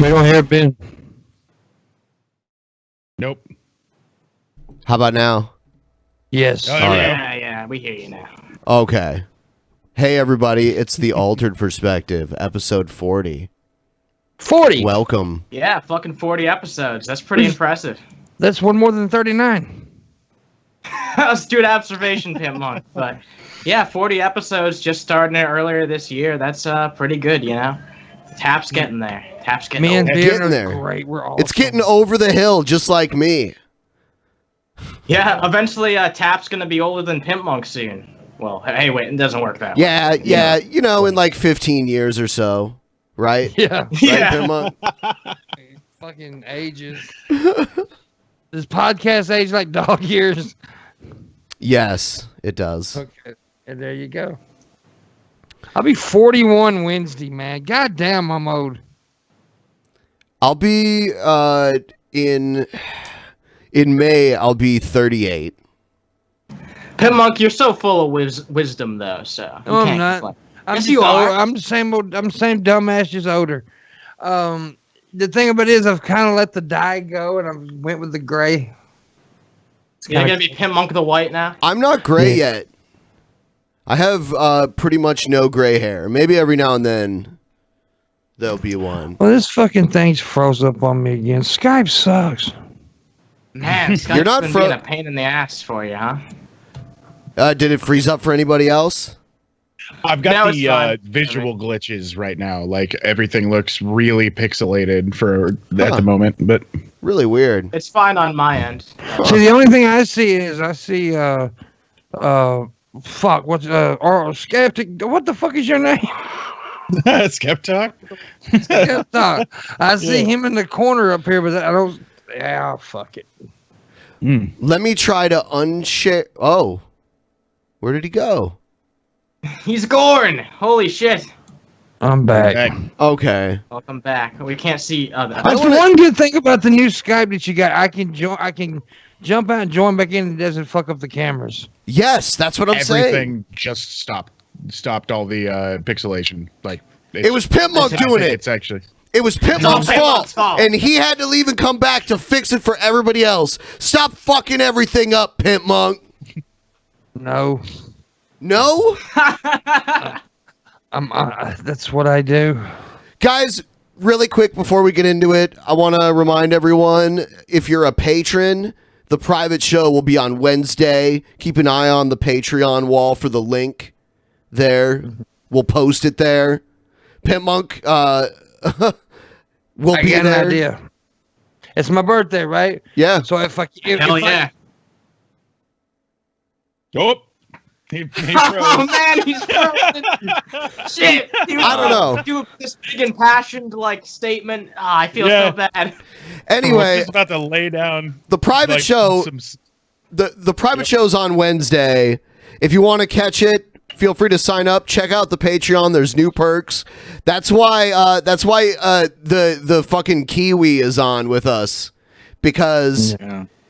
We don't hear Ben. Nope. How about now? Yes. Oh, there we go. Yeah, we hear you now. Okay. Hey, everybody. It's The Altered Perspective, episode 40. 40. Welcome. Yeah, fucking 40 episodes. That's pretty impressive. That's one more than 39. Astute observation, Pimpmunk. But yeah, 40 episodes just starting it earlier this year. That's pretty good, you know? Tap's getting there. Tap's getting Me and over. Ben getting are there. great. We're awesome. It's getting over the hill, just like me. Yeah, eventually Tap's going to be older than Pimpmunk soon. Well, hey, wait, it doesn't work that way. Yeah, you know, in like 15 years or so, right? Yeah. Right, Yeah. Pimpmunk? Fucking ages. This podcast age like dog years. Yes, it does. Okay. And there you go. I'll be 41 Wednesday, man. God damn, I'm old. I'll be in May. I'll be 38. Pimpmunk, you're so full of wisdom, though, so. you No, I'm can't not. complain. I'm Yes, just you are. old. I'm the same old. I'm the same dumbass, just older. The thing about it is, I've kind of let the dye go, and I went with the gray. You're going to be Pimpmunk the White now? I'm not gray yet. I have pretty much no gray hair. Maybe every now and then there'll be one. Well, this fucking thing's froze up on me again. Skype sucks. Man, Skype's You're not been fro- being a pain in the ass for you, huh? Did it freeze up for anybody else? I've Now got it's the fine. visual glitches right now. Like everything looks really pixelated at the moment. But Really weird. It's fine on my end. See, the only thing I see fuck, what's or skeptic? What the fuck is your name? Skeptalk. Skeptalk. I see him in the corner up here, but I don't. Yeah, fuck it. Let me try to unshare. Oh, where did he go? He's Gorn! Holy shit. I'm back. Back. Okay. Welcome back. We can't see other. That's one good thing about the new Skype that you got. I can jump out and join back in, and it doesn't fuck up the cameras. Yes, that's what I'm saying. Everything just stopped all the pixelation. Like It was Pimpmunk doing it. It's actually. It was Pimpmonk's Pimpmonk's fault, fault. and he had to leave and come back to fix it for everybody else. Stop fucking everything up, Pimpmunk. No, No, that's what I do. guys. Really quick before we get into it, I want to remind everyone: if you're a patron, the private show will be on Wednesday. Keep an eye on the Patreon wall for the link. There, we'll post it there. Pimpmunk will I be got there. an idea. It's my birthday, right? Yeah. So if Hell yeah. Oh, he Oh froze. man, he's frozen. Shit. He was I don't know. Do this big impassioned statement. I feel so bad. Anyway, Just about to lay down the private like, show. some The private show's on Wednesday. If you want to catch it, feel free to sign up. Check out the Patreon. There's new perks. That's why the fucking Kiwi is on with us, because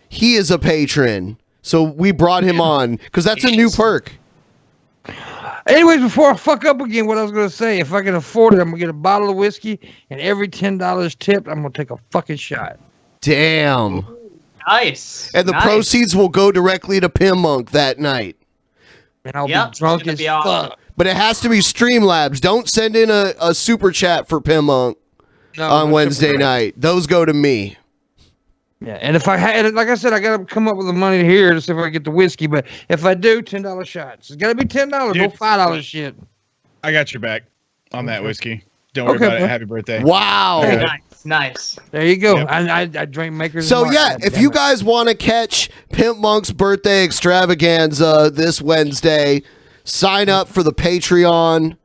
he is a patron. So we brought him on because that's a new perk. Anyways, before I fuck up again, what I was gonna say, if I can afford it, I'm gonna get a bottle of whiskey, and every $10 tipped, I'm gonna take a fucking shot. Damn. Nice. And the Nice. proceeds will go directly to Pimpmunk that night. And I'll Yep, be drunk it's gonna as be awesome. fuck. But it has to be Streamlabs. Don't send in a super chat for Pimpmunk No, on no Wednesday super- night. Those go to me. Yeah, and if I had, like I said, I gotta come up with the money here to see if I get the whiskey. But if I do, $10 shots. It's gotta be $10. No Dude. $5 shit. I got your back on that whiskey. Don't worry Okay, about bud. it. Happy birthday. Wow. Very Yeah. nice. Nice. There you go. Yep. I drink Maker's So Mark. yeah, God if damn you it. guys want to catch Pimp Monk's birthday extravaganza this Wednesday, sign up for the Patreon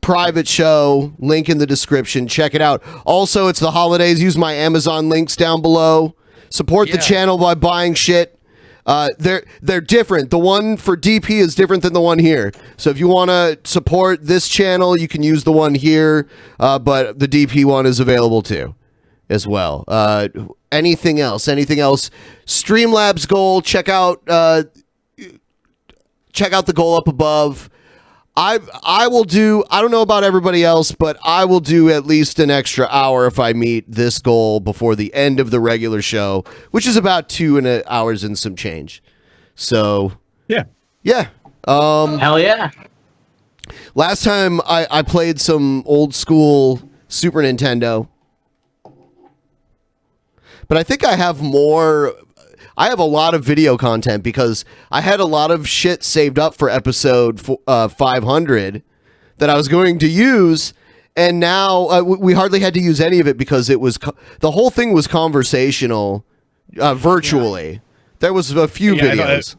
private show. Link in the description. Check it out. Also, it's the holidays. Use my Amazon links down below. Support the Yeah. channel by buying shit. They're different. The one for DP is different than the one here. So if you want to support this channel, you can use the one here, but the DP one is available too, as well. Anything else? Streamlabs goal. Check out the goal up above. I will do, I don't know about everybody else, but I will do at least an extra hour if I meet this goal before the end of the regular show, which is about 2 hours and some change. So Yeah. Hell yeah. Last time I played some old school Super Nintendo, but I think I have more. I have a lot of video content because I had a lot of shit saved up for episode 500 that I was going to use, and now we hardly had to use any of it because it was the whole thing was conversational, virtually. Yeah. There was a few videos.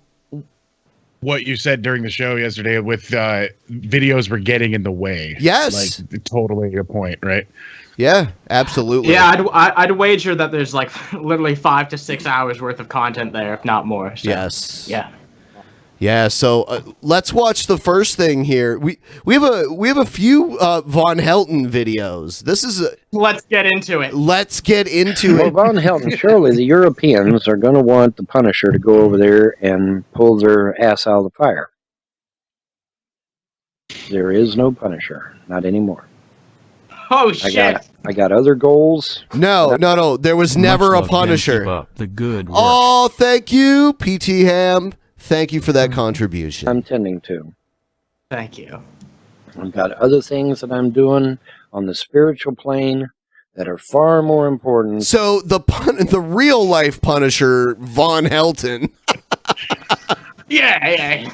What you said during the show yesterday with videos were getting in the way. Yes, like totally your point, right? Yeah, absolutely. Yeah, I'd wager that there's like literally 5 to 6 hours worth of content there, if not more. So, yes. Yeah. So let's watch the first thing here. We have a few Vaughn Helton videos. This is let's get into it. Let's get into it. Vaughn Helton. Surely the Europeans are going to want the Punisher to go over there and pull their ass out of the fire. There is no Punisher, not anymore. Oh shit! I got other goals. No. There was never a Punisher. The good work. Oh, thank you, PT Ham. Thank you for that contribution. I'm tending to. Thank you. I've got other things that I'm doing on the spiritual plane that are far more important. So the real life Punisher, Vaughn Helton. Yeah.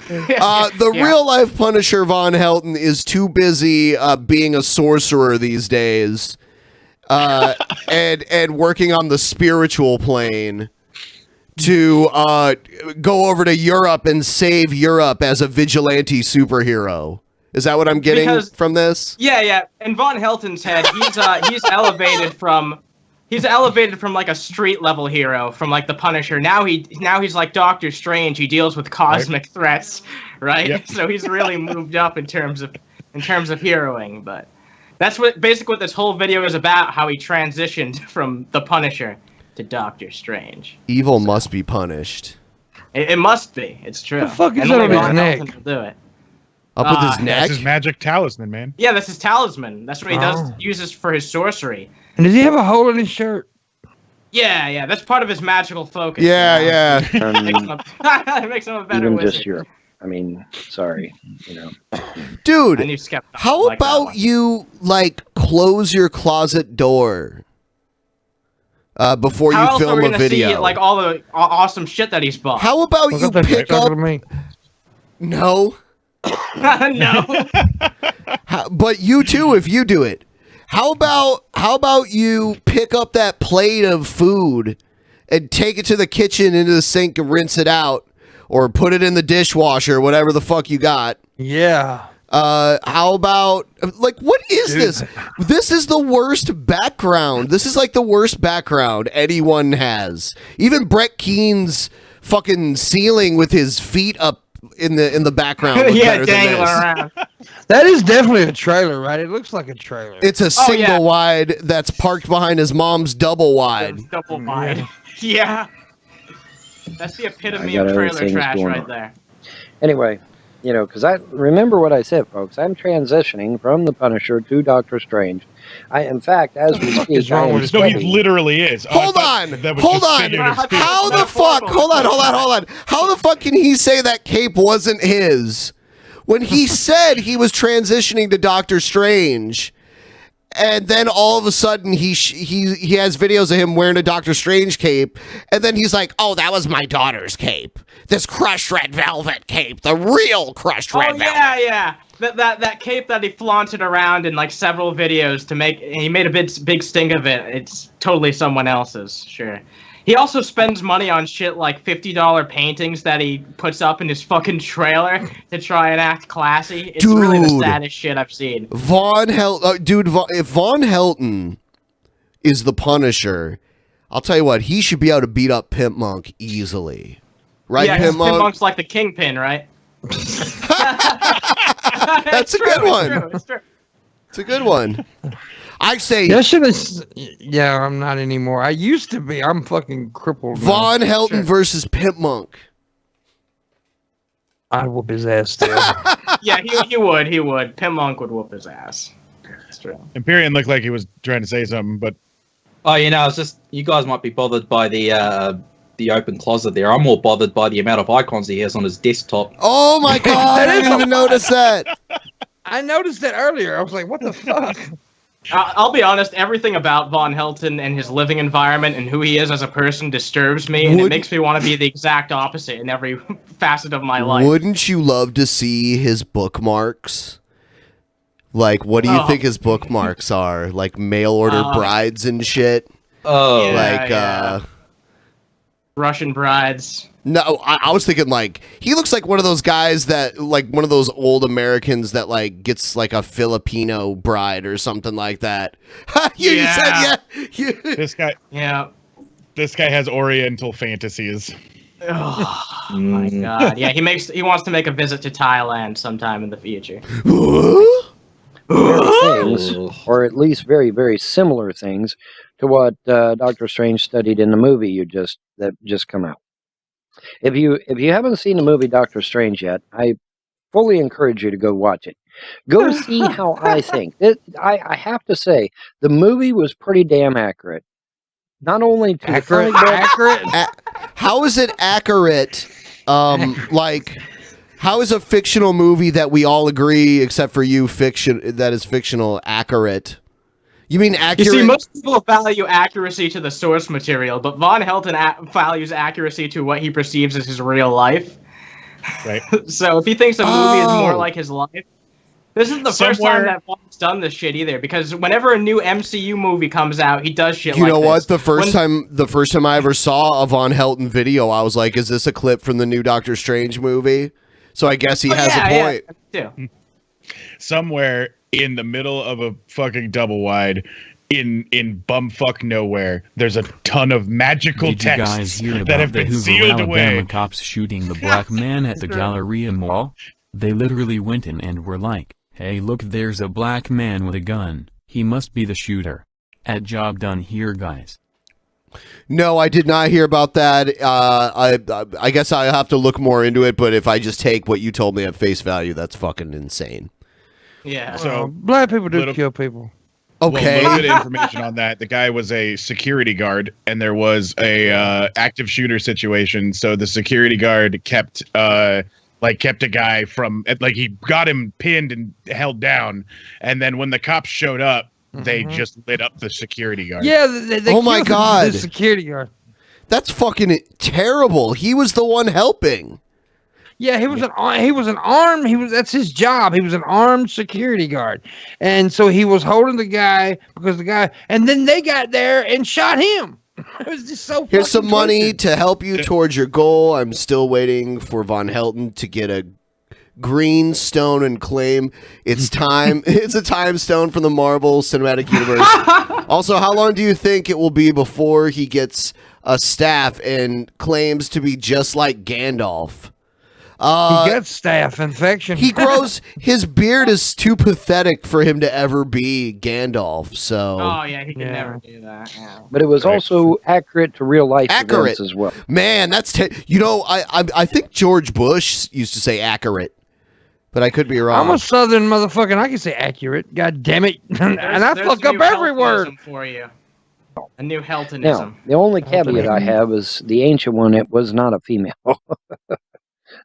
The real life Punisher, Vaughn Helton, is too busy being a sorcerer these days, and working on the spiritual plane to go over to Europe and save Europe as a vigilante superhero. Is that what I'm getting from this? Yeah. In Vaughn Helton's head, he's elevated from like a street level hero, from like the Punisher. Now he's like Doctor Strange. He deals with cosmic threats, right? Yep. So he's really moved up in terms of heroing. But that's basically what this whole video is about. How he transitioned from the Punisher to Doctor Strange. Evil must be punished. It must be. It's true. The fuck is that on his neck? Will do it. Up with his neck? That's his magic talisman, man. Yeah, that's his talisman. That's what he uses for his sorcery. And does he have a hole in his shirt? Yeah. That's part of his magical focus. Yeah. It makes him a better even wizard. just your, sorry, Dude, how about you close your closet door before you film a video? See, like all the awesome shit that he's bought. How about you pick up? No. No. But you too, if you do it. How about you pick up that plate of food and take it to the kitchen into the sink and rinse it out, or put it in the dishwasher, whatever the fuck you got. Yeah. How about what is this? This is the worst background. This is like the worst background anyone has. Even Brett Keen's fucking ceiling with his feet up in the background. Yeah, dangling around. That is definitely a trailer, right? It looks like a trailer. It's a single wide that's parked behind his mom's double wide. Double wide. Yeah. That's the epitome of trailer trash right there. Anyway, because I remember what I said, folks. I'm transitioning from the Punisher to Doctor Strange. In fact, as we speak, No, he literally is. Hold on. How the fuck? Hold on. How the fuck can he say that cape wasn't his when he said he was transitioning to Doctor Strange? And then all of a sudden he has videos of him wearing a Doctor Strange cape, and then he's like, "Oh, that was my daughter's cape. This crushed red velvet cape, the real crushed red velvet." Yeah. That cape that he flaunted around in like several videos he made a big sting of it. It's totally someone else's, sure. He also spends money on shit like $50 paintings that he puts up in his fucking trailer to try and act classy. It's really the saddest shit I've seen. If Vaughn Helton is the Punisher, I'll tell you what, he should be able to beat up Pimpmunk easily. Right, Pimpmunk? Pimpmunk's like the kingpin, right? That's a good one. It's true. It's a good one. I say I'm not anymore. I used to be. I'm fucking crippled. Vaughn Helton versus Pimpmunk. I'd whoop his ass still. Yeah, he would. Pimpmunk would whoop his ass. That's true. Empyrean looked like he was trying to say something, but Oh, it's just you guys might be bothered by the open closet there. I'm more bothered by the amount of icons he has on his desktop. Oh my god, I didn't even notice that. I noticed that earlier. I was like, what the fuck? I'll be honest, everything about Von Helton and his living environment and who he is as a person disturbs me, and it makes me want to be the exact opposite in every facet of my life. Wouldn't you love to see his bookmarks? Like, what do you think his bookmarks are? Like mail order brides and shit? Oh, yeah. Russian brides. No, I was thinking like he looks like one of those guys that like one of those old Americans that like gets like a Filipino bride or something like that. You said yeah. this guy has Oriental fantasies. Oh my god! Yeah, he wants to make a visit to Thailand sometime in the future. Things, or at least very, very similar things to what Doctor Strange studied in the movie that just come out. If you haven't seen the movie Doctor Strange yet, I fully encourage you to go watch it. Go see how I think. I have to say, the movie was pretty damn accurate. Not only to accurate. How is it accurate? Like, how is a fictional movie that we all agree, except for you, that is fictional, accurate? You mean accurate? You see, most people value accuracy to the source material, but Von Helton values accuracy to what he perceives as his real life. Right. So if he thinks a movie is more like his life, this isn't the first time that Vaughn's done this shit either. Because whenever a new MCU movie comes out, he does shit like this. You know what? The first time I ever saw a Von Helton video, I was like, "Is this a clip from the new Doctor Strange movie?" So I guess he has a point. Yeah. Somewhere in the middle of a fucking double wide in bumfuck nowhere, there's a ton of magical texts that have been sealed away. Alabama cops shooting the black man at the Galleria Mall? They literally went in and were like, "Hey, look, there's a black man with a gun. He must be the shooter." At job done here, guys. No, I did not hear about that. I guess I have to look more into it, but if I just take what you told me at face value, that's fucking insane. Yeah. So black people do kill people. Okay. Well, a little bit of information on that. The guy was a security guard, and there was a active shooter situation. So the security guard kept a guy from, like, he got him pinned and held down, and then when the cops showed up, they just lit up the security guard. Yeah, they oh my god, the security guard. That's fucking terrible. He was the one helping. Yeah, that's his job. He was an armed security guard. And so he was holding the guy and then they got there and shot him. It was just so Here's some money twisted. to help you towards your goal. I'm still waiting for Von Helton to get a green stone and claim it's time. It's a time stone from the Marvel Cinematic Universe. Also, how long do you think it will be before he gets a staff and claims to be just like Gandalf? He got staph infection. He grows. His beard is too pathetic for him to ever be Gandalf. So. Oh yeah, he can never do that. Yeah. But it was also accurate to real life events as well. Man, that's I think George Bush used to say accurate, but I could be wrong. I'm a Southern motherfucker, and I can say accurate. God damn it! And I fuck up every word. For you. A new Heltonism. Now, the only caveat I have is the ancient one. It was not a female.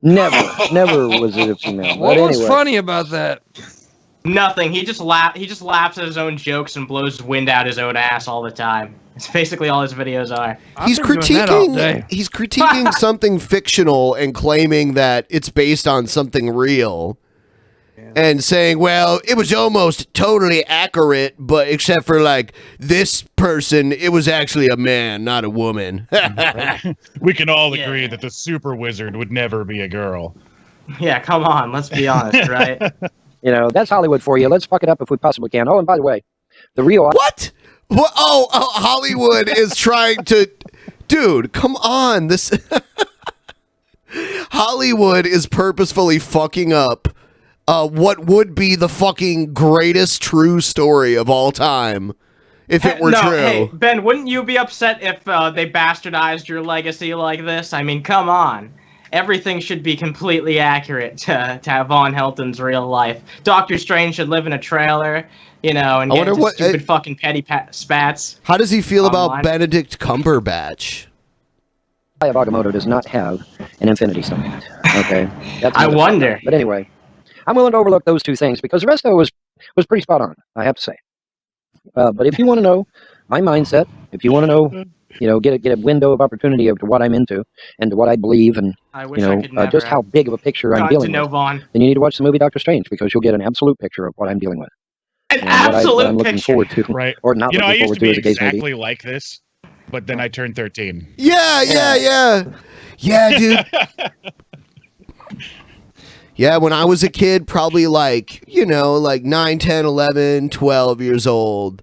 Never was it a female. What was anyway. funny about that? Nothing. He just laughs at his own jokes and blows wind out his own ass all the time. It's basically all his videos are. He's critiquing something fictional and claiming that it's based on something real. And saying, well, it was almost totally accurate, but except for like this person, it was actually a man, not a woman. We can all agree that the super wizard would never be a girl. Yeah, come on, let's be honest, right? You know, that's Hollywood for you. Let's fuck it up if we possibly can. Oh, and by the way, the real... What? Oh, Hollywood is trying to... Dude, come on. This Hollywood is purposefully fucking up what would be the fucking greatest true story of all time, if it were true. Hey, Ben, wouldn't you be upset if they bastardized your legacy like this? I mean, come on. everything should be completely accurate to have Vaughn Helton's real life. Doctor Strange should live in a trailer, you know, and get into stupid fucking petty spats. How does he feel online. about Benedict Cumberbatch? Agamotto does not have an Infinity Stone. Okay, I wonder. But anyway, I'm willing to overlook those two things because the rest of it was pretty spot on, I have to say. But if you want to know my mindset, if you want to know, you know, get a window of opportunity of to what I'm into and to what I believe, and I wish just how big of a picture I'm dealing with, Vaughn. then you need to watch the movie Doctor Strange because you'll get an absolute picture of what I'm dealing with. An And absolute what I'm looking picture. forward to, Right. or not You know, I looking used forward to to, be as the case may be. exactly like this, but then I turned 13. Yeah, dude. Yeah, when I was a kid, probably like, you know, like 9, 10, 11, 12 years old,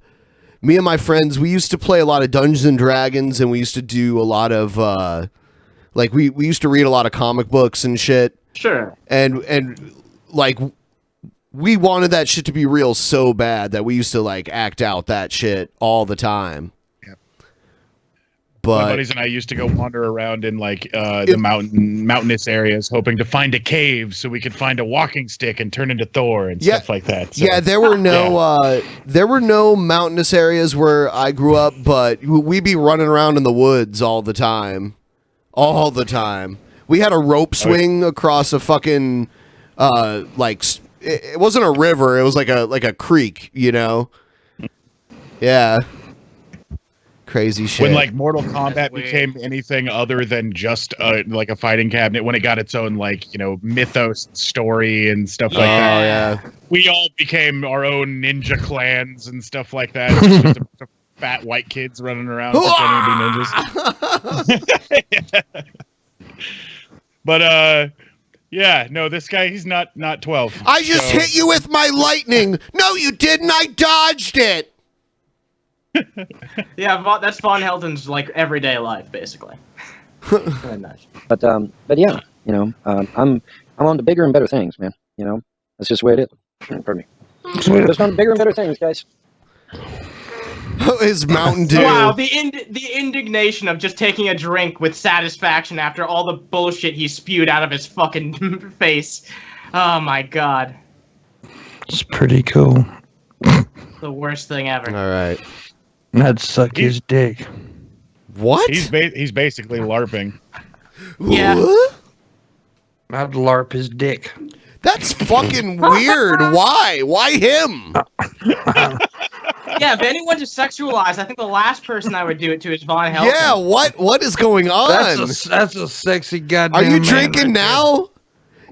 me and my friends, we used to play a lot of Dungeons and Dragons, and we used to do a lot of, like, we used to read a lot of comic books and shit. Sure. And like, we wanted that shit to be real so bad that we used to, like, act out that shit all the time. My But buddies and I used to go wander around in like the mountainous areas, hoping to find a cave so we could find a walking stick and turn into Thor and stuff like that. So, yeah, there were no mountainous areas where I grew up, but we'd be running around in the woods all the time. We had a rope swing across a fucking it wasn't a river, it was like a creek, you know. Yeah. Crazy shit. When like Mortal Kombat became anything other than just like a fighting cabinet, when it got its own like, you know, mythos story and stuff like that. Yeah. We all became our own ninja clans and stuff like that. Just a bunch of fat white kids running around pretending to be ninjas. But yeah, no, this guy, he's not 12. I just hit you with my lightning. No, you didn't. I dodged it. Yeah, that's Vaughn Helton's like everyday life, basically. But yeah, you know, I'm on to bigger and better things, man. You know, that's just the way it is. Pardon me. Just on to bigger and better things, guys. His Mountain Dew. Wow, the indignation of just taking a drink with satisfaction after all the bullshit he spewed out of his fucking face. Oh my god. It's pretty cool. The worst thing ever. All right. I'd suck his dick. What? He's basically LARPing. Yeah. What? I'd LARP his dick. That's fucking weird. Why? Why him? Yeah, if anyone to sexualize, I think the last person I would do it to is Vaughn Helton. Yeah, what is going on? That's a sexy goddamn. Are you man drinking right now?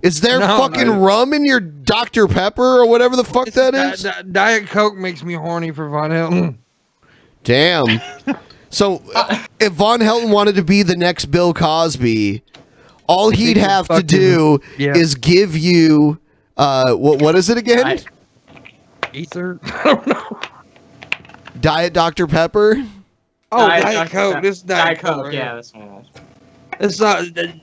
Is there fucking rum in your Dr. Pepper or whatever the fuck that is? Diet Coke makes me horny for Vaughn Helton. Damn. So, if Vaughn Helton wanted to be the next Bill Cosby, all he'd have to do is give you, what is it again? Ether? I don't know. Diet Dr. Pepper? Oh, Diet Coke. This is Diet Coke. Coke. Yeah, that's what it was.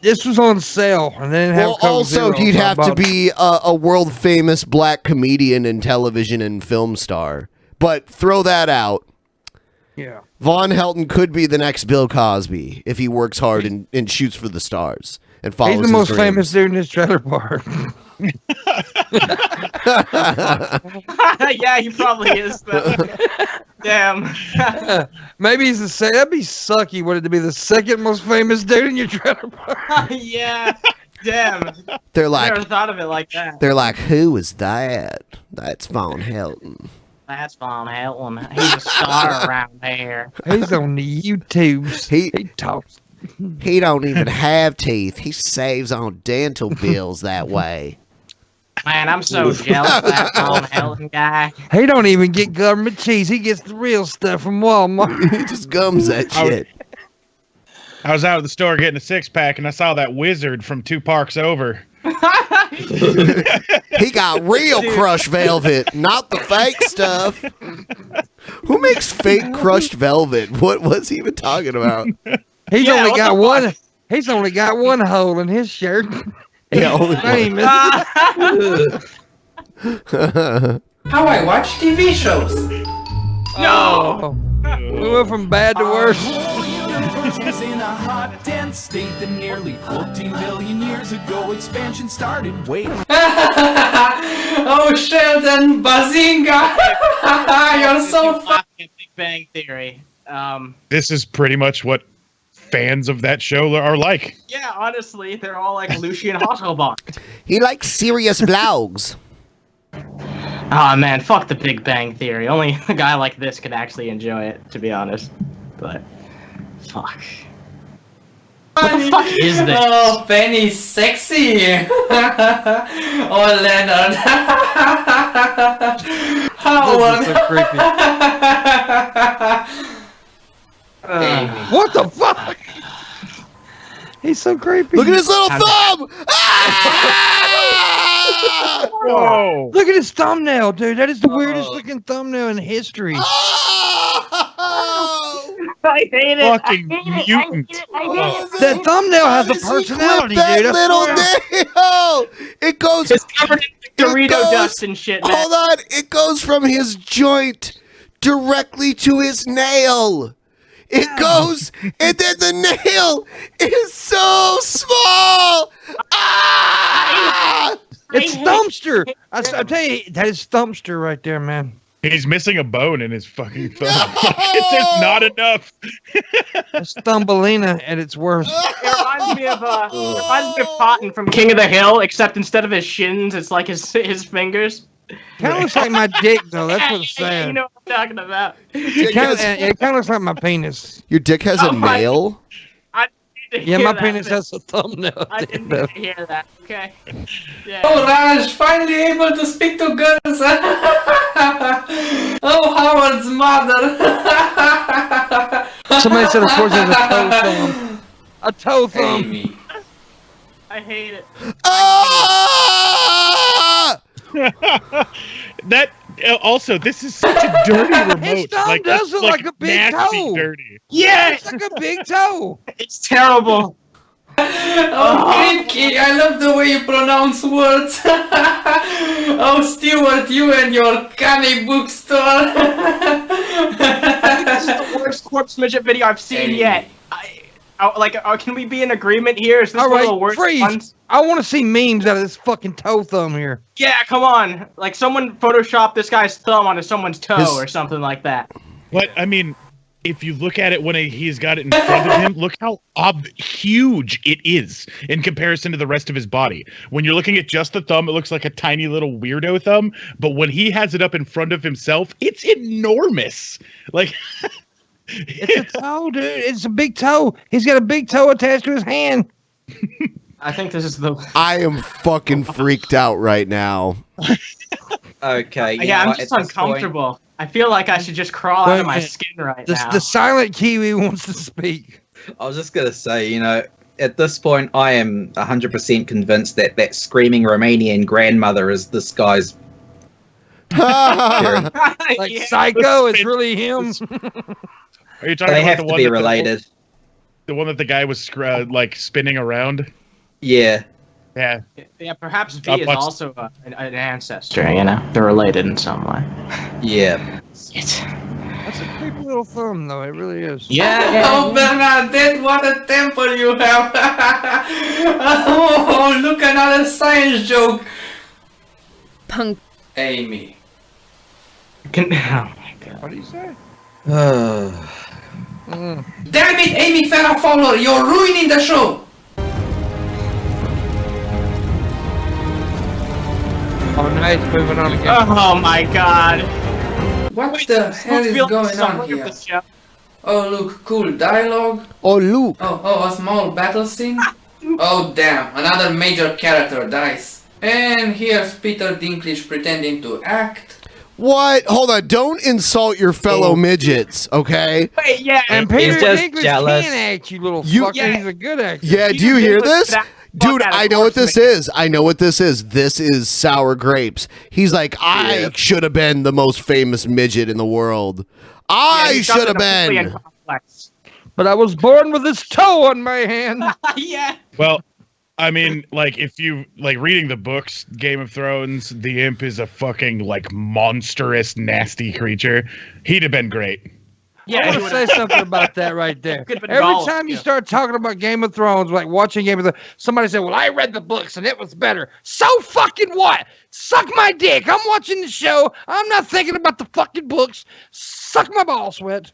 This was on sale, and then have Coke also Zero, he'd so I have to bought it. be a world famous black comedian and television and film star. But throw that out. Yeah. Vaughn Helton could be the next Bill Cosby if he works hard and shoots for the stars and follows He's the his most dreams. famous dude in this trailer park. Yeah, he probably is. Though. Damn. Maybe he's the same. That'd be sucky. Would it to be the second most famous dude in your trailer park? Yeah. Damn. They're like, Never thought of it like that. they're like, who is that? That's Vaughn Helton. That's Vaughn Helton. He's a star around here. He's on the YouTubes. He talks. He don't even have teeth. He saves on dental bills that way. Man, I'm so jealous of that Vaughn Helton guy. He don't even get government cheese. He gets the real stuff from Walmart. He just gums that shit. I was out at the store getting a 6-pack, and I saw that wizard from 2 parks over. He got real crushed velvet, not the fake stuff. Who makes fake crushed velvet? What was he even talking about? He's only got one. He's only got one hole in his shirt. Yeah, only famous. How I watch TV shows. No. We went from bad to worse. universe was in a hot, dense state that nearly 14 billion years ago expansion started. Wait. Oh, Sheldon, Bazinga! You're so funny. Big Bang Theory. This is pretty much what fans of that show are like. Yeah, honestly, they're all like Lucian Hasselbalch. He likes serious vlogs. Ah, man, fuck the Big Bang Theory. Only a guy like this could actually enjoy it, to be honest. But, fuck. What the fuck is this? Oh, Penny's sexy. Oh, Leonard. Howard. This is so creepy. What the fuck? He's so creepy. Look at his little thumb! Ah! Whoa! Look at his thumbnail, dude. That is the weirdest looking thumbnail in history. I hate it. Fucking mutant. That thumbnail has a How does he personality, clip that dude. I little swear. nail. It goes. It's covered in Dorito goes- dust and shit, man. Hold on. It goes from his joint directly to his nail. It goes, and then the nail is so small. Ah! It's Thumbster. I tell you, that is Thumbster right there, man. He's missing a bone in his fucking thumb. It's not enough. It's Thumbelina at its worst. It reminds me of Cotton from King of the Hill, except instead of his shins, it's like his fingers. Kind of looks like my dick, though. That's what I'm You saying. know what I'm talking about. It kind of looks like my penis. Your dick has a nail? Yeah, my penis has a thumbnail. I didn't need to hear that. Okay. Yeah. Oh, Raj, finally able to speak to girls. Oh, Howard's mother. Somebody said, of course, there's a toe thumb. A toe thumb. Amy. I hate it. Ah! That also, this is such a dirty remote. His thumb does look like a big nasty, toe. dirty. Yeah, It's like a big toe. it's terrible. Oh, Creepy, I love the way you pronounce words. Oh, Stewart, you and your canny bookstore. I think this is the worst corpse midget video I've seen yet. Can we be in agreement here? Is this All one of the right, worst freeze. ones? I want to see memes out of this fucking toe thumb here. Yeah, come on. Like someone photoshopped this guy's thumb onto someone's toe or something like that. But I mean, if you look at it when he's got it in front of him, look how huge it is in comparison to the rest of his body. When you're looking at just the thumb, it looks like a tiny little weirdo thumb. But when he has it up in front of himself, it's enormous. Like, It's a toe, dude. It's a big toe. He's got a big toe attached to his hand. I think this is the. I am fucking freaked out right now. Okay. Yeah, I'm just uncomfortable. I feel like I should just crawl out of my skin right now. The silent Kiwi wants to speak. I was just gonna say, at this point, I am 100% convinced that screaming Romanian grandmother is this guy's. Like Yeah. Psycho, it's really him. are you talking They about have the to one be that related. the one that the guy was like spinning around? Yeah. Yeah. Yeah, perhaps V I'll is watch- also an ancestor, They're related in some way. Yeah. That's a creepy little thumb, though. It really is. Oh, Bernadette, what a temper you have. Oh, look, another science joke. Punk. Amy. Oh my god. What do you say? Damn it, Amy Farrah Fowler, you're ruining the show. Oh, nice. Moving on again. Oh my god. What the hell is going on here? Oh, look, cool dialogue. Oh, Luke. Oh, a small battle scene. Oh, damn, another major character dies. And here's Peter Dinklage pretending to act. What? Hold on. Don't insult your fellow midgets, okay? Wait, yeah. And Peter just Dinklage jealous. can act, you little You- fucker. Yeah. He's a good actor. Yeah, do you hear this? Dude, I know what this is. I know what this is. This is sour grapes. He's like, I should have been the most famous midget in the world. I should have been. But I was born with this toe on my hand. Yeah. Well, I mean, like, if you like reading the books, Game of Thrones, the imp is a fucking like monstrous, nasty creature. He'd have been great. Yeah, I he want to would've- say something about that right there. Could've been Every Gollum, time you yeah. start talking about Game of Thrones, like watching Game of Thrones, somebody said, "Well, I read the books and it was better." So fucking what? Suck my dick. I'm watching the show. I'm not thinking about the fucking books. Suck my ball sweat.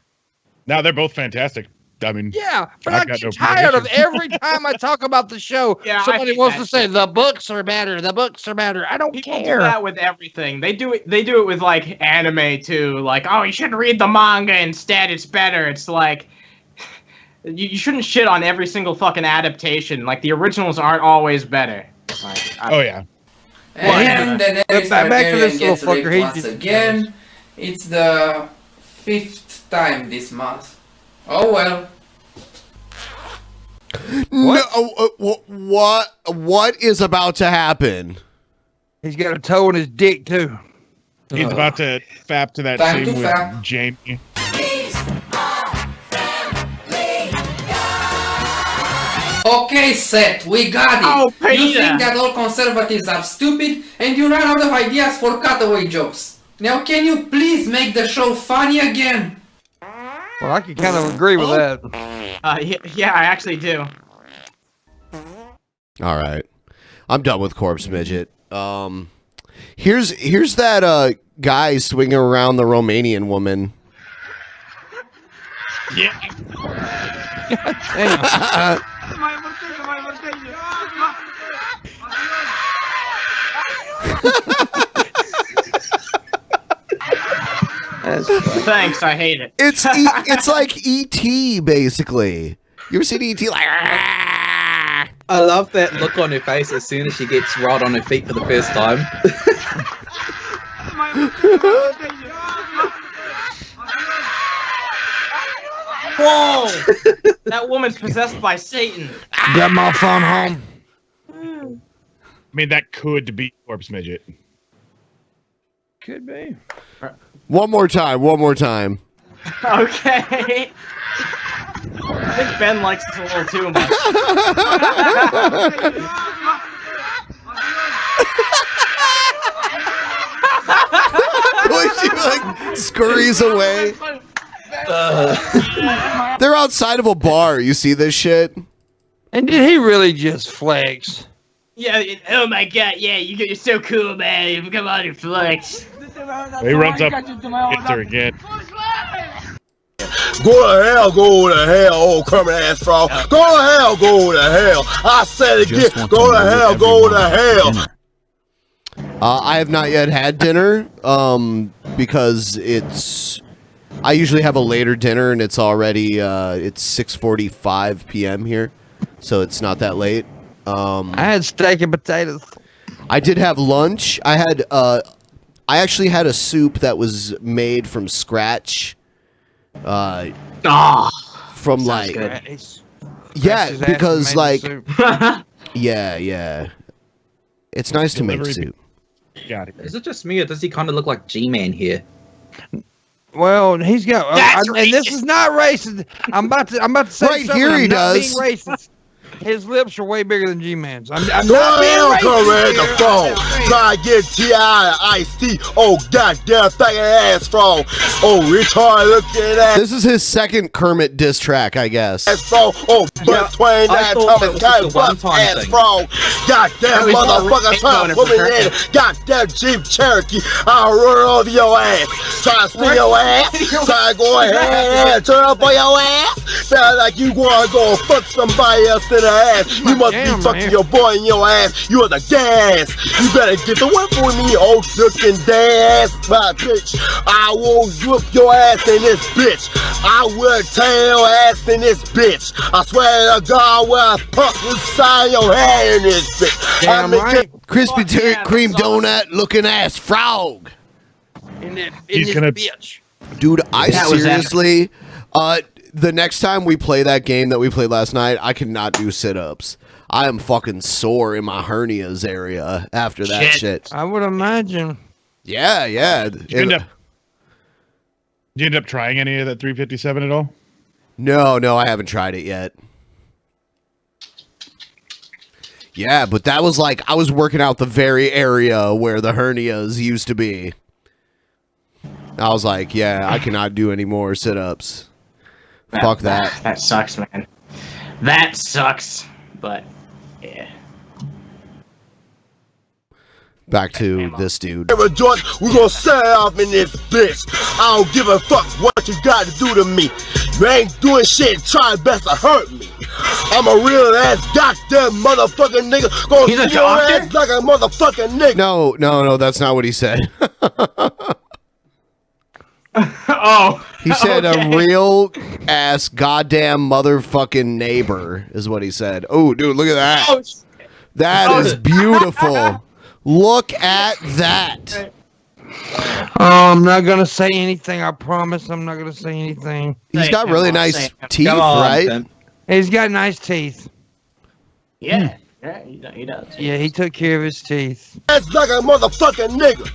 Now they're both fantastic. I mean, Yeah, but I've I got get no tired of prohibition. every time I talk about the show, Yeah, I somebody hate wants that to say the books are better. The books are better. I don't People care. do that with everything. They do it. They do it with like anime too. Like, oh, you should read the manga instead. It's better. It's like you shouldn't shit on every single fucking adaptation. Like the originals aren't always better. Like, Oh yeah. And the next back to this Targaryen gets little fucker. raped He once just- again. It's the 5th time this month. Oh well. What is about to happen? He's got a toe in his dick too. He's about to fap to that Time scene to with fap. Jamie. Okay, Seth, we got it. Oh, you Peter. think that all conservatives are stupid and you run out of ideas for cutaway jokes. Now can you please make the show funny again? Well, I can kind of agree with that. yeah, I actually do. All right, I'm done with Corpse Midget. Here's that guy swinging around the Romanian woman. Yeah. Damn. Thanks, I hate it. It's like E.T. basically. You ever seen E.T. like? I love that look on her face as soon as she gets right on her feet for the first time. Whoa! That woman's possessed by Satan. Got my phone home. I mean, that could be Corpse Midget. Could be. One more time. Okay. I think Ben likes this a little too much. When she like scurries away. They're outside of a bar. You see this shit? And did he really just flex? Yeah. Oh my God. Yeah, you're so cool, man. Come on, and flex. He runs up, hits her again. Go to hell, old Kermit ass frog. Go to hell, go to hell. I said it Just again. want Go to to know hell, what go to everyone had for hell. dinner. I have not yet had dinner. Because I usually have a later dinner, and it's already it's 6:45 p.m. here, so it's not that late. I had steak and potatoes. I did have lunch. I actually had a soup that was made from scratch. From like yeah, His ass because made like soup. yeah, it's nice to make Delivery- soup. Got it. Is it just me or does he kind of look like G-Man here? Well, he's got, That's and this is not racist. I'm about to say Right something. here I'm he not does. being racist. His lips are way bigger than G-Man's. I'm Go not to being hell, racist. Kermit the here. frog. Try to get T.I. and Ice-T. Oh, goddamn faggot ass frog. Oh, retard looking ass. This is his second Kermit diss track, I guess. Ass frog. Oh, but Twain, I that thought Thomas that was just a Guy, one-time ass thing. frog. Goddamn he's not motherfucker, really trying to doing put me it in. for Goddamn Jeep Cherokee. I'll run over your ass. Try to spin your ass. Try to go ahead and turn up on your ass. Sound like you want to go fuck somebody else in the ass. You must Damn, be fucking man. your boy in your ass. You are the gas. You better get the weapon with me, old looking ass, my bitch. I will whoop your ass in this bitch. I will tear your ass in this bitch. I swear to God, where I pump inside your head in this bitch. Damn right. Krispy yeah, Kreme that's awesome. donut looking ass frog. In He's this gonna- bitch. Dude, I That was seriously, the next time we play that game that we played last night, I cannot do sit-ups. I am fucking sore in my hernias area after that shit. I would imagine. Yeah. Did you end up trying any of that 357 at all? No, I haven't tried it yet. Yeah, but that was like, I was working out the very area where the hernias used to be. I was like, yeah, I cannot do any more sit-ups. Fuck that. That sucks, man. That sucks. But yeah. Back to this dude. We're gonna set off in this bitch. I don't give a fuck what you got to do to me. You ain't doing shit, trying best to hurt me. I'm a real ass goddamn motherfucking nigga. Gonna He's a see your doctor? ass like a motherfucking nigga. No, that's not what he said. Oh. He said okay. a real ass goddamn motherfucking neighbor is what he said. Oh, dude, look at that. Oh, That is beautiful. Look at that. I'm not gonna say anything. I promise. I'm not gonna say anything. He's got really nice teeth, Come on, right? Pimp. He's got nice teeth. Yeah. Yeah, he does. Yeah, he took care of his teeth. Ass like a motherfucking nigga.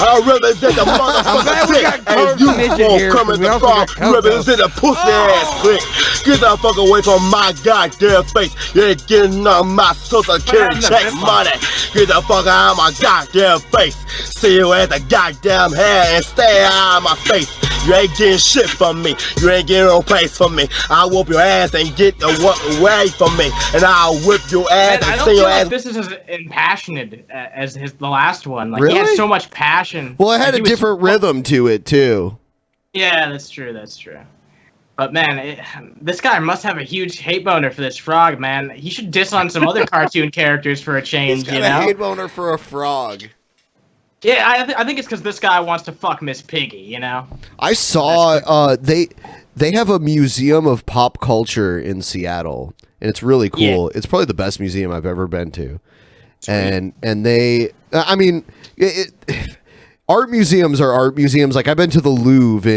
I represent the I'm glad motherfucking we got dick. And Coach you Midget won't here, come 'cause in we the also car. got You Coco. represent a pussy ass clique. Get the fuck away from my goddamn face. You ain't getting on my social security check money. Get the fuck out of my goddamn face. See you at the goddamn hair and stay out of my face. You ain't getting shit from me. You ain't getting no place from me. I'll whoop your ass and get the away from me. And I'll whip your ass Man, I and don't send feel your ass. like this is as impassioned as the last one. Like Really? he had so much passion. Well, it had Like, a he was- different rhythm to it, too. Yeah, that's true. That's true. But man, this guy must have a huge hate boner for this frog, man. He should diss on some other cartoon characters for a change, He's got you a know? hate boner for a frog. Yeah, I think it's because this guy wants to fuck Miss Piggy, you know? I saw they have a museum of pop culture in Seattle, and it's really cool. It's probably the best museum I've ever been to. And they, I mean, art museums are art museums. Like I've been to the Louvre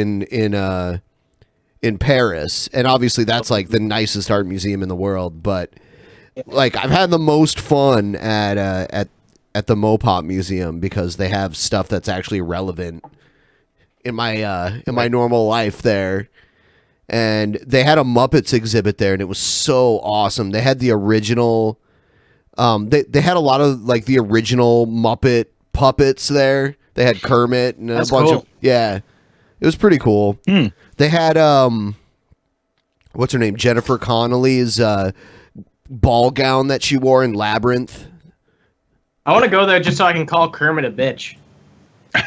in Paris, and obviously that's like the nicest art museum in the world. But like I've had the most fun at the Mopop Museum because they have stuff that's actually relevant in my normal life there. And they had a Muppets exhibit there, and it was so awesome. They had the original. They had a lot of like the original Muppet puppets there. They had Kermit and That's a bunch cool. of it was pretty cool. They had what's her name, Jennifer Connelly's ball gown that she wore in Labyrinth. I want to go there just so I can call Kermit a bitch.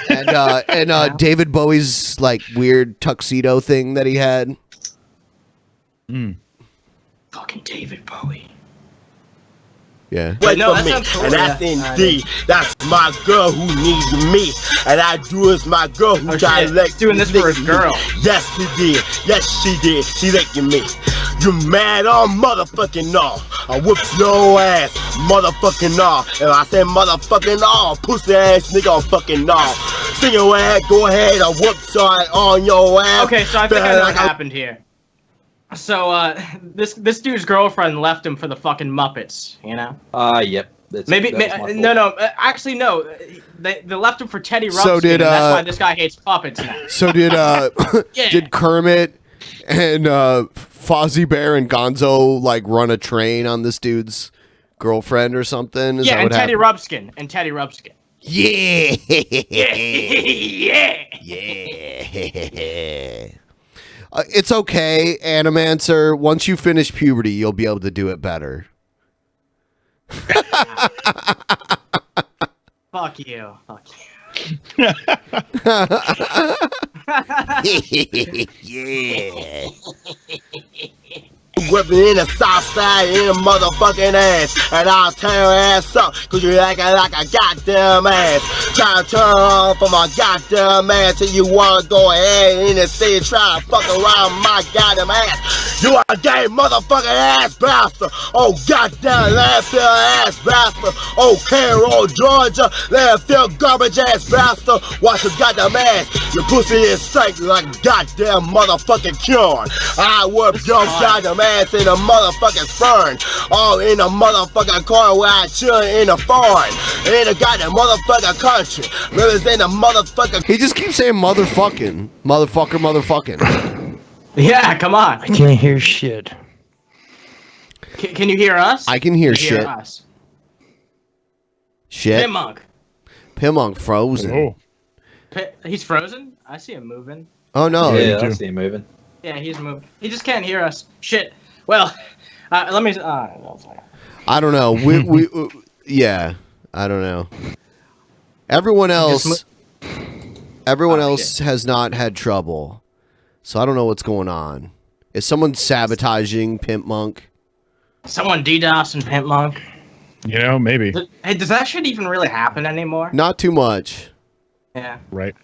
And David Bowie's like weird tuxedo thing that he had. Fucking David Bowie. Yeah. Wait No, for that me, sounds cool, and that's yeah. indeed. That's my girl who needs me, and I do as my girl who Oh, tried shit. to let He's doing this for his me. girl. Yes, he did. Yes, she did. She licking me. You mad all motherfucking all. I whip your ass, motherfucking all. If I say motherfucking all, pussy ass nigga on fucking all. Sing your ass, go ahead, I whoop side on your ass. Okay, so I think I know what Like I- happened here. So, this dude's girlfriend left him for the fucking Muppets, you know? Yep. That's, Maybe, that was my fault. no, actually, no. They left him for Teddy Ruxpin, So did, and that's why this guy hates puppets now. So did Yeah. did Kermit and Fozzie Bear and Gonzo like run a train on this dude's girlfriend or something? Is Yeah, that and what Teddy happened? Ruxpin. Yeah. Yeah. It's okay, Animancer. Once you finish puberty, you'll be able to do it better. Fuck you. Fuck you. Yeah. Whipping in the south side in the motherfucking ass. And I'll tear your ass up, cause you acting like a goddamn ass. Try to turn on for my goddamn ass till you wanna go ahead in the city try to fuck around my goddamn ass. You are a gay motherfucking ass bastard. Oh goddamn landfill ass bastard. Oh Carroll, Georgia, landfill garbage ass bastard. Watch your goddamn ass. Your pussy is stank like goddamn motherfucking corn. I whip your goddamn ass in a motherfucking fern. All in a motherfucking car where I chill in a foreign. In a goddamn motherfucking country. Really in a motherfucking. He just keeps saying motherfucking. Motherfucker. Yeah, come on. I can't hear shit. Can you hear us? I can hear Can you shit. us? Shit. Pimpmunk. Pimpmunk frozen. Oh. He's frozen? I see him moving. Oh no! Yeah, I see him moving. Yeah, he's moving. He just can't hear us. Shit. Well, let me. I don't know. We yeah. I don't know. Everyone else has not had trouble, so I don't know what's going on. Is someone sabotaging Pimpmunk? Someone DDoSing Pimpmunk? You know, maybe. Hey, does that shit even really happen anymore? Not too much. Yeah. Right.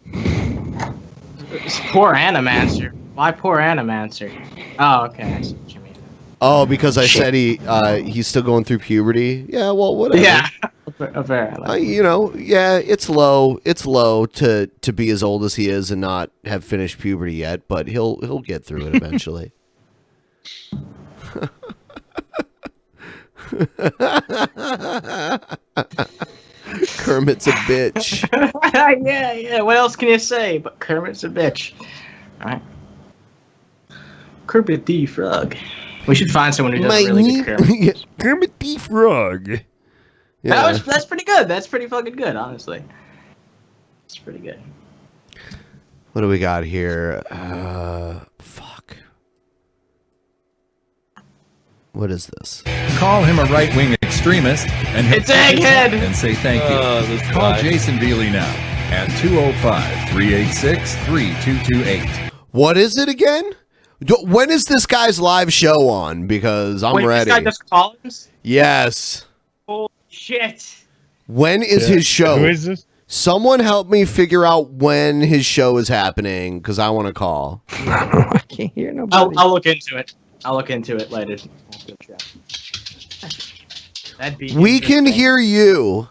It's poor Animancer. Why poor Animancer? Oh, okay. I see what you mean. Oh, because I said he's still going through puberty. Yeah, well, whatever. Yeah. Apparently. You know, yeah, it's low. It's low to be as old as he is and not have finished puberty yet, but he'll get through it eventually. Kermit's a bitch. Yeah. What else can you say? But Kermit's a bitch. All right. Kermit the Frog. We should find someone who does really good Kermit. Kermit the Frog. Yeah. That's pretty good. That's pretty fucking good, honestly. It's pretty good. What do we got here? Fuck. What is this? Call him a right-wing extremist and hit It's Egghead! and say thank you. Call Jason Bealey now at 205-386-3228. What is it again? When is this guy's live show on? Because I'm ready. This guy just calls? Yes. Holy shit. When is his show? Who is this? Someone help me figure out when his show is happening, because I want to call. I can't hear nobody. I'll look into it. I'll look into it later. That'd be We can hear you.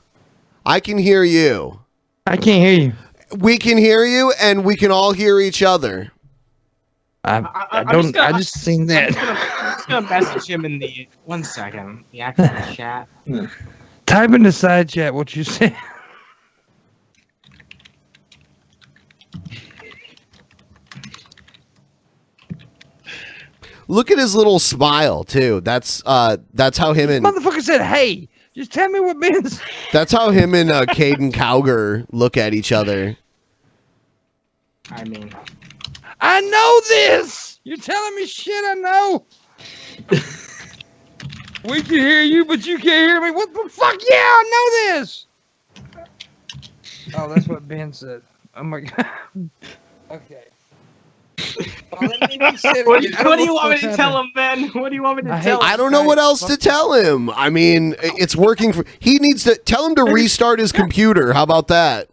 I can hear you. I can't hear you. We can hear you, and we can all hear each other. I just seen that. I'm just gonna message him in the 1 second. The actual chat. Type in the side chat what you said. Look at his little smile too. That's how him and Motherfucker said, "Hey, just tell me what Ben said." that's how him and Caden Cowger look at each other. I mean, I know this. You're telling me shit I know. We can hear you, but you can't hear me. What the fuck? Yeah, I know this. Oh, that's what Ben said. Oh my god. Okay. what do you want me to tell him, Ben? What do you want me to tell him? I don't know what else to tell him. I mean, it's working for. He needs to tell him to restart his computer. How about that?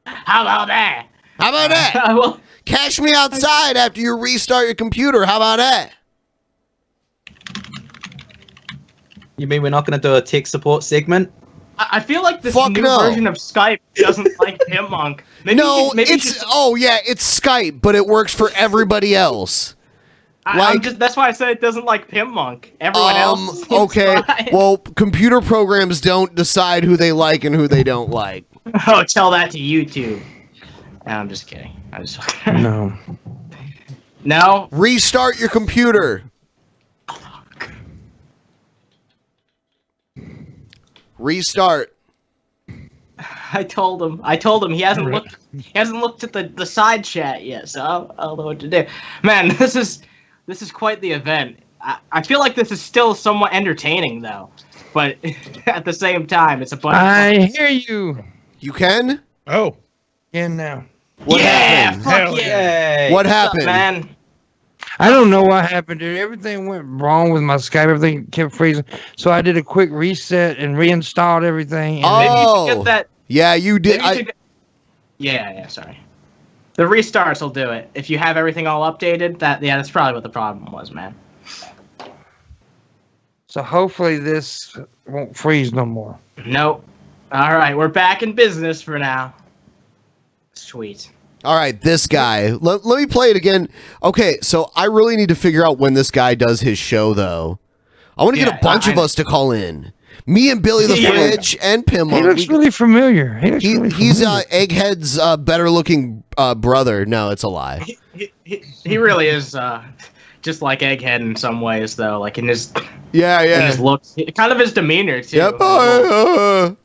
How about that? How about that? Cash me outside after you restart your computer. How about that? You mean we're not going to do a tech support segment? I feel like this new version of Skype doesn't like Pimpmunk. It's Skype, but it works for everybody else. That's why I said it doesn't like Pimpmunk. Everyone else. Okay. Well, computer programs don't decide who they like and who they don't like. Oh, tell that to YouTube. No, I'm just kidding. No. No. Restart your computer. Restart. I told him he hasn't looked. He hasn't looked at the side chat yet, so I don't know what to do. Man, this is quite the event. I feel like this is still somewhat entertaining though, but at the same time, it's a bunch. I hear you. You can? Oh. Can now. What happened? Fuck yeah. What What's happened? up, man? I don't know what happened, dude. Everything went wrong with my Skype. Everything kept freezing. So I did a quick reset and reinstalled everything. And Maybe you should get that. Yeah, you did. Yeah, sorry. The restarts will do it. If you have everything all updated, that's probably what the problem was, man. So hopefully this won't freeze no more. Nope. All right, we're back in business for now. Sweet. All right, this guy. Let me play it again. Okay, so I really need to figure out when this guy does his show, though. I want to get a bunch of us to call in. Me and Billy the Fridge and Pimpmunk. He looks really familiar. He's Egghead's better-looking brother. No, it's a lie. He really is just like Egghead in some ways, though. Like in his in his looks, kind of his demeanor too. Yep. Call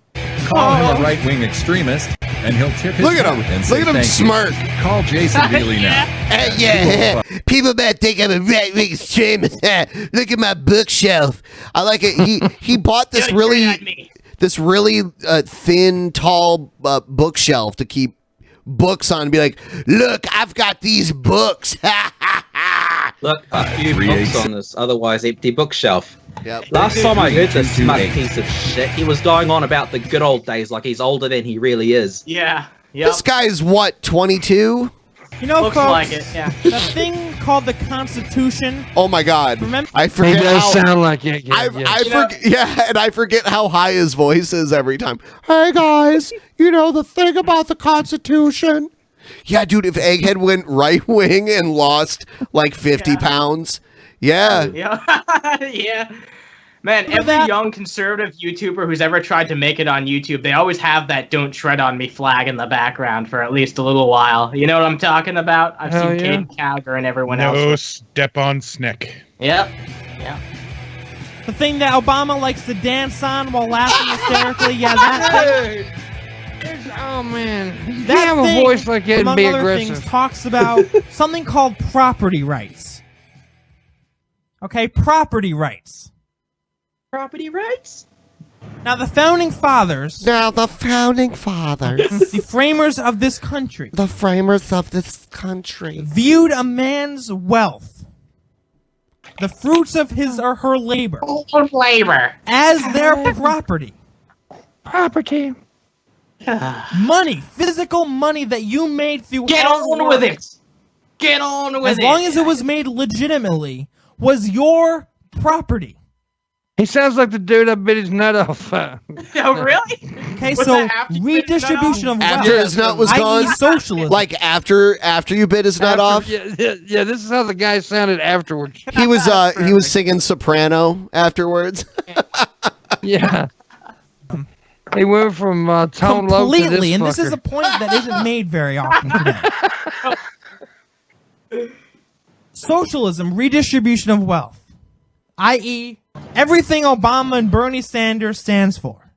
him a right-wing extremist and he'll tip his Look at hat him. and Look say at him thank you. smirk. Call Jason Bealey now. Yeah. People might think I'm a right-wing extremist. Look at my bookshelf. I like it. He bought this really thin, tall bookshelf to keep books on and be like, look, I've got these books. Look, a few books on this otherwise empty bookshelf. Yep. Last time I heard this smug piece of shit, he was going on about the good old days like he's older than he really is. Yeah. This guy's what, 22? You know, Looks folks, like it, yeah. the thing called the Constitution. Oh my God! Remember? I forget He does how. sound like it. Yeah, And I forget how high his voice is every time. Hey guys, you know the thing about the Constitution? Yeah, dude. If Egghead went right wing and lost like 50 pounds, yeah. Yeah. Man, every young conservative YouTuber who's ever tried to make it on YouTube, they always have that "Don't Tread on Me" flag in the background for at least a little while. You know what I'm talking about? I've Hell seen yeah. Kate Calgar and everyone No else. step on Snick. Yep. Yeah. The thing that Obama likes to dance on while laughing hysterically. Yeah, that thing. Oh man, you That can't have thing, a voice like that and among be other aggressive. things, talks about something called property rights. Okay, property rights. Property rights? Now, the founding fathers. The framers of this country. Viewed a man's wealth, the fruits of his or her labor, as their property. Property. Money, physical money that you made through. Get hard on work, with it. Get on with as it. long as it was made legitimately, was your property. He sounds like the dude that bit his nut off. Oh, really? Okay, Was so that after you bit his nut redistribution of wealth. After his nut was i.e. gone, socialism. like after you bit his nut off. Yeah, this is how the guy sounded afterwards. He was singing soprano afterwards. Yeah. He went from tone low to this completely, and this is fucker. a point that isn't made very often today. Socialism, redistribution of wealth, i.e., everything Obama and Bernie Sanders stands for.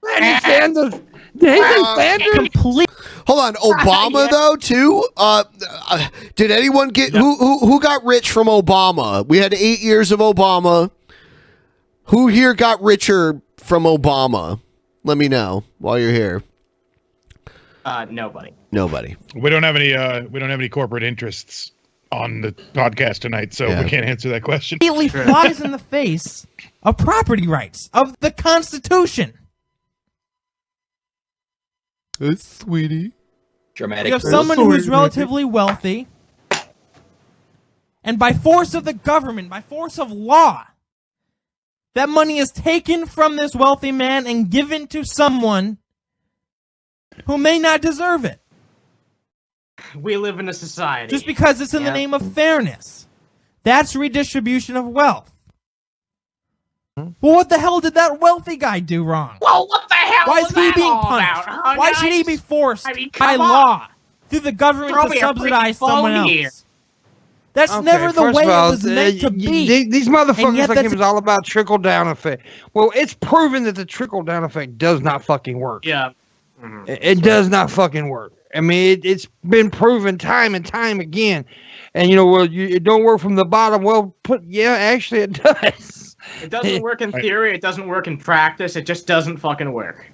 Bernie Sanders? Did he say Sanders? Complete. Hold on, Obama though too. Did anyone get who got rich from Obama? We had 8 years of Obama. Who here got richer from Obama? Let me know while you're here. Nobody. Nobody. We don't have any corporate interests on the podcast tonight, so we can't answer that question. Completely flies in the face of property rights of the Constitution. Sweetie. Dramatic. You have someone who is relatively wealthy, and by force of the government, by force of law, that money is taken from this wealthy man and given to someone who may not deserve it. We live in a society. Just because it's in the name of fairness. That's redistribution of wealth. Well, what the hell did that wealthy guy do wrong? Well, what the hell Why was is he that being all punished? about, huh, Why should he guys? be forced I mean, by come on. law through the government Throw to me a subsidize freaking someone phone else? here. That's Okay, never the first way of all, it was meant to be. These And motherfuckers yet think it that's- was all about trickle down effect. Well, it's proven that the trickle down effect does not fucking work. Yeah. It does not fucking work. I mean, it's been proven time and time again. And it don't work from the bottom. Well, actually it does. It doesn't work in theory. It doesn't work in practice. It just doesn't fucking work.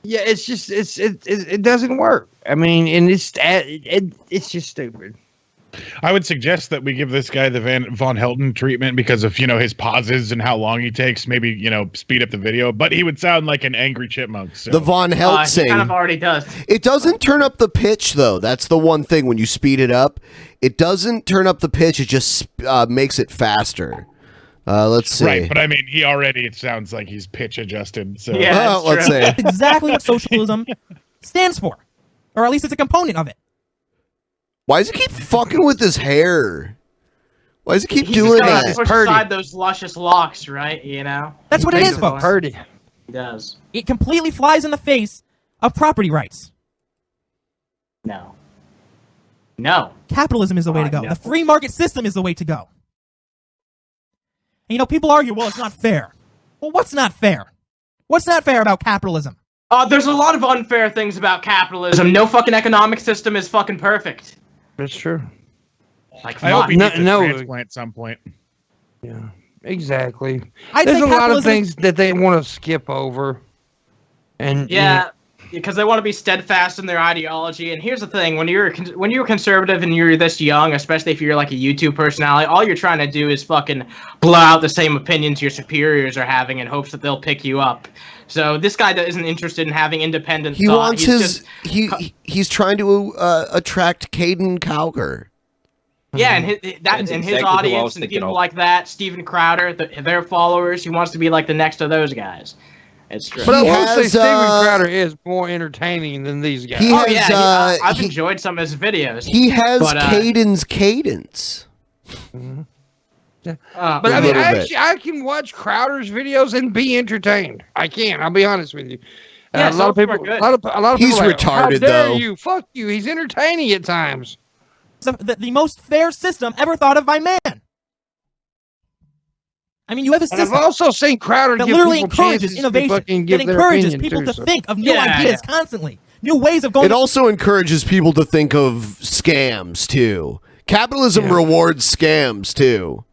Yeah, it's just it doesn't work. I mean, and it's just stupid. I would suggest that we give this guy the Vaughn Helton treatment because of his pauses and how long he takes. Maybe speed up the video, but he would sound like an angry chipmunk. So. The Vaughn He Helsing. kind of already does. It doesn't turn up the pitch though. That's the one thing when you speed it up. It doesn't turn up the pitch. It just makes it faster. Let's see. Right, but I mean, it sounds like he's pitch adjusted. So let's see. Exactly what socialism stands for. Or at least it's a component of it. Why does he keep fucking with his hair? Why does he keep He's doing just that? gotta push aside those luscious locks, right? That's what it is, folks. Purdy. He does. It completely flies in the face of property rights. No. No. Capitalism is the way to go. no. The free market system is the way to go. And people argue, well, it's not fair. Well, what's not fair? What's not fair about capitalism? There's a lot of unfair things about capitalism. No fucking economic system is fucking perfect. That's true. Like, I hope he No- needs a no. transplant at some point. Yeah, exactly. I'd There's say a lot of capitalism is- things that they want to skip over. And Yeah, because they want to be steadfast in their ideology. And here's the thing: when you're conservative and you're this young, especially if you're like a YouTube personality, all you're trying to do is fucking blow out the same opinions your superiors are having in hopes that they'll pick you up. So this guy that isn't interested in having independent He thought. wants He's his just- he's trying to attract Caden Cowger. Yeah, and his That's his exactly who I was audience and thinking people of. like that, Steven Crowder, their followers, he wants to be like the next of those guys. It's true. But I will say has, Steven Crowder is more entertaining than these guys. He Oh has, yeah, I've he- enjoyed some of his videos. He has but, Caden's cadence. But Uh, I A mean, little bit. actually, I can watch Crowder's videos and be entertained. I can. I'll be honest with you. Yeah, a lot some of people. are good. A lot of He's people are like, how retarded, dare though. you? Fuck you. He's entertaining at times. the most fair system ever thought of by man. I mean, you have a And I've system also seen Crowder that give literally people encourages chances to innovation, fucking that give their encourages opinion people too, to so. think of new Yeah, ideas yeah. constantly, new ways of going. It also encourages people to think of scams too. Capitalism rewards scams too.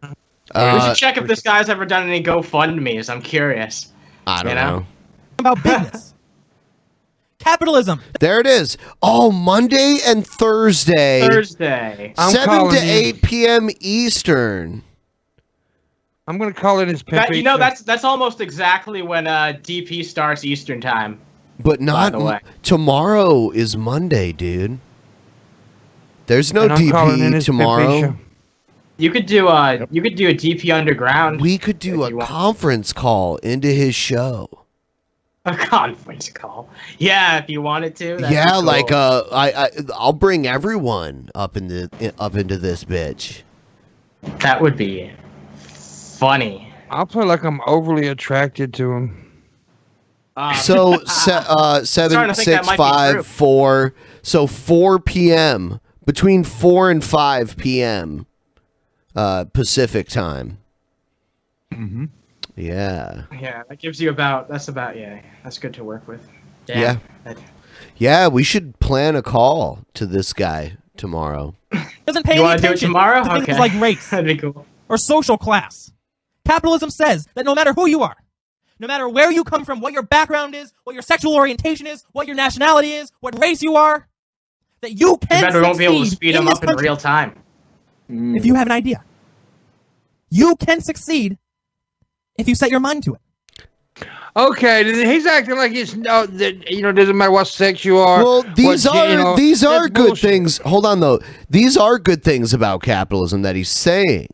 we should check if this guy's ever done any GoFundMe's. I'm curious. I don't You know? know. about business. Capitalism. There it is. Oh, Monday and Thursday. Thursday. I'm 7 calling to you. 8 p.m. Eastern. I'm going to call it his pimp. You know, that's almost exactly when DP starts Eastern time. But not the way. tomorrow is Monday, dude. There's no And I'm calling in DP his tomorrow. Pimpy You could do a DP Underground. We could do if a you want. conference call into his show. A conference call. Yeah, if you wanted to. that'd Yeah, be cool. like I'll bring everyone up into this bitch. That would be funny. I'll play like I'm overly attracted to him. So Starting 7, to think that 6, might be 5, true. 4. So 4 p.m. between 4 and 5 p.m. Pacific time. Mm-hmm. Yeah. Yeah, that gives you that's good to work with. Yeah. That- Yeah, we should plan a call to this guy tomorrow. Doesn't pay You any wanna do it attention tomorrow? to things Okay. like race That'd be cool. or social class. Capitalism says that no matter who you are, no matter where you come from, what your background is, what your sexual orientation is, what your nationality is, what race you are, that you Too can bad we won't be able to succeed speed in them this up in country real time. if you have an idea. You can succeed if you set your mind to it. Okay, he's acting like it's doesn't matter what sex you are. Well, these are that's good bullshit. things. Hold on though. These are good things about capitalism that he's saying.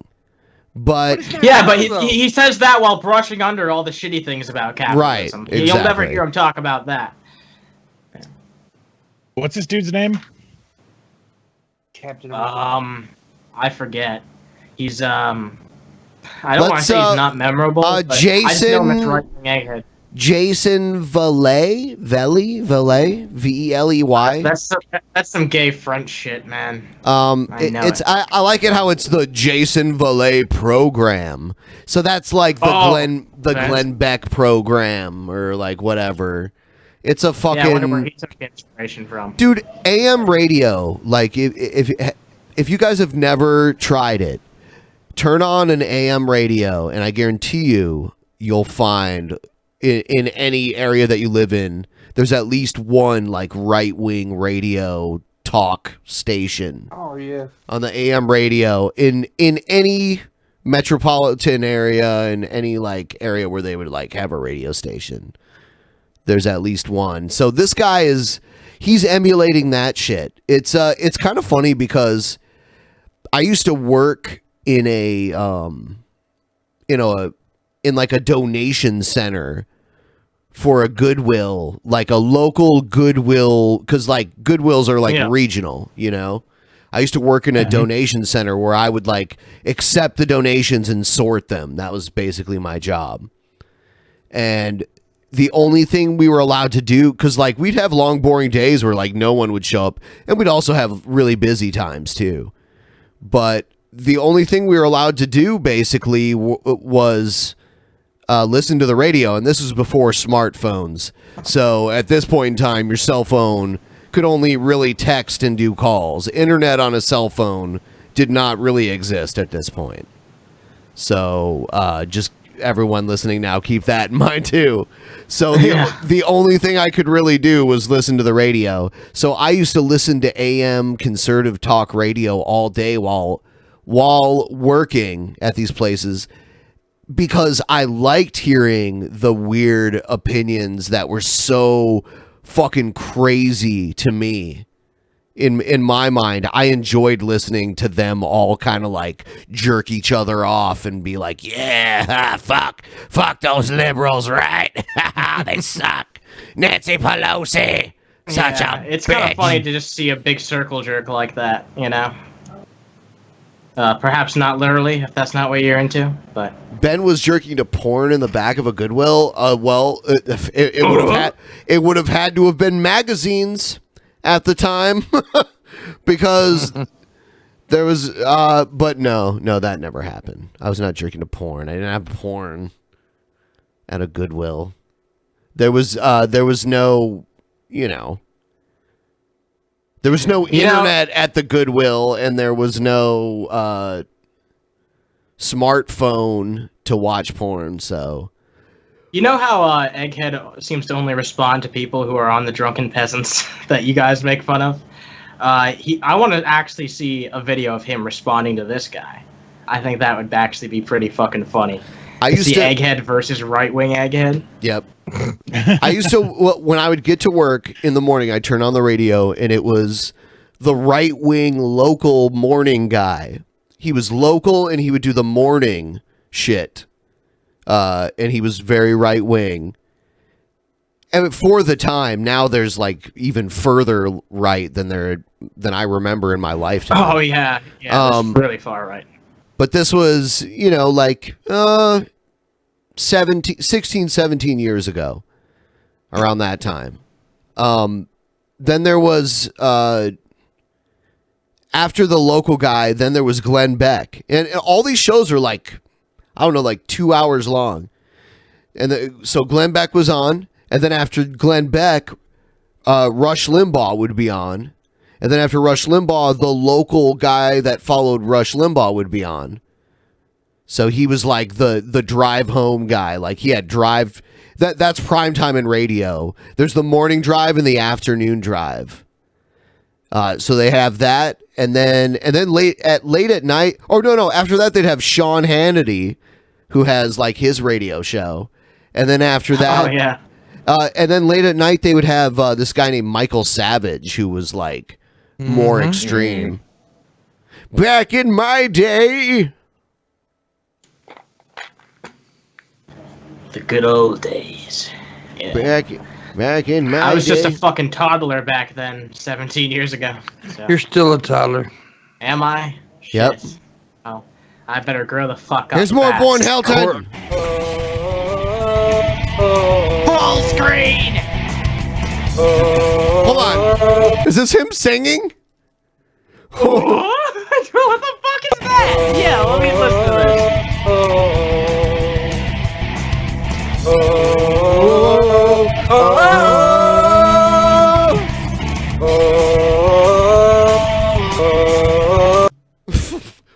But Yeah, but he says that while brushing under all the shitty things about capitalism. Right, You'll never exactly. hear him talk about that. What's this dude's name? Captain. I forget. He's I don't want to Let's, say he's not memorable. But I just know him as Jason- right-wing egghead. Jason Veley, Veley. That's some gay French shit, man. I know It's it. I like it how it's the Jason Veley program. So that's like the Oh, Glenn Beck program or like whatever. It's a fucking Yeah, I wonder where he took inspiration from. dude. AM radio. Like if you guys have never tried it, turn on an AM radio, and I guarantee you'll find in any area that you live in, there's at least one like right-wing radio talk station. Oh yeah. On the AM radio in any metropolitan area, in any like area where they would like have a radio station, there's at least one. So this guy he's emulating that shit. It's kind of funny because I used to work in in like a donation center for a Goodwill, like a local Goodwill, because like Goodwills are like regional, you know. I used to work in a donation center where I would like accept the donations and sort them. That was basically my job. And the only thing we were allowed to do, because like we'd have long boring days where like no one would show up, and we'd also have really busy times too. But the only thing we were allowed to do basically was listen to the radio, and this was before smartphones. So at this point in time, your cell phone could only really text and do calls. Internet on a cell phone did not really exist at this point. So just everyone listening now, keep that in mind too. So the only thing I could really do was listen to the radio. So I used to listen to AM conservative talk radio all day while working at these places, because I liked hearing the weird opinions that were so fucking crazy to me. In my mind, I enjoyed listening to them all kind of like jerk each other off and be like, yeah, fuck those liberals, right? They suck. Nancy Pelosi, such a It's bitch. kind of funny to just see a big circle jerk like that, you know? Perhaps not literally, if that's not what you're into, but... Ben was jerking to porn in the back of a Goodwill. It would have had to have been magazines at the time, because there was, but no, that never happened. I was not jerking to porn. I didn't have porn at a Goodwill. There was no, there was no internet at the Goodwill, and there was no smartphone to watch porn, so... You know how Egghead seems to only respond to people who are on the Drunken Peasants that you guys make fun of? I want to actually see a video of him responding to this guy. I think that would actually be pretty fucking funny. I used to Egghead versus right-wing Egghead. Yep. I used to, when I would get to work in the morning, I'd turn on the radio, and it was the right-wing local morning guy. He was local, and he would do the morning shit. And he was very right wing. And for the time, now there's like even further right than I remember in my lifetime. Oh yeah, that's really far right. But this was, 16, 17 years ago, around that time. Then there was after the local guy, then there was Glenn Beck, and all these shows are like, I don't know, like 2 hours long. And so Glenn Beck was on. And then after Glenn Beck, Rush Limbaugh would be on. And then after Rush Limbaugh, the local guy that followed Rush Limbaugh would be on. So he was like the drive home guy. Like he had drive. That's prime time in radio. There's the morning drive and the afternoon drive. So they have that. And then late at night, after that they'd have Sean Hannity, who has like his radio show. And then after that, and then late at night they would have this guy named Michael Savage, who was like more extreme. Back in my day, the good old days. Yeah. Back in my day. I was just a fucking toddler back then, 17 years ago. So. You're still a toddler. Am I? Yep. Shit. Oh, I better grow the fuck up. There's more Vaughn Helton. Full screen. Hold on. Is this him singing? What the fuck is that? Yeah, let me listen to this.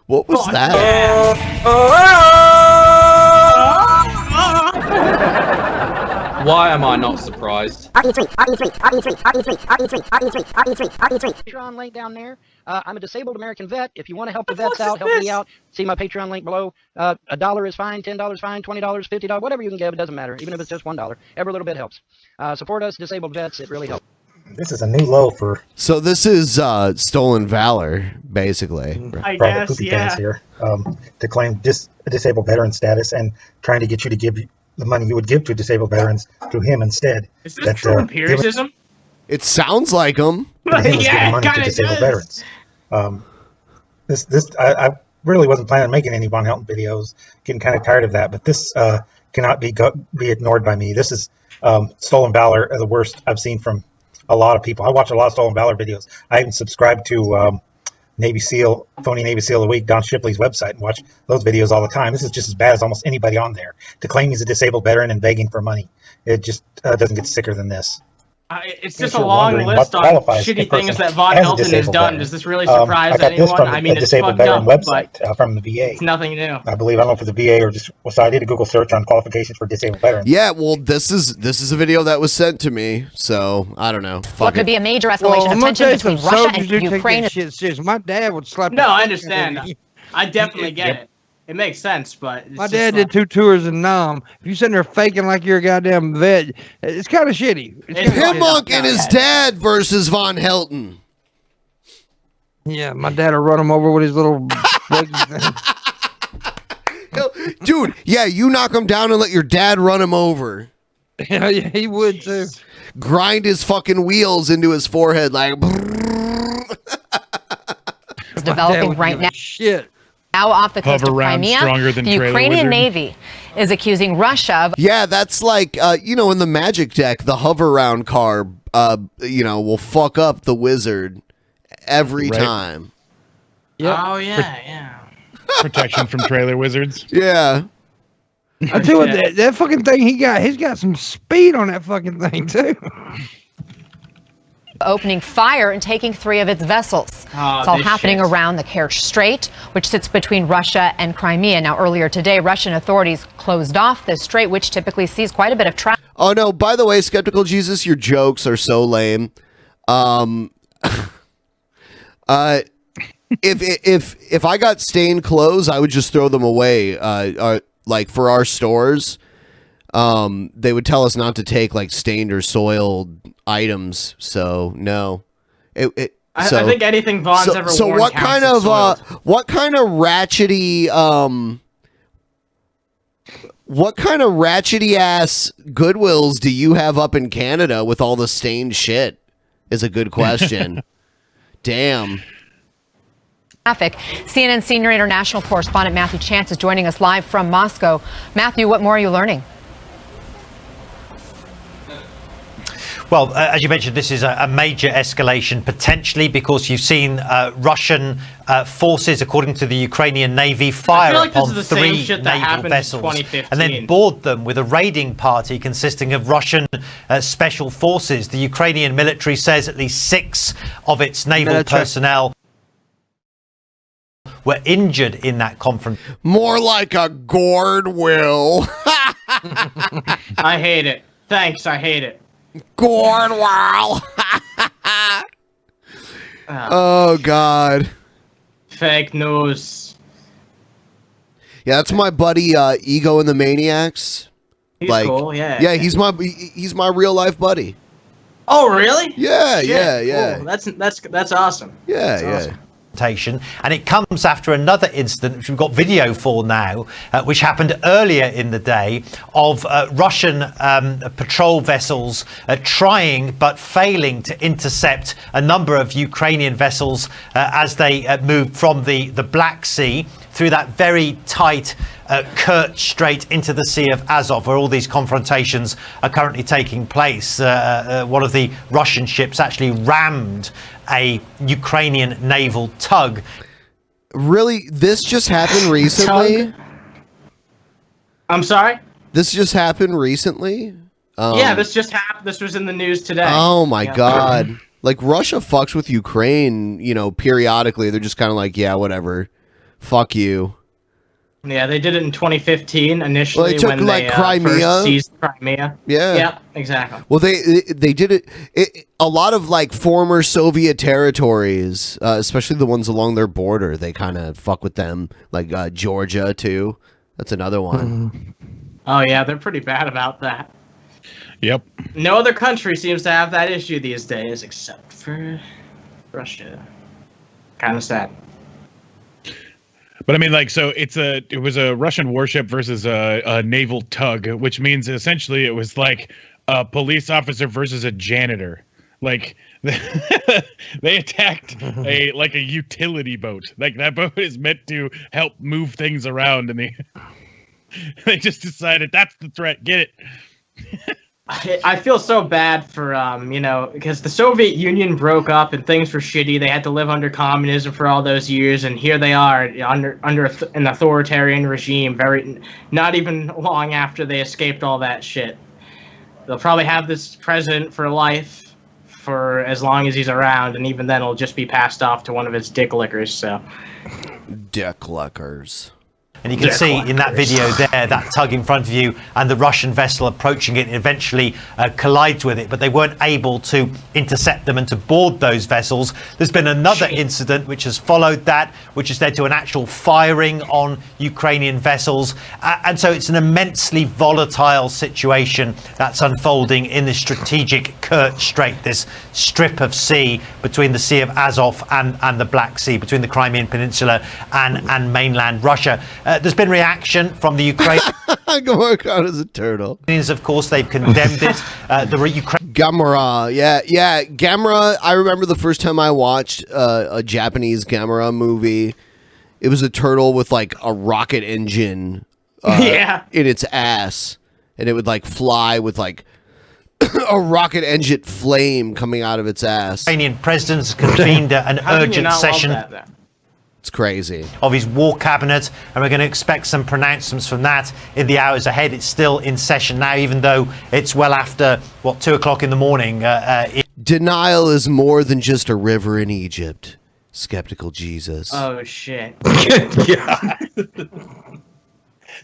What was that? Why am I not surprised? Patreon link down there. I'm a disabled American vet. If you want to help the vets out, help me out. See my Patreon link below. $1 is fine, $10 fine, $20, $50, whatever you can give. It doesn't matter. Even if it's just $1, every little bit helps. Support us, disabled vets. It really helps. This is a new low for. So this is stolen valor, basically. I Private guess, Poopy Pants here, to claim disabled veteran status and trying to get you to give the money you would give to disabled veterans to him instead. Is this true empiricism? It sounds like him. Yeah, money it to kind of disabled does. veterans. I really wasn't planning on making any Von Helton videos. Getting kind of tired of that, but this cannot be ignored by me. This is stolen valor, the worst I've seen from a lot of people. I watch a lot of stolen valor videos. I even subscribe to Navy SEAL, phony Navy SEAL of the week, Don Shipley's website, and watch those videos all the time. This is just as bad as almost anybody on there. To claim he's a disabled veteran and begging for money, it just doesn't get sicker than this. It's just a long list on shitty things that Vaughn Helton has done. Does this really surprise anyone? I mean, it's fucked up, website from the VA. It's nothing new. I believe, I don't know if it's the VA or just, so I did a Google search on qualifications for disabled veterans. Yeah, well, this is a video that was sent to me, so I don't know. What could be a major escalation of tension between Russia and Ukraine? Shit serious. My dad would slap. No, I understand. I definitely get it. It makes sense, but my dad did 2 tours in Nam. If you sitting there faking like you're a goddamn vet, it's kind of shitty. Pimpmunk and his dad versus Vaughn Helton. Yeah, my dad will run him over with his little buggy thing. Dude, yeah, you knock him down and let your dad run him over. Yeah, he would too. Grind his fucking wheels into his forehead like. It's developing right now. Shit. Now off the coast of Crimea, stronger than the Ukrainian Navy is accusing Russia of... Yeah, that's like, in the Magic deck, the hover round card, will fuck up the wizard every time. Yep. Oh, yeah. Protection from trailer wizards. Yeah. I tell you what, that fucking thing he's got some speed on that fucking thing, too. Opening fire and taking 3 of its vessels. It's all happening around the Kerch Strait, which sits between Russia and Crimea. Now, earlier today, Russian authorities closed off this strait, which typically sees quite a bit of traffic. Oh, no, by the way, Skeptical Jesus, your jokes are so lame. If I got stained clothes, I would just throw them away. Like for our stores, they would tell us not to take like stained or soiled items. So no, I think anything Vaughn's ever worn. So what kind of ratchety ass Goodwills do you have up in Canada with all the stained shit? Is a good question. Damn. CNN senior international correspondent Matthew Chance is joining us live from Moscow. Matthew, what more are you learning? Well, as you mentioned, this is a major escalation, potentially because you've seen Russian forces, according to the Ukrainian Navy, fire upon 3 naval vessels and then board them with a raiding party consisting of Russian special forces. The Ukrainian military says at least 6 of its naval personnel were injured in that conflict. More like a gourd will. I hate it. Thanks, I hate it. Gourd will. Oh, God. Fake news. Yeah, that's my buddy Ego and the Maniacs. He's cool, yeah. Yeah, he's my real life buddy. Oh, really? Yeah, Shit, yeah. Cool. That's awesome. Yeah, That's awesome. And it comes after another incident, which we've got video for now, which happened earlier in the day, of Russian patrol vessels trying but failing to intercept a number of Ukrainian vessels as they moved from the Black Sea through that very tight Kerch Strait into the Sea of Azov, where all these confrontations are currently taking place. One of the Russian ships actually rammed a Ukrainian naval tug. Really? This just happened recently? I'm sorry? This just happened recently? Yeah, this just happened. This was in the news today. Oh, my God. Like, Russia fucks with Ukraine, periodically. They're just kind of like, yeah, whatever. Fuck you. Yeah, they did it in 2015 initially, well, they took, when like, they Crimea. First seized Crimea. Yeah. Yeah, exactly. Well, they did it. A lot of like former Soviet territories, especially the ones along their border, they kind of fuck with them. Like Georgia too. That's another one. Oh yeah, they're pretty bad about that. Yep. No other country seems to have that issue these days, except for Russia. Kind of sad. But I mean, like, so it was a Russian warship versus a naval tug, which means essentially it was like a police officer versus a janitor. Like they attacked a utility boat. Like that boat is meant to help move things around, and they just decided that's the threat. Get it. I feel so bad for because the Soviet Union broke up and things were shitty. They had to live under communism for all those years, and here they are under an authoritarian regime. Not even long after they escaped all that shit. They'll probably have this president for life for as long as he's around, and even then, it'll just be passed off to one of his dick lickers. So, dick lickers. And you can see in that video there, that tug in front of you and the Russian vessel approaching it eventually collides with it, but they weren't able to intercept them and to board those vessels. There's been another incident which has followed that, which has led to an actual firing on Ukrainian vessels. And so it's an immensely volatile situation that's unfolding in the strategic Kerch Strait, this strip of sea between the Sea of Azov and the Black Sea, between the Crimean Peninsula and mainland Russia. There's been reaction from the Ukraine. Gamora is a turtle. Of course, they've condemned it. Gamera, yeah. Gamera. I remember the first time I watched a Japanese Gamera movie. It was a turtle with like a rocket engine, in its ass, and it would like fly with like a rocket engine flame coming out of its ass. Ukrainian president has convened an urgent session. It's crazy. Of his war cabinet, and we're going to expect some pronouncements from that in the hours ahead. It's still in session now, even though it's well after 2 o'clock in the morning. Denial is more than just a river in Egypt. Skeptical Jesus. Oh shit.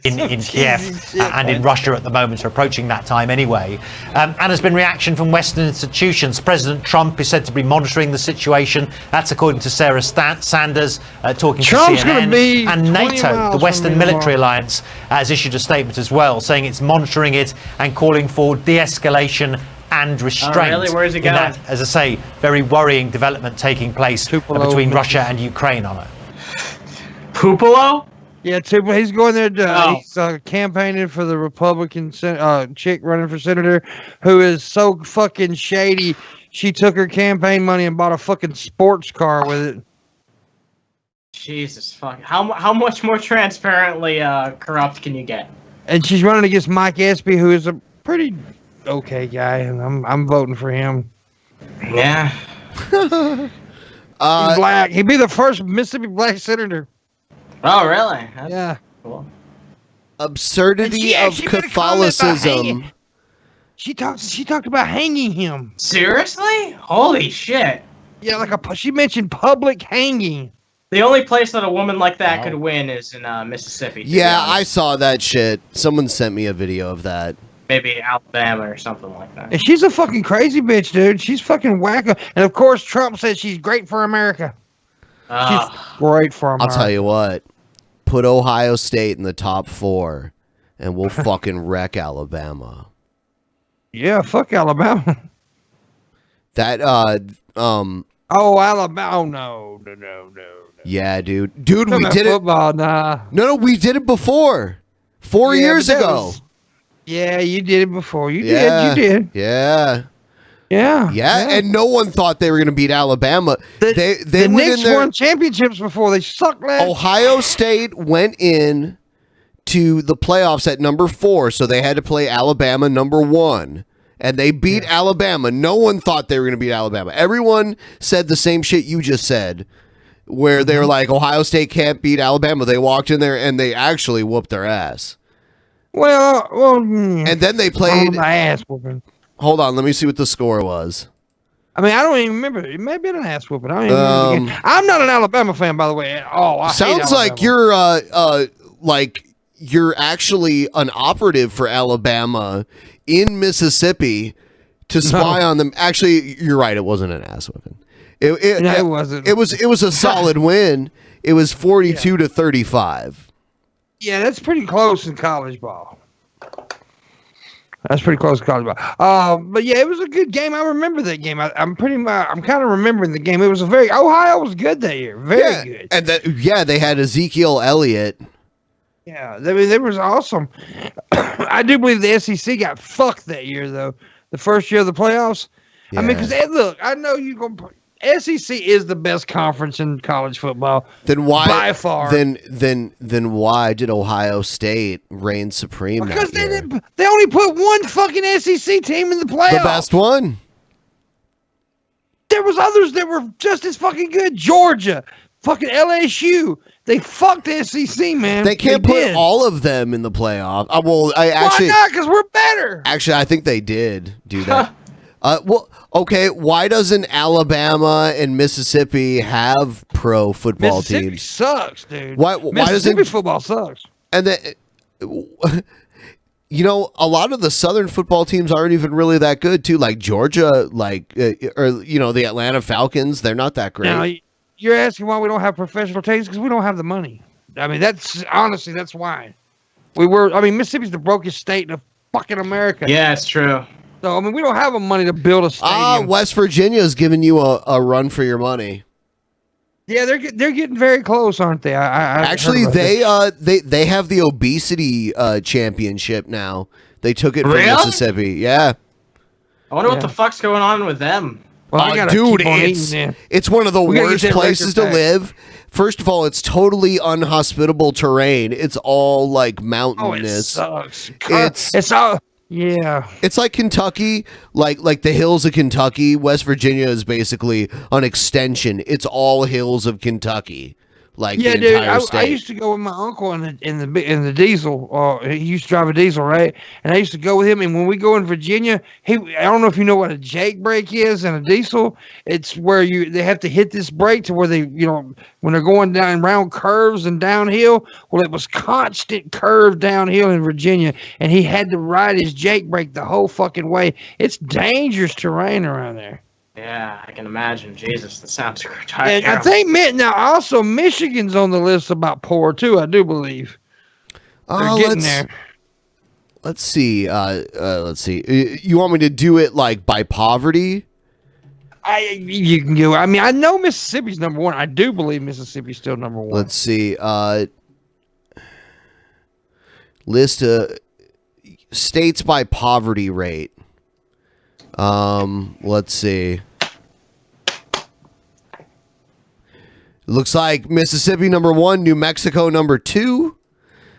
In Kiev and in Russia at the moment are approaching that time anyway. And there's been reaction from Western institutions. President Trump is said to be monitoring the situation. That's according to Sarah Sanders, talking Trump's to CNN. Gonna be and NATO, the Western Military Alliance, has issued a statement as well, saying it's monitoring it and calling for de-escalation and restraint. Oh, really? Where is it going? That, as I say, very worrying development taking place between Russia and Ukraine on it. Pupolo? Yeah, he's going there. He's campaigning for the Republican chick running for senator, who is so fucking shady. She took her campaign money and bought a fucking sports car with it. Jesus fuck! How much more transparently corrupt can you get? And she's running against Mike Espy, who is a pretty okay guy, and I'm voting for him. Yeah. He's black. He'd be the first Mississippi black senator. Oh, really? That's cool. Absurdity of Catholicism. She talked about hanging him. Seriously? Holy shit. Yeah, she mentioned public hanging. The only place that a woman like that could win is in Mississippi. Yeah, I saw that shit. Someone sent me a video of that. Maybe Alabama or something like that. And she's a fucking crazy bitch, dude. She's fucking wacko. And of course, Trump said she's great for America. She's great for America. I'll tell you what. Put Ohio State in the top 4, and we'll fucking wreck Alabama. Yeah, fuck Alabama. That Oh, Alabama! Oh, no. Yeah, dude, we did football, it. Nah. No, we did it before. 4 years ago. Yeah, you did it before. You did. Yeah. Yeah, and no one thought they were going to beat Alabama. They the went Knicks in there. won championships before. They sucked last. Ohio State went in to the playoffs at number 4, so they had to play Alabama number 1, and they beat Alabama. No one thought they were going to beat Alabama. Everyone said the same shit you just said, where they were like, Ohio State can't beat Alabama. They walked in there and they actually whooped their ass. Well, and then they played my ass whooping. Hold on, let me see what the score was. I mean, I don't even remember. It may have been an ass whooping. I don't even remember. I'm not an Alabama fan, by the way, at all. I hate Sounds like you're actually an operative for Alabama in Mississippi to spy on them. Actually, you're right. It wasn't an ass whooping. It wasn't. It was a solid win. It was 42-35. Yeah, that's pretty close in college ball. That's pretty close to college ball. But yeah, it was a good game. I remember that game. I'm kind of remembering the game. It was Ohio was good that year. Very good. And they had Ezekiel Elliott. Yeah, they was awesome. I do believe the SEC got fucked that year, though. The first year of the playoffs. Yeah. I mean, because look, I know you're gonna. SEC is the best conference in college football. Then why? By far. Then why did Ohio State reign supreme? Because that year? they only put one fucking SEC team in the playoffs. The best one. There was others that were just as fucking good. Georgia, fucking LSU. They fucked the SEC, man. They can't put all of them in the playoff. Why not? Because we're better. Actually, I think they did do that. Well, okay. Why doesn't Alabama and Mississippi have pro football Mississippi teams? Sucks, dude. Why Mississippi doesn't football sucks? And then, a lot of the Southern football teams aren't even really that good too. Like Georgia, or the Atlanta Falcons. They're not that great. Now, you're asking why we don't have professional teams? Because we don't have the money. I mean, that's why. Mississippi's the brokest state in fucking America. Yeah, it's true. So, we don't have the money to build a stadium. West Virginia is giving you a run for your money. Yeah, they're getting very close, aren't they? Actually, they have the obesity championship now. They took it from Really? Mississippi. Yeah. I wonder what the fuck's going on with them. Dude, it's one of the worst places to back. live. First of all, it's totally unhospitable terrain. It's all like mountainous. Oh, it sucks. It's all. Yeah. It's like Kentucky, like the hills of Kentucky. West Virginia is basically an extension. It's all hills of Kentucky. Like Yeah, the dude. entire I state. used to go with my uncle in the diesel. He used to drive a diesel, right? And I used to go with him. And when we go in Virginia, I don't know if you know what a Jake brake is in a diesel. It's where they have to hit this brake to where they, when they're going down round curves and downhill. Well, it was constant curve downhill in Virginia, and he had to ride his Jake brake the whole fucking way. It's dangerous terrain around there. Yeah, I can imagine. Jesus, that sounds And I think also Michigan's on the list about poor too. I do believe they're getting there. Let's see. Let's see. You want me to do it like by poverty? You can go. I know Mississippi's number one. I do believe Mississippi's still number one. Let's see. List states by poverty rate. Let's see. Looks like Mississippi number 1, New Mexico number 2.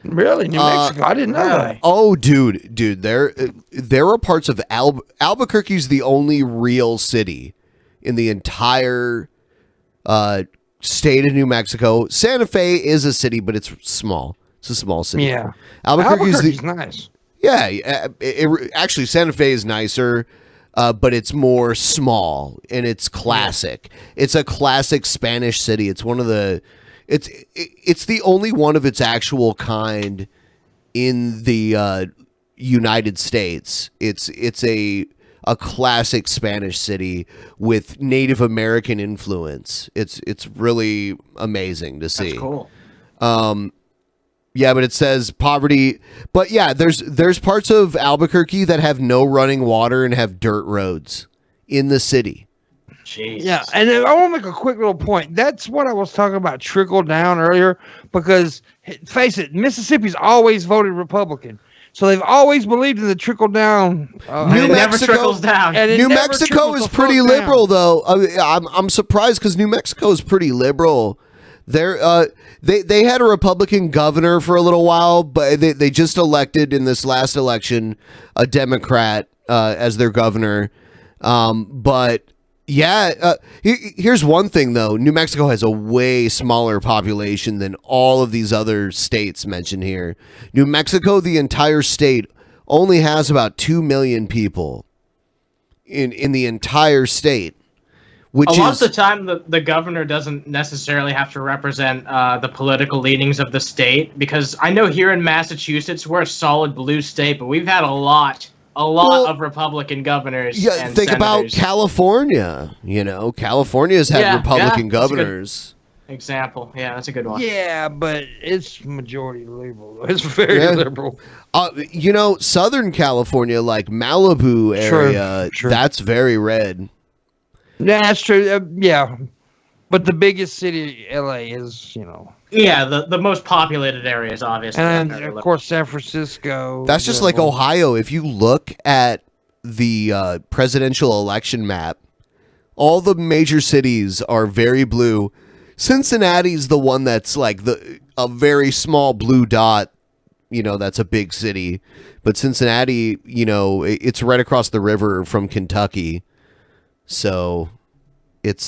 Really, New Mexico? I didn't know that. Oh, dude, there are parts of Albuquerque's the only real city in the entire state of New Mexico. Santa Fe is a city, but it's small. It's a small city. Yeah, Albuquerque's nice. Yeah, actually, Santa Fe is nicer. But it's more small and it's classic. It's a classic Spanish city. It's one of the, it's the only one of its actual kind in the United States. It's a classic Spanish city with Native American influence. It's really amazing to see. That's cool. Yeah, but it says poverty. But yeah, there's parts of Albuquerque that have no running water and have dirt roads in the city. Jeez. Yeah, and then I want to make a quick little point. That's what I was talking about, trickle down earlier, because face it, Mississippi's always voted Republican. So they've always believed in the trickle down. New Mexico trickles down. New Mexico is pretty liberal, though. I'm surprised because New Mexico is pretty liberal. They had a Republican governor for a little while, but they just elected in this last election a Democrat as their governor. But yeah, here's one thing though: New Mexico has a way smaller population than all of these other states mentioned here. New Mexico, the entire state, only has about 2 million people in the entire state. A lot of the time, the governor doesn't necessarily have to represent the political leanings of the state, because I know here in Massachusetts, we're a solid blue state, but we've had a lot of Republican governors. Yeah, and think about senators. California. California's had Republican governors. Example. Yeah, that's a good one. Yeah, but it's majority liberal. It's very liberal. Southern California, like Malibu area, that's very red. Yeah, that's true. Yeah, but the biggest city, LA, is Yeah, the most populated areas, obviously. and of course San Francisco. That's just like Ohio. If you look at the presidential election map, All the major cities are very blue. Cincinnati's the one that's like a very small blue dot. You know, that's a big city. But Cincinnati, you know, it's right across the river from Kentucky. So it's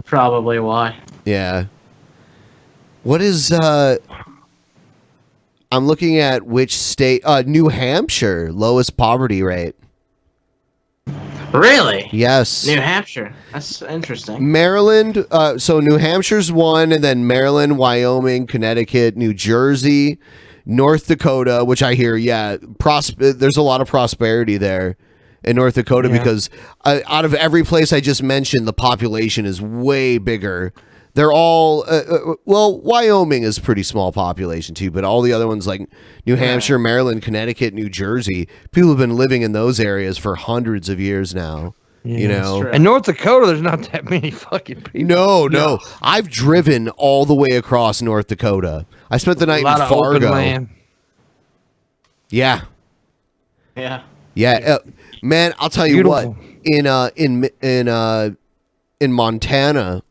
probably why. Yeah. What is I'm looking at which state New Hampshire, lowest poverty rate. Really? Yes. New Hampshire. That's interesting. Maryland, so New Hampshire's one, and then Maryland, Wyoming, Connecticut, New Jersey, North Dakota, which I hear, there's a lot of prosperity there in North Dakota because out of every place I just mentioned, the population is way bigger. They're all, well, Wyoming is pretty small population too, but all the other ones like New Hampshire, Maryland, Connecticut, New Jersey, people have been living in those areas for hundreds of years now. Yeah, you know, and North Dakota, there's not that many fucking people. No. I've driven all the way across North Dakota. I spent the night in of open Fargo. land. Yeah. Yeah. Yeah, man, I'll tell you Beautiful. what. In Montana,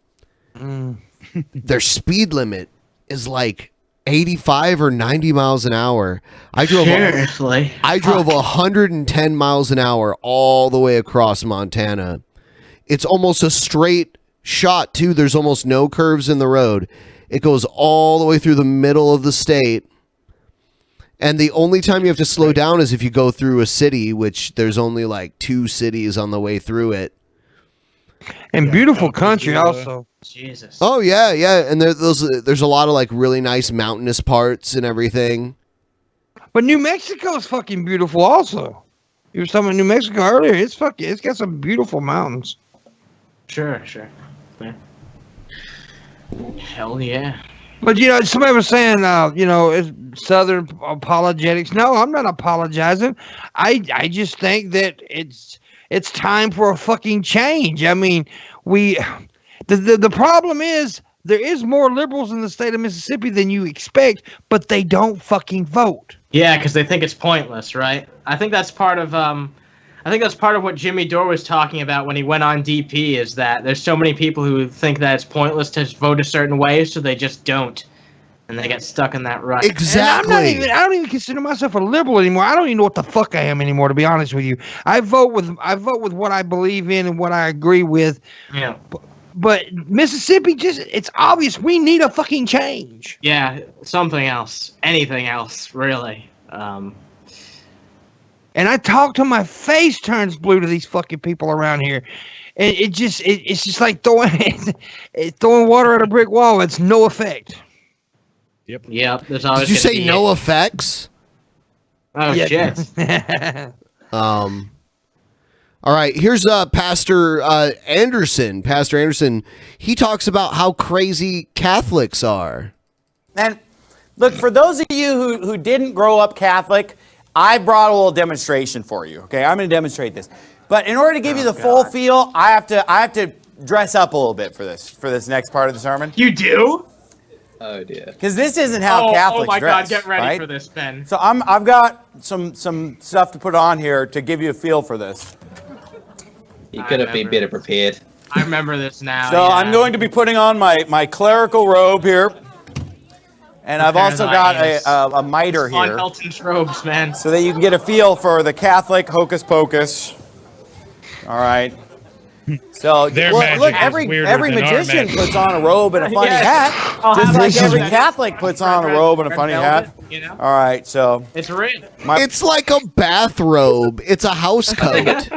their speed limit is like 85 or 90 miles an hour. I drove Seriously? I drove 110 miles an hour all the way across Montana. It's almost a straight shot too. There's almost no curves in the road. It goes all the way through the middle of the state. And the only time you have to slow down is if you go through a city, which there's only like 2 cities on the way through it. And beautiful country also. Jesus. Oh yeah, and there's a lot of like really nice mountainous parts and everything. But New Mexico's fucking beautiful also. You were talking about New Mexico earlier. It's got some beautiful mountains. Sure. Yeah. Hell yeah. But you know, somebody was saying, it's Southern apologetics. No, I'm not apologizing. I just think that it's time for a fucking change. I mean, the problem is there is more liberals in the state of Mississippi than you expect, but they don't fucking vote. Yeah, because they think it's pointless, right? I think that's part of what Jimmy Dore was talking about when he went on DP, is that there's so many people who think that it's pointless to vote a certain way, so they just don't. And they get stuck in that rut. Exactly. And I don't even consider myself a liberal anymore. I don't even know what the fuck I am anymore, to be honest with you. I vote with what I believe in and what I agree with. Yeah. But Mississippi, it's obvious we need a fucking change. Yeah, something else. Anything else, really. And I talk till my face turns blue to these fucking people around here. And it's just like throwing water at a brick wall. It's no effect. Yep. There's always Did you gonna say be no effects? Oh Yeah. shit. All right, here's Pastor Anderson. Pastor Anderson, he talks about how crazy Catholics are. And look, for those of you who didn't grow up Catholic, I brought a little demonstration for you. Okay, I'm going to demonstrate this. But in order to give you the full feel, I have to dress up a little bit for this next part of the sermon. You do? Oh dear. Because this isn't how Catholics Oh my dress. God! Get ready right? for this, Ben. So I've got some stuff to put on here to give you a feel for this. You could have been better prepared. I remember this now. So I'm going to be putting on my clerical robe here. And I've also got a mitre On here. Helton's robes, man. So that you can get a feel for the Catholic hocus pocus. All right. So Their look, magic is every weirder than our magician magic. puts on a robe and a funny Yes. hat, I'll just have like that every red- Catholic puts on a robe and a funny velvet, hat. you know? All right, so It's red. It's like a bathrobe. It's a house coat.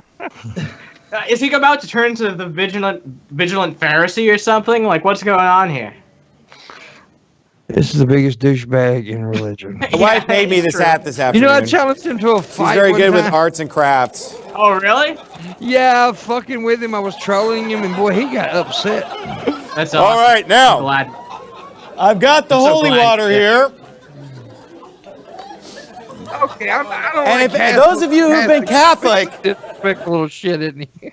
Is he about to turn to the vigilant Pharisee or something? Like, what's going on here? This is the biggest douchebag in religion. my wife made me this hat this You afternoon. know, I challenged him to a fight. She's very one good with time. arts and crafts. Oh, really? Yeah, fucking with him. I was trolling him, and boy, he got upset. That's All awesome. right, now I'm glad. I've got the I'm so holy glad. water here. Okay, I don't And like if those of you who've been Catholic, disrespectful little shit, isn't he?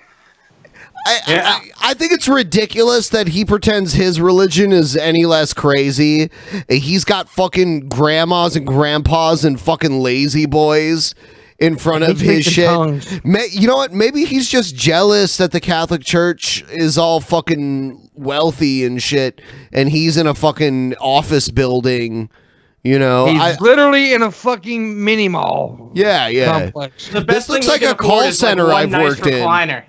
I think it's ridiculous that he pretends his religion is any less crazy. He's got fucking grandmas and grandpas and fucking lazy boys in front of He his speaks shit. in tongues. You know what? Maybe he's just jealous that the Catholic Church is all fucking wealthy and shit, and he's in a fucking office building. You know, He's literally in a fucking mini mall. Yeah, yeah. Complex. The This best looks thing like we a can afford call is, like, center one I've nice worked in. recliner.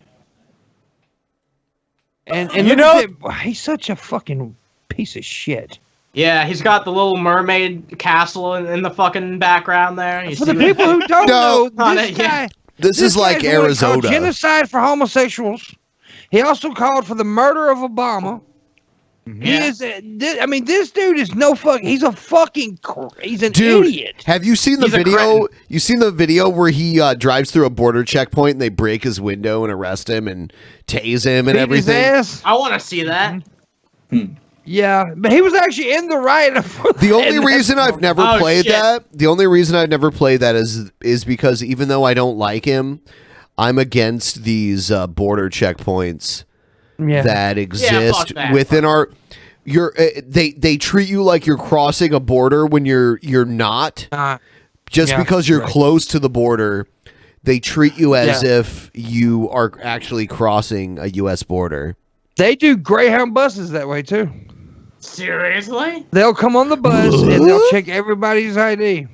And You look know- at that- he's such a fucking piece of shit. Yeah, he's got the little mermaid castle in the fucking background there. You For the see people who don't know, on this it, guy. yeah. This is like guy's the one that called Arizona. genocide for homosexuals. He also called for the murder of Obama. He is. I mean, this dude is no fuck. He's a fucking. He's an idiot. Have you seen the He's a video? You seen the video where he drives through a border checkpoint and they break his window and arrest him and tase him and Beat his everything? ass? I want to see that. Yeah, but he was actually in the right. The only reason I've never Oh, played shit. that, is because even though I don't like him, I'm against these border checkpoints Yeah. that Yeah, exist fuck that. within our. They treat you like you're crossing a border when you're not. Just yeah, because you're right. close to the border, they treat you as Yeah. if you are actually crossing a U.S. border. They do Greyhound buses that way too. Seriously? They'll come on the bus and they'll check everybody's ID.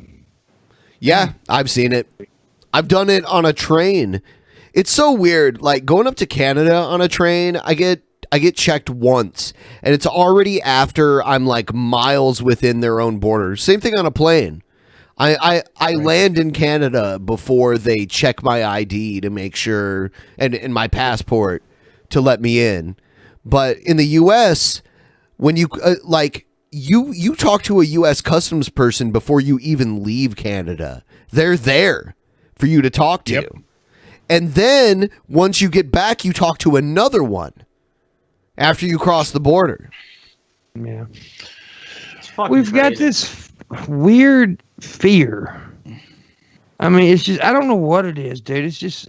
Yeah, I've seen it. I've done it on a train. It's so weird. Like going up to Canada on a train, I get checked once, and it's already after I'm like miles within their own border. Same thing on a plane. I land in Canada before they check my ID to make sure and my passport to let me in. But in the U.S., when you you talk to a U.S. customs person before you even leave Canada, they're there for you to talk to. And then once you get back, you talk to another one after you cross the border. Yeah. We've got this weird fear. I mean, it's just, I don't know what it is, dude. It's just.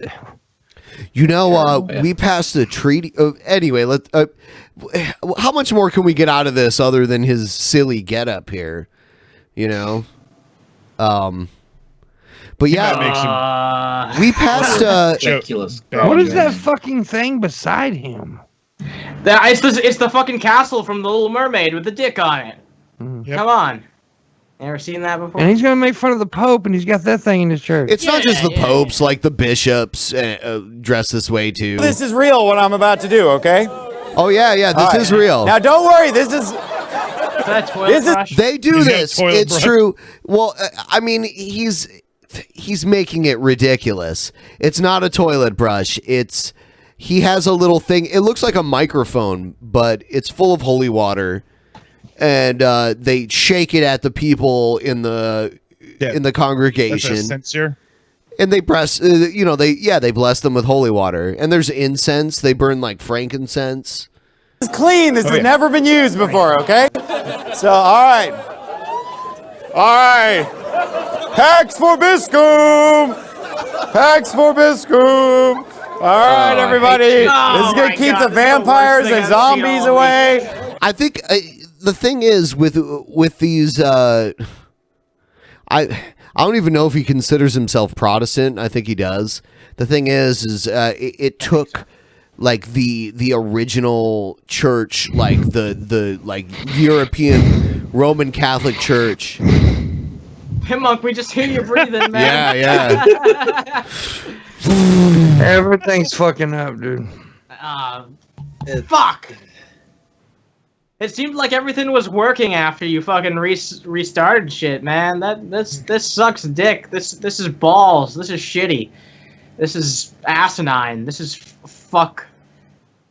You know, we passed a treaty. Anyway, how much more can we get out of this other than his silly getup here? You know, but yeah, we passed. Ridiculous. What is that fucking thing beside him? It's the fucking castle from The Little Mermaid with the dick on it. Come on. Never seen that before? And he's gonna make fun of the Pope, and he's got that thing in his church. It's not just the popes, like the bishops dress this way too. This is real what I'm about to do, okay? Oh yeah, this is real. Now don't worry, this is They do this. It's true. Well, I mean, he's making it ridiculous. It's not a toilet brush. He has a little thing. It looks like a microphone, but it's full of holy water, and they shake it at the people in the congregation. That's a censor. And they bless, they bless them with holy water. And there's incense. They burn like frankincense. This is clean. This has never been used before, okay? So, all right. Pax Vobiscum! Pax Vobiscum! All right, everybody. This is going to keep the vampires and zombies away. I think the thing is with these, I don't even know if he considers himself Protestant. I think he does. The thing is it took like the original church, like the like European Roman Catholic Church. Pimpmunk, we just hear you breathing, man. Yeah. Everything's fucking up, dude. Fuck. It seemed like everything was working after you fucking restarted shit, man. This sucks dick. This is balls. This is shitty. This is asinine. This is fuck.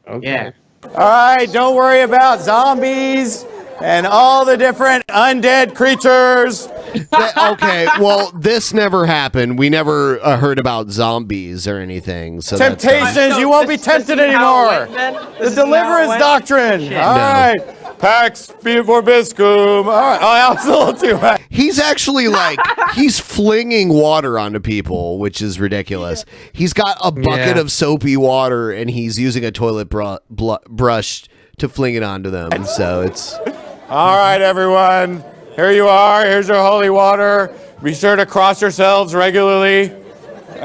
Okay. Yeah. All right, don't worry about zombies and all the different undead creatures. Okay, well, this never happened. We never heard about zombies or anything. So that's Temptations, you won't be tempted anymore. The deliverance doctrine. All right. Pax Vobiscum. All right. Oh, that was a little too high. He's actually like, he's flinging water onto people, which is ridiculous. He's got a bucket of soapy water, and he's using a toilet brush to fling it onto them. So it's... All right, everyone. Here you are. Here's your holy water. Be sure to cross yourselves regularly.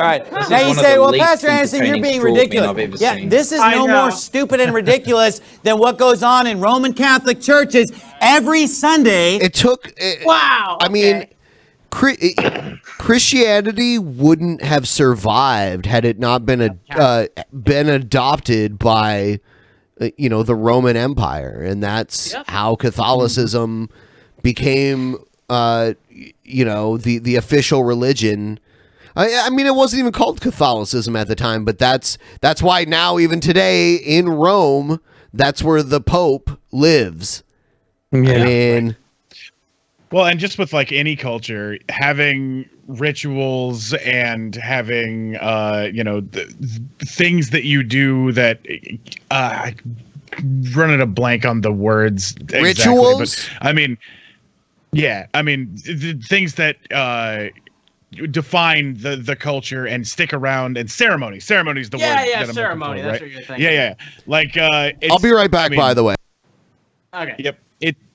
right. This Now is you one of say, the well, least Pastor Anderson, you're entertaining being straw men ridiculous. I've ever Yeah, seen. this is I no know. more stupid and ridiculous than what goes on in Roman Catholic churches every Sunday. It took. Wow. I mean, Christianity wouldn't have survived had it not been been adopted by, the Roman Empire, and that's how Catholicism became, the official religion. I mean, it wasn't even called Catholicism at the time, but that's why now, even today in Rome, that's where the Pope lives. Yeah. I mean, well, and just with like any culture, having rituals and having things that you do that running a blank on the words rituals. Exactly, but I mean, the things that define the culture and stick around, and ceremony. Ceremony's the word. Yeah, that I'm ceremony. looking for, That's right? what you're thinking. Yeah. Like, I'll be right back. By the way. Okay. Yep.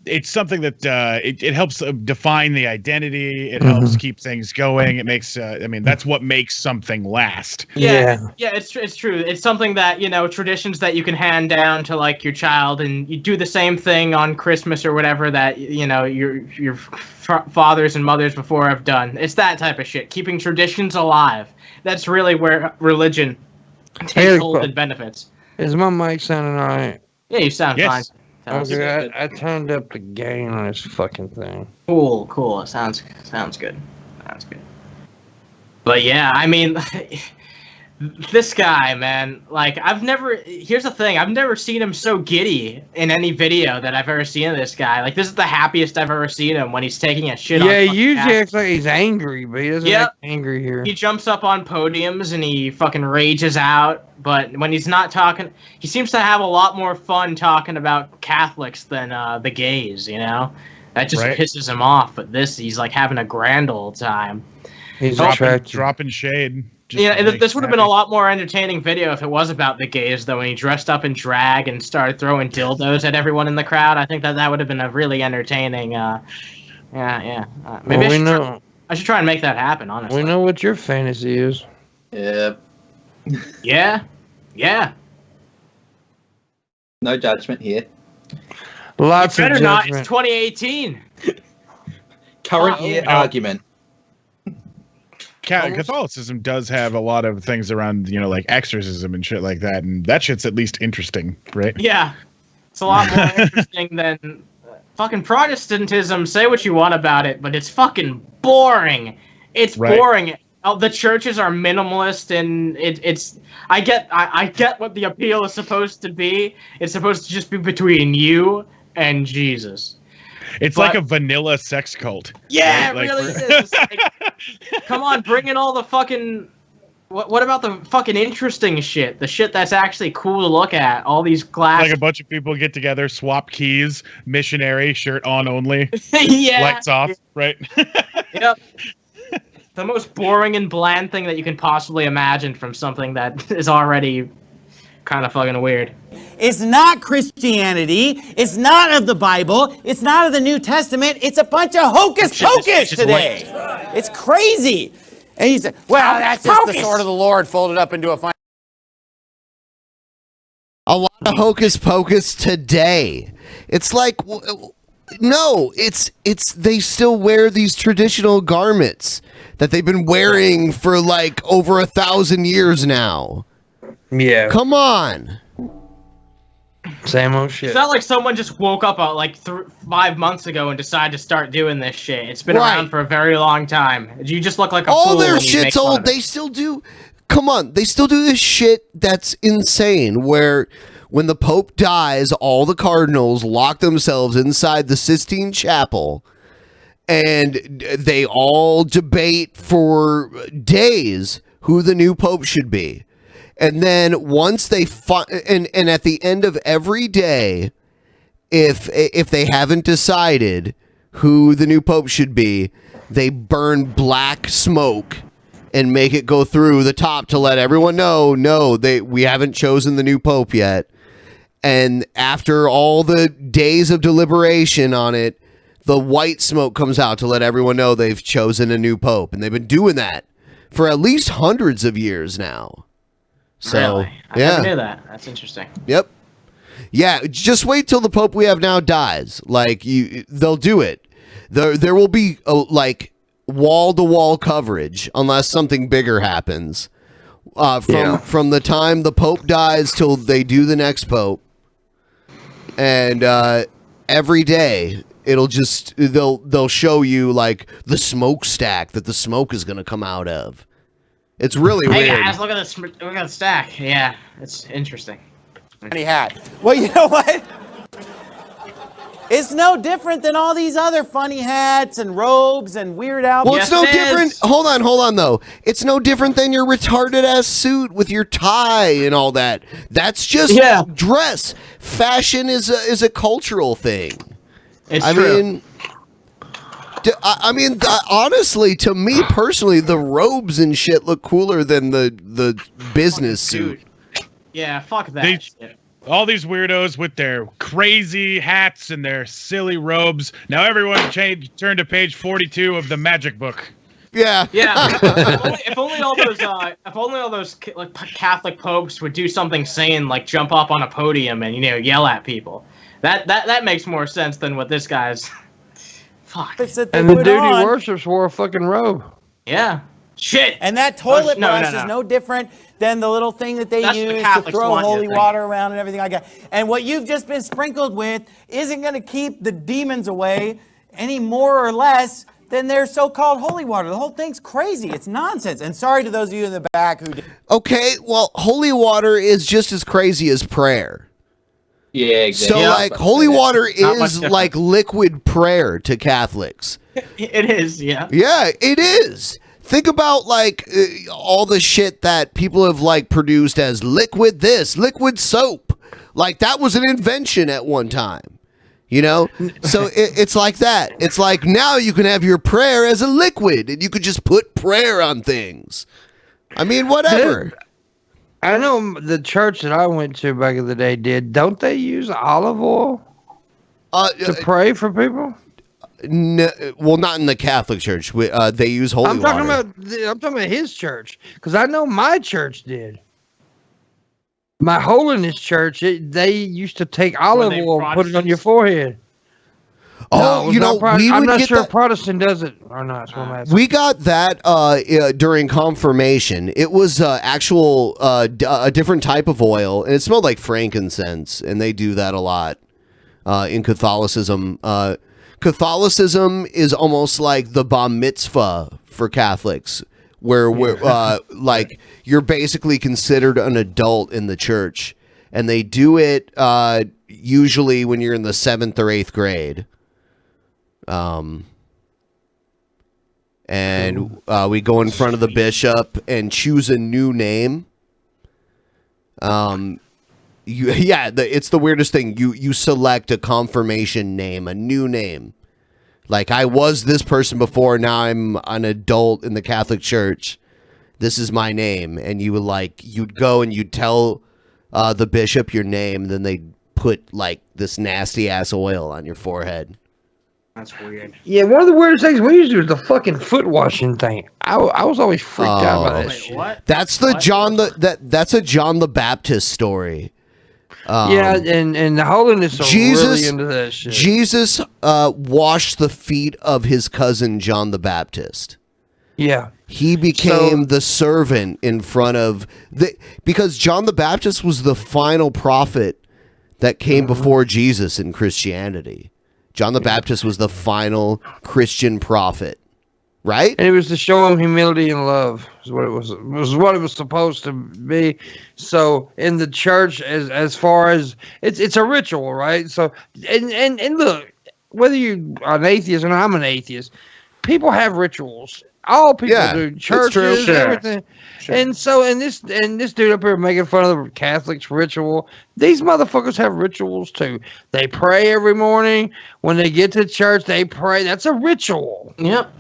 It's something that it helps define the identity. It helps keep things going. It makes that's what makes something last. Yeah, it's true. It's something that, traditions that you can hand down to like your child, and you do the same thing on Christmas or whatever that your fathers and mothers before have done. It's that type of shit. Keeping traditions alive. That's really where religion takes hold and benefits. Is my mic sounding all right? Yeah, you sound fine. Okay, I turned up the gain on this fucking thing. Cool. Sounds good. But yeah, I mean, this guy, man, like here's the thing, I've never seen him so giddy in any video that I've ever seen of this guy. Like, this is the happiest I've ever seen him when he's taking a shit on. Yeah, he usually acts like he's angry, but he doesn't act angry here. He jumps up on podiums and he fucking rages out, but when he's not talking, he seems to have a lot more fun talking about Catholics than the gays, That just pisses him off, but he's like having a grand old time. He's dropping shade. This would have been a lot more entertaining video if it was about the gays, though, when he dressed up in drag and started throwing dildos at everyone in the crowd. I think that would have been a really entertaining, maybe I should try and make that happen, honestly. We know what your fantasy is. Yep. Yeah. No judgment here. Lots of judgment. Not. It's 2018. Current year argument. Catholicism does have a lot of things around, like exorcism and shit like that, and that shit's at least interesting, right? Yeah, it's a lot more interesting than fucking Protestantism. Say what you want about it, but it's fucking boring. It's boring. The churches are minimalist, and it's. I get what the appeal is supposed to be. It's supposed to just be between you and Jesus. It's like a vanilla sex cult. Yeah, right? It really is. Come on, bring in all the fucking... What about the fucking interesting shit? The shit that's actually cool to look at. All these glass... Like a bunch of people get together, swap keys, missionary, shirt on only. Yeah. Lights off, right? Yep. The most boring and bland thing that you can possibly imagine from something that is already kind of fucking weird. It's not Christianity. It's not of the Bible. It's not of the New Testament. It's a bunch of hocus pocus today. It's crazy. And he said, well, that's just the sword of the Lord folded up into a fine. A lot of hocus pocus today. It's like, no, it's they still wear these traditional garments that they've been wearing for like over 1,000 years now. Yeah. Come on. Same old shit. It's not like someone just woke up like 5 months ago and decided to start doing this shit. It's been around for a very long time. You just look like a fool. All their when you shit's make fun old. of it. They still do. Come on. They still do this shit that's insane where when the Pope dies, all the cardinals lock themselves inside the Sistine Chapel and they all debate for days who the new Pope should be. And then once they and at the end of every day, if they haven't decided who the new Pope should be, they burn black smoke and make it go through the top to let everyone know, we haven't chosen the new Pope yet. And after all the days of deliberation on it, the white smoke comes out to let everyone know they've chosen a new Pope. And they've been doing that for at least hundreds of years now. So, really? I yeah. never knew that. That's interesting. Yep. Yeah, just wait till the Pope we have now dies. Like they'll do it. There will be like wall-to-wall coverage unless something bigger happens. From the time the Pope dies till they do the next Pope, and every day they'll show you like the smokestack that the smoke is going to come out of. It's really weird. Hey guys, look at this! Look at the stack. Yeah, it's interesting. Funny hat. Well, you know what? It's no different than all these other funny hats and robes and weird outfits. Well, it's no different. Hold on, though. It's no different than your retarded ass suit with your tie and all that. That's just dress. Fashion is a cultural thing. It's true. Honestly, to me personally, the robes and shit look cooler than the business suit. Yeah, fuck that. All these weirdos with their crazy hats and their silly robes. Now everyone turn to page 42 of the magic book. Yeah. Yeah. if only all those like Catholic popes would do something sane, like jump up on a podium and yell at people. That makes more sense than what this guy's. Fuck. And the dude he worships wore a fucking robe. Yeah. Shit. And that toilet brush is no different than the little thing that they use to throw holy water around and everything like that. And what you've just been sprinkled with isn't going to keep the demons away any more or less than their so-called holy water. The whole thing's crazy. It's nonsense. And sorry to those of you in the back who did. Okay, well, holy water is just as crazy as prayer. Yeah, exactly. So, like, holy water is like liquid prayer to Catholics. It is, yeah. Yeah, it is. Think about like all the shit that people have like produced as liquid liquid soap. Like that was an invention at one time, So it's like that. It's like now you can have your prayer as a liquid, and you could just put prayer on things. I mean, whatever. I know the church that I went to back in the day did. Don't they use olive oil to pray for people? No, well, not in the Catholic Church. They use holy water. I'm talking about his church, because I know my church did. My Holiness Church, they used to take olive oil and put it on your forehead. Oh, no, I'm not sure if Protestant does it or not. That's what I'm asking. We got that during confirmation. It was a different type of oil, and it smelled like frankincense, and they do that a lot in Catholicism. Catholicism is almost like the bar mitzvah for Catholics, where like you're basically considered an adult in the church, and they do it usually when you're in the 7th or 8th grade. And we go in front of the bishop and choose a new name. It's the weirdest thing. You select a confirmation name, a new name. Like, I was this person before, now I'm an adult in the Catholic Church. This is my name. And you'd go and you'd tell the bishop your name, then they'd put like this nasty ass oil on your forehead. That's weird. Yeah, one of the weirdest things we used to do was the fucking foot washing thing. I was always freaked out by that shit. What? That's that's a John the Baptist story. And the Holiness are really into that shit. Jesus washed the feet of his cousin John the Baptist. Yeah. He became the servant in front of because John the Baptist was the final prophet that came before Jesus in Christianity. John the Baptist was the final Christian prophet, right? And it was to show him humility and love, is what it was. It was what it was supposed to be. So in the church, as far as it's a ritual, right? So and look, whether you are an atheist or not, I'm an atheist. People have rituals. All people do. Churches, everything. Sure. And so this dude up here making fun of the Catholics' ritual. These motherfuckers have rituals too. They pray every morning. When they get to church, they pray. That's a ritual. Yep.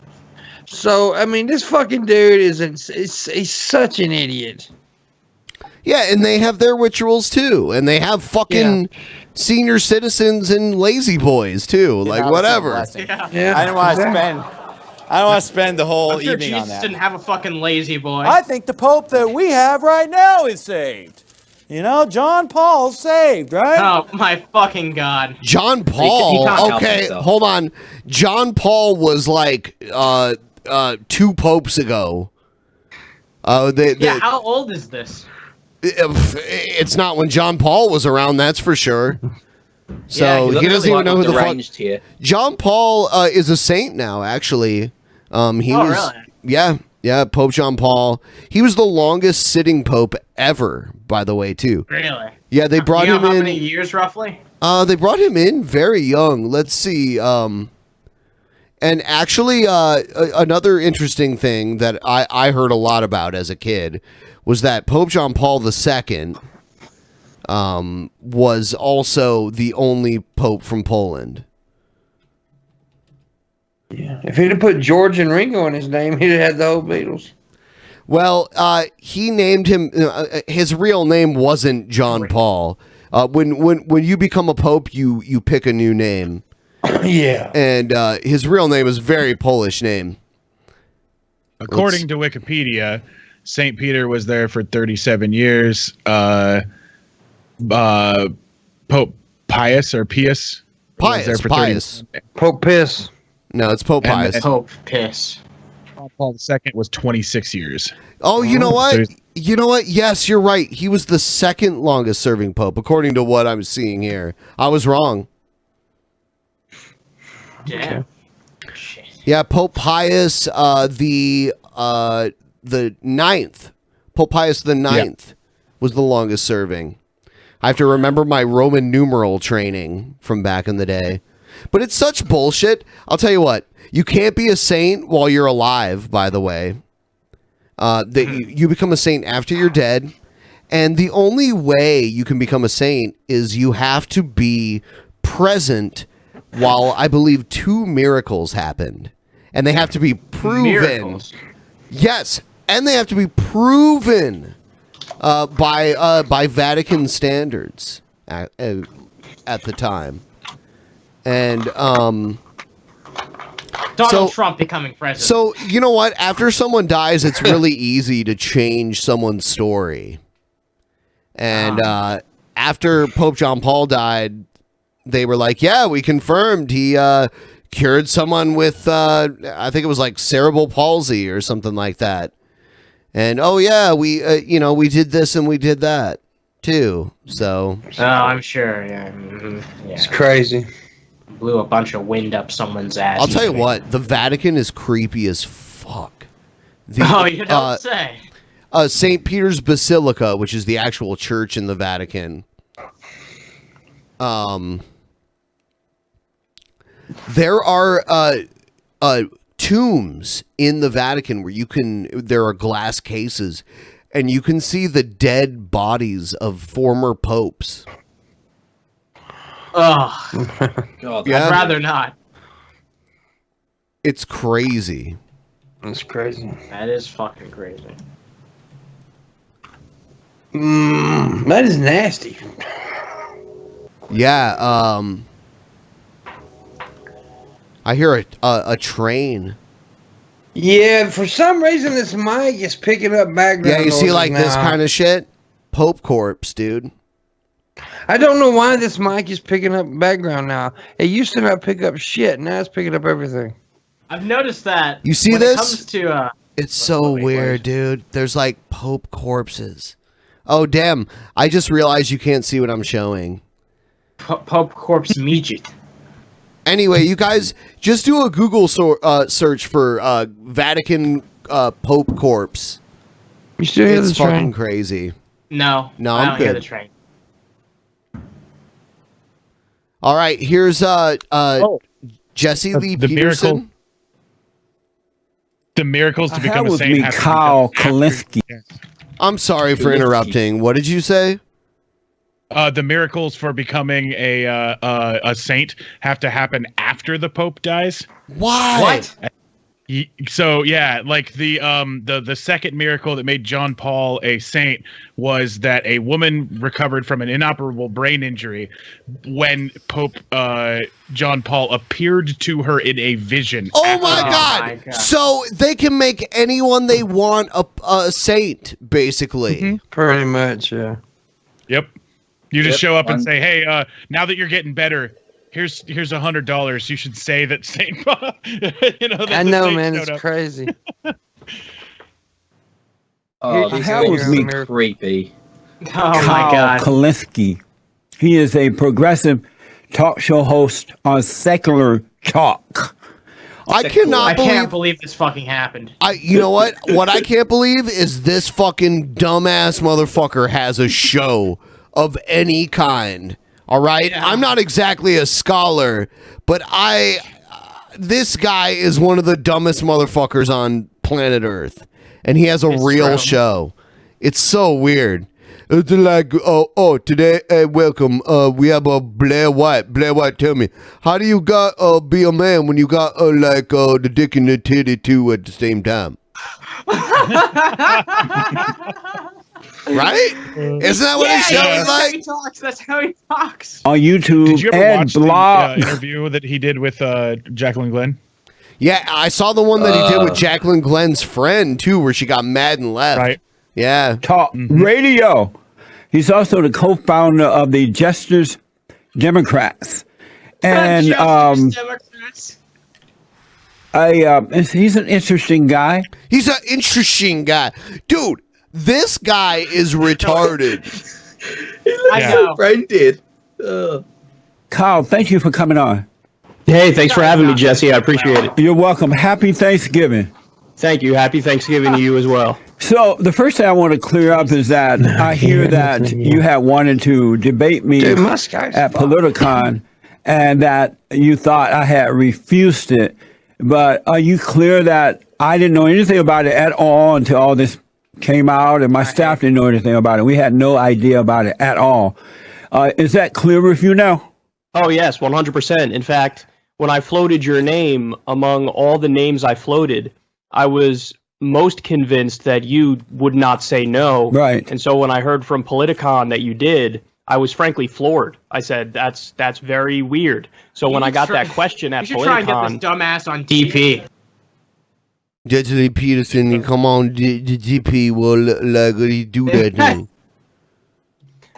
So I mean, this fucking dude he's such an idiot. Yeah, and they have their rituals too, and they have fucking senior citizens and lazy boys too. Like whatever. Yeah. I didn't want to spend I don't want to spend the whole I'm sure evening on Jesus that. didn't have a fucking lazy boy. I think the Pope that we have right now is saved. You know, John Paul's saved, right? Oh my fucking god. John Paul. Okay, hold on. John Paul was like 2 popes ago. How old is this? It's not when John Paul was around, that's for sure. So he doesn't even know who the fuck. Here. John Paul is a saint now. Actually, he was. Really? Yeah, Pope John Paul. He was the longest sitting pope ever, by the way, too. Really? Yeah, they brought him in. How many years roughly? They brought him in very young. Let's see. And actually, another interesting thing that I heard a lot about as a kid was that Pope John Paul II was also the only pope from Poland. Yeah. If he'd have put George and Ringo in his name, he'd have had the whole Beatles. Well, he named him. His real name wasn't John Paul. When you become a pope, you pick a new name. Yeah. And his real name is a very Polish name. According to Wikipedia, St. Peter was there for 37 years. Pope Pius or Pius? Pius. Was there for Pius. Pope Piss. No, it's Pope Pius. Pope Piss. Paul II was 26 years. Oh, you know what? So he's- You know what? Yes, you're right. He was the second longest serving pope, according to what I'm seeing here. I was wrong. Damn. Yeah, Pope Pius the ninth. Pope Pius the ninth was the longest serving. I have to remember my Roman numeral training from back in the day. But it's such bullshit. I'll tell you what. You can't be a saint while you're alive, by the way. You become a saint after you're dead. And the only way you can become a saint is you have to be present while, I believe, 2 miracles happened. And they have to be proven. Miracles. Yes. And they have to be proven by Vatican standards at the time. And Donald Trump becoming president. So, you know what? After someone dies, it's really easy to change someone's story. And after Pope John Paul died, they were like, yeah, we confirmed he cured someone with, I think it was like cerebral palsy or something like that. And, oh, yeah, we did this and we did that, too. So. Oh, I'm sure, yeah. Mm-hmm. Yeah. It's crazy. Blew a bunch of wind up someone's ass. I'll tell you what, the Vatican is creepy as fuck. You don't say. St. Peter's Basilica, which is the actual church in the Vatican. There are tombs in the Vatican where there are glass cases, and you can see the dead bodies of former popes. Oh, God, Yeah. I'd rather not. It's crazy. It's crazy. That is fucking crazy. That is nasty. Yeah, I hear a train. Yeah, for some reason this mic is picking up background. Yeah, you see noises like this now. kind of shit? Pope corpse, dude. I don't know why this mic is picking up background now. It used to not pick up shit. Now it's picking up everything. I've noticed that. You see when this? It comes to, It's so weird, dude. There's like Pope corpses. Oh, damn. I just realized you can't see what I'm showing. Pope corpse midget. Anyway, you guys, just do a Google search for Vatican Pope corpse. You still hear It's the fucking train? crazy. No, No, I I'm don't hear good. the train. All right, here's Jesse Lee the Peterson. miracle- The miracles to become a was saint. me, have to be Kyle done after- Kalinske. I'm sorry for interrupting. What did you say? The miracles for becoming a saint have to happen after the Pope dies. Why? What? So yeah, like the second miracle that made John Paul a saint was that a woman recovered from an inoperable brain injury when Pope John Paul appeared to her in a vision. Oh my God! So they can make anyone they want a saint, basically. Pretty much, yeah. Yep. You just Yep. show up and say, "Hey, now that you're getting better, here's $100. You should say that Saint Paul." I know, man. It's crazy. Oh, Here's that was your me miracle. creepy. Oh Kyle Kalinske. He is a progressive talk show host on Secular Talk. I cannot I can't believe this fucking happened. You know what? What I can't believe is this fucking dumbass motherfucker has a show of any kind. All right? I'm not exactly a scholar, but this guy is one of the dumbest motherfuckers on planet Earth. And he has a real show. It's so weird. It's like, today, welcome. We have a Blair White. Blair White, tell me, how do you got be a man when you got the dick and the titty too at the same time? Right? Isn't that what his show is like? He talks. That's how he talks. On YouTube Did you ever and watch blog. the interview that he did with Jacqueline Glenn? Yeah, I saw the one that he did with Jacqueline Glenn's friend too, where she got mad and left. Right. Yeah. Talk Radio. He's also the co-founder of the Jesters Democrats. And Democrats. he's an interesting guy. He's an interesting guy. Dude, this guy is retarded. I know. Friend did. Kyle, thank you for coming on. Hey, thanks for having me, Jesse. I appreciate it. You're welcome. Happy Thanksgiving. Thank you. Happy Thanksgiving to you as well. So the first thing I want to clear up is that I hear that you had wanted to debate me Dude, my Skype's at Politicon and that you thought I had refused it. But are you clear that I didn't know anything about it at all until all this came out and my staff didn't know anything about it? We had no idea about it at all. Is that clear with you now? Oh, yes, 100%. In fact, when I floated your name among all the names I floated, I was most convinced that you would not say no. Right. And so when I heard from Politicon that you did, I was frankly floored. I said, that's very weird. So when I got that question at You should try and get Politicon, this dumbass on DP. Jesse Peterson, you come on the GP, well, like, he do that thing.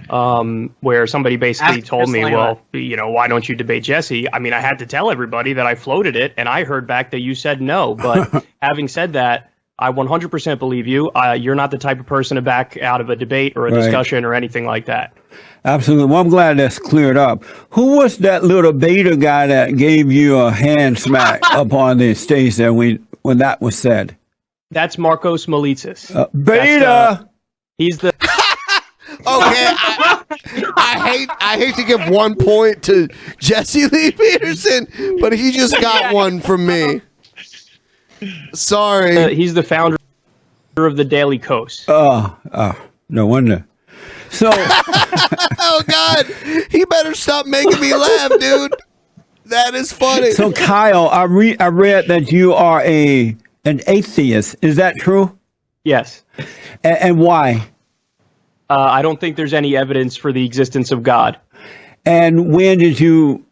where somebody basically Ask told Chris me, Layla. well, why don't you debate Jesse? I mean, I had to tell everybody that I floated it, and I heard back that you said no. But having said that, I 100% believe you. You're not the type of person to back out of a debate or a Right. discussion or anything like that. Absolutely. Well, I'm glad that's cleared up. Who was that little beta guy that gave you a hand smack up on the stage there when that was said? That's Marcos Melitsis. Beta! He's the... Okay, I hate to give 1 point to Jesse Lee Peterson, but he just got one from me. Sorry. He's the founder of the Daily Coast. Oh, no wonder. So, Oh God, he better stop making me laugh, dude. That is funny. so Kyle, I read that you are an atheist. Is that true? Yes. And why? I don't think there's any evidence for the existence of God. And when did you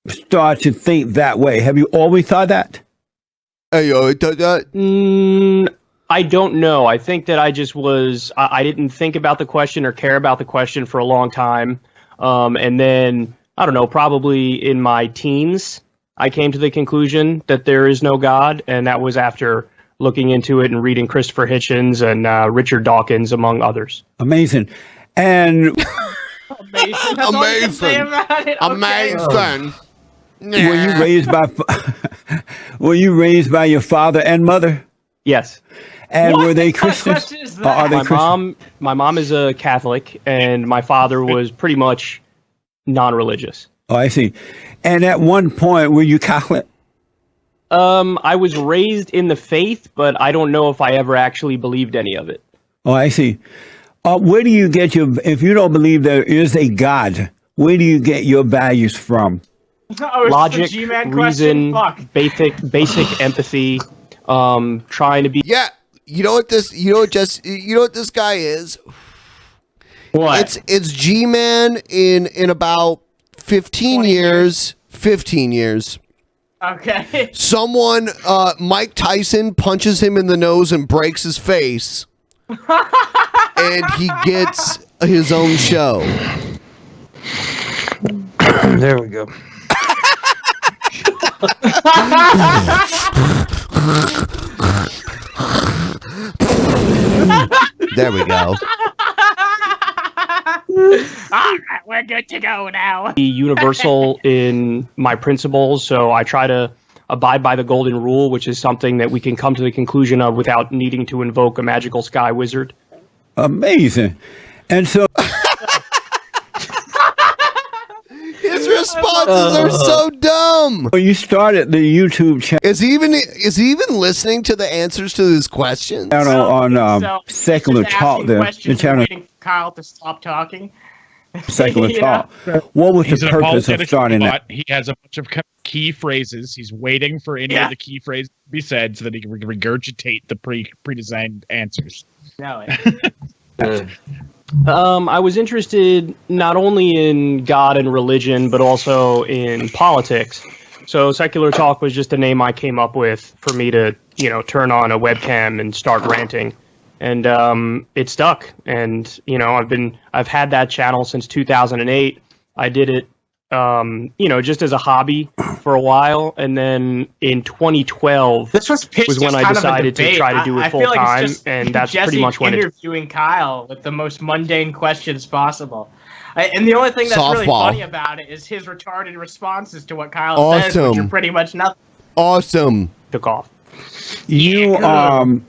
start to think that way? Have you always thought that? Hey, yo, that. I don't know. I think that I just was... I didn't think about the question or care about the question for a long time. And then, I don't know, probably in my teens, I came to the conclusion that there is no God. And that was after looking into it and reading Christopher Hitchens and Richard Dawkins, among others. Amazing. And Amazing. Amazing. were you raised by your father and mother? Yes. And What were they kind of Christians? question is Or are they my Christian? mom is a Catholic, and my father was pretty much non-religious. Oh, I see. And at one point, were you Catholic? I was raised in the faith, but I don't know if I ever actually believed any of it. Oh, I see. Where do you get if you don't believe there is a God, where do you get your values from? Oh, it's logic, the G-Man reason, question? Fuck. basic empathy, trying to be. Yeah, you know what this guy is? What? It's G-Man in about 15 years. 15 years. Okay. Someone, Mike Tyson punches him in the nose and breaks his face, and he gets his own show. There we go. There we go. All right, we're good to go now. Be universal in my principles, so I try to abide by the golden rule, which is something that we can come to the conclusion of without needing to invoke a magical sky wizard. Amazing. And so His responses are so dumb. you started the YouTube channel Is he even listening to the answers to his questions? on Secular Talk. The channel Waiting for Kyle to stop talking. Secular You Talk. What was He's the an purpose of apologetic starting robot. that? He has a bunch of key phrases. He's waiting for any of the key phrases to be said so that he can regurgitate the pre-designed answers. No. I was interested not only in God and religion, but also in politics. So Secular Talk was just a name I came up with for me to, turn on a webcam and start ranting. And it stuck. And, I've had that channel since 2008. I did it, just as a hobby for a while. And then in 2012 This was pitched when as I kind of a decided to debate. try to do it I full feel like time. it's just And that's Jesse pretty much when it. interviewing Kyle with the most mundane questions possible. And the only thing that's really Softball. funny about it is his retarded responses to what Kyle says, which Awesome. are pretty much nothing. Awesome. Took off. You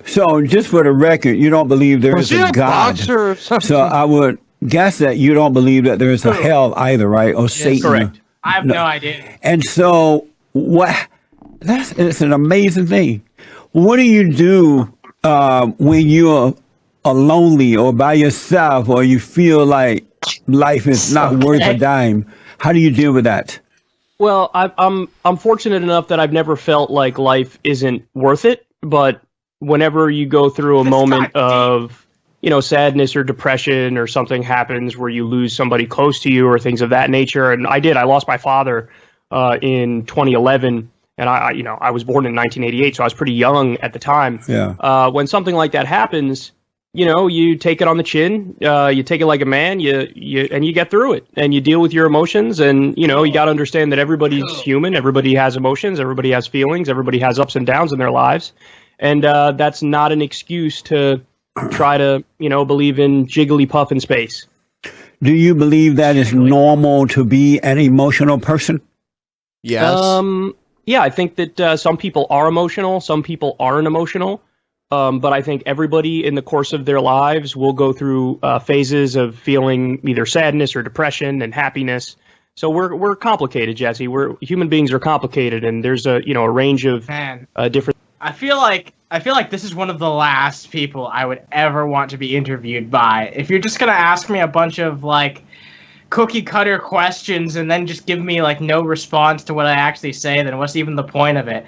so just for the record, you don't believe there is a God. So I would guess that you don't believe that there is a hell either, right? Or Satan. Correct. I have no idea. And so it's an amazing thing. What do you do when you're lonely or by yourself or you feel like life is not worth a dime? How do you deal with that? Well, I'm fortunate enough that I've never felt like life isn't worth it. But whenever you go through a moment of, sadness or depression or something happens where you lose somebody close to you or things of that nature, and I lost my father in 2011, and I was born in 1988, so I was pretty young at the time. Yeah. When something like that happens, you take it on the chin, you take it like a man, and you get through it, and you deal with your emotions, and you got to understand that everybody's human, everybody has emotions, everybody has feelings, everybody has ups and downs in their lives, and that's not an excuse to try to believe in Jigglypuff in space. Do you believe that it's normal to be an emotional person? Yes. Yeah, I think that some people are emotional, some people aren't emotional. But I think everybody in the course of their lives will go through phases of feeling either sadness or depression and happiness. So we're complicated, Jesse. Human beings are complicated, and there's a range of different. I feel like this is one of the last people I would ever want to be interviewed by. If you're just gonna ask me a bunch of cookie cutter questions and then just give me no response to what I actually say, then what's even the point of it?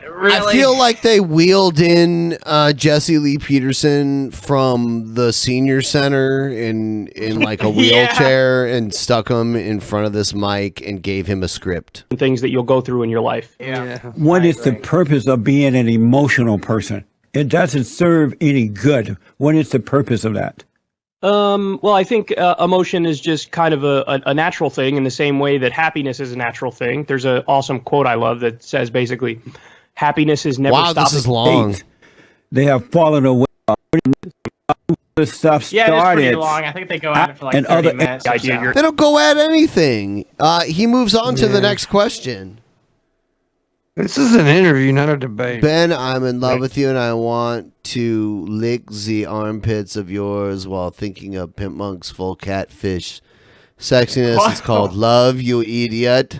Really? I feel like they wheeled in Jesse Lee Peterson from the senior center in a wheelchair and stuck him in front of this mic and gave him a script. Things that you'll go through in your life. Yeah. What is the purpose of being an emotional person? It doesn't serve any good. What is the purpose of that? Well, I think emotion is just kind of a natural thing in the same way that happiness is a natural thing. There's an awesome quote I love that says basically, happiness is never stopping. Wow, this is long. They have fallen away. The stuff started. Yeah, it's pretty long. I think they go at it for 30 minutes. They don't go at anything. He moves on to the next question. This is an interview, not a debate. Ben, I'm in love with you, and I want to lick the armpits of yours while thinking of Pimpmonk's full catfish. Sexiness is called love, you idiot.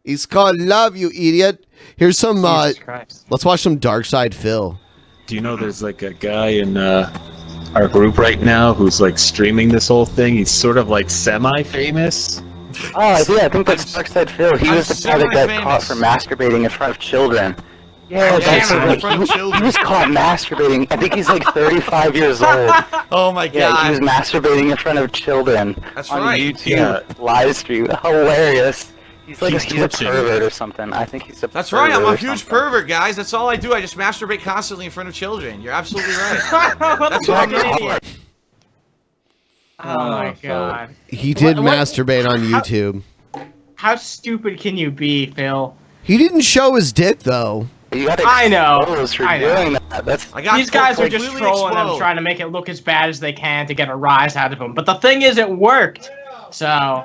It's called love, you idiot. Here's some. Let's watch some Dark Side Phil. Do you know there's a guy in our group right now who's streaming this whole thing? He's sort of semi-famous. Oh, yeah, I think that's Darkseid Phil. He was the guy that got caught for masturbating in front of children. Yeah, that's right. He was caught masturbating. I think he's like 35 years old. Oh my god. Yeah, he was masturbating in front of children. That's on right. YouTube live stream. Hilarious. He's like he's a pervert or something. I think he's a That's pervert right, I'm or a huge something. pervert, guys. That's all I do. I just masturbate constantly in front of children. You're absolutely right. That's what I'm known for. Oh my god. He did What- masturbate on YouTube. How stupid can you be, Phil? He didn't show his dick though. I know. I know. doing that. These guys are just completely trolling him, explode. trying to make it look as bad as they can to get a rise out of him. But the thing is, it worked. So.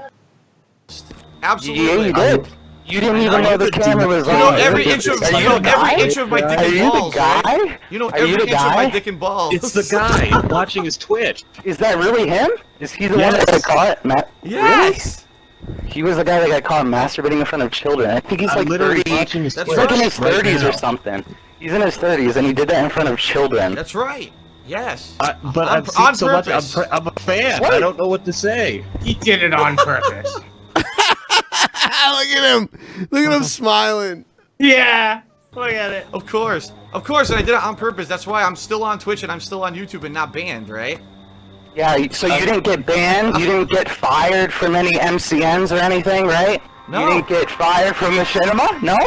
Absolutely. Yeah, you did. You didn't even know the camera was on. You know every inch of Are you know the every guy? inch of my dick Are and you balls. the guy? Right? You know Are you every the inch of my guy? dick and balls. It's the guy watching his Twitch. Is that really him? Is he the one that got caught? Yes. Really? He was the guy that got caught masturbating in front of children. I think he's I'm like literally 30. watching his He's Twitch like in his right 30s now. or something. He's in his 30s, and he did that in front of children. That's right. Yes. But on, I've seen on so much. purpose. I'm a fan. What? I don't know what to say. He did it on purpose. Look at him. Look at him smiling. Yeah. Look at it. Of course, and I did it on purpose. That's why I'm still on Twitch and I'm still on YouTube and not banned, right? Yeah, so you didn't get banned? You didn't get fired from any MCNs or anything, right? No. You didn't get fired from the cinema? No?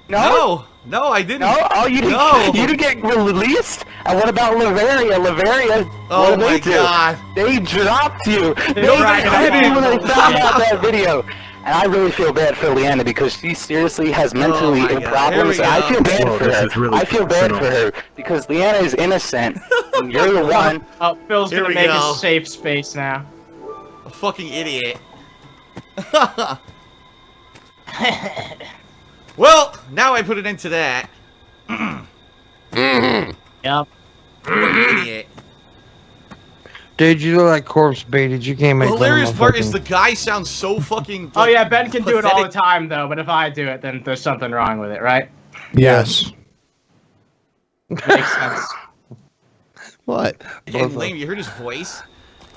No, I didn't. No? Oh, you didn't, No. you didn't get released? And what about Lavaria? Lavaria, Oh what did my they do? God. They dropped you. They No, they dropped you when they didn't. found out that video. And I really feel bad for Leanna because she seriously has mentally my God. Here problems. we And I go. feel bad Whoa, for this her. is really I feel bad personal. for her because Leanna is innocent and you're the one. Oh, Phil's Here gonna we make go. a safe space now. A fucking idiot. Well, now I put an end to that. Yep. Idiot. Dude, you look like corpse baited. You can't The make hilarious that part is the motherfucking- guy sounds so fucking. Oh yeah, Ben can do it all the pathetic. time though, but if I do it, then there's something wrong with it, right? Yes. Makes sense. What? And lame, you heard his voice?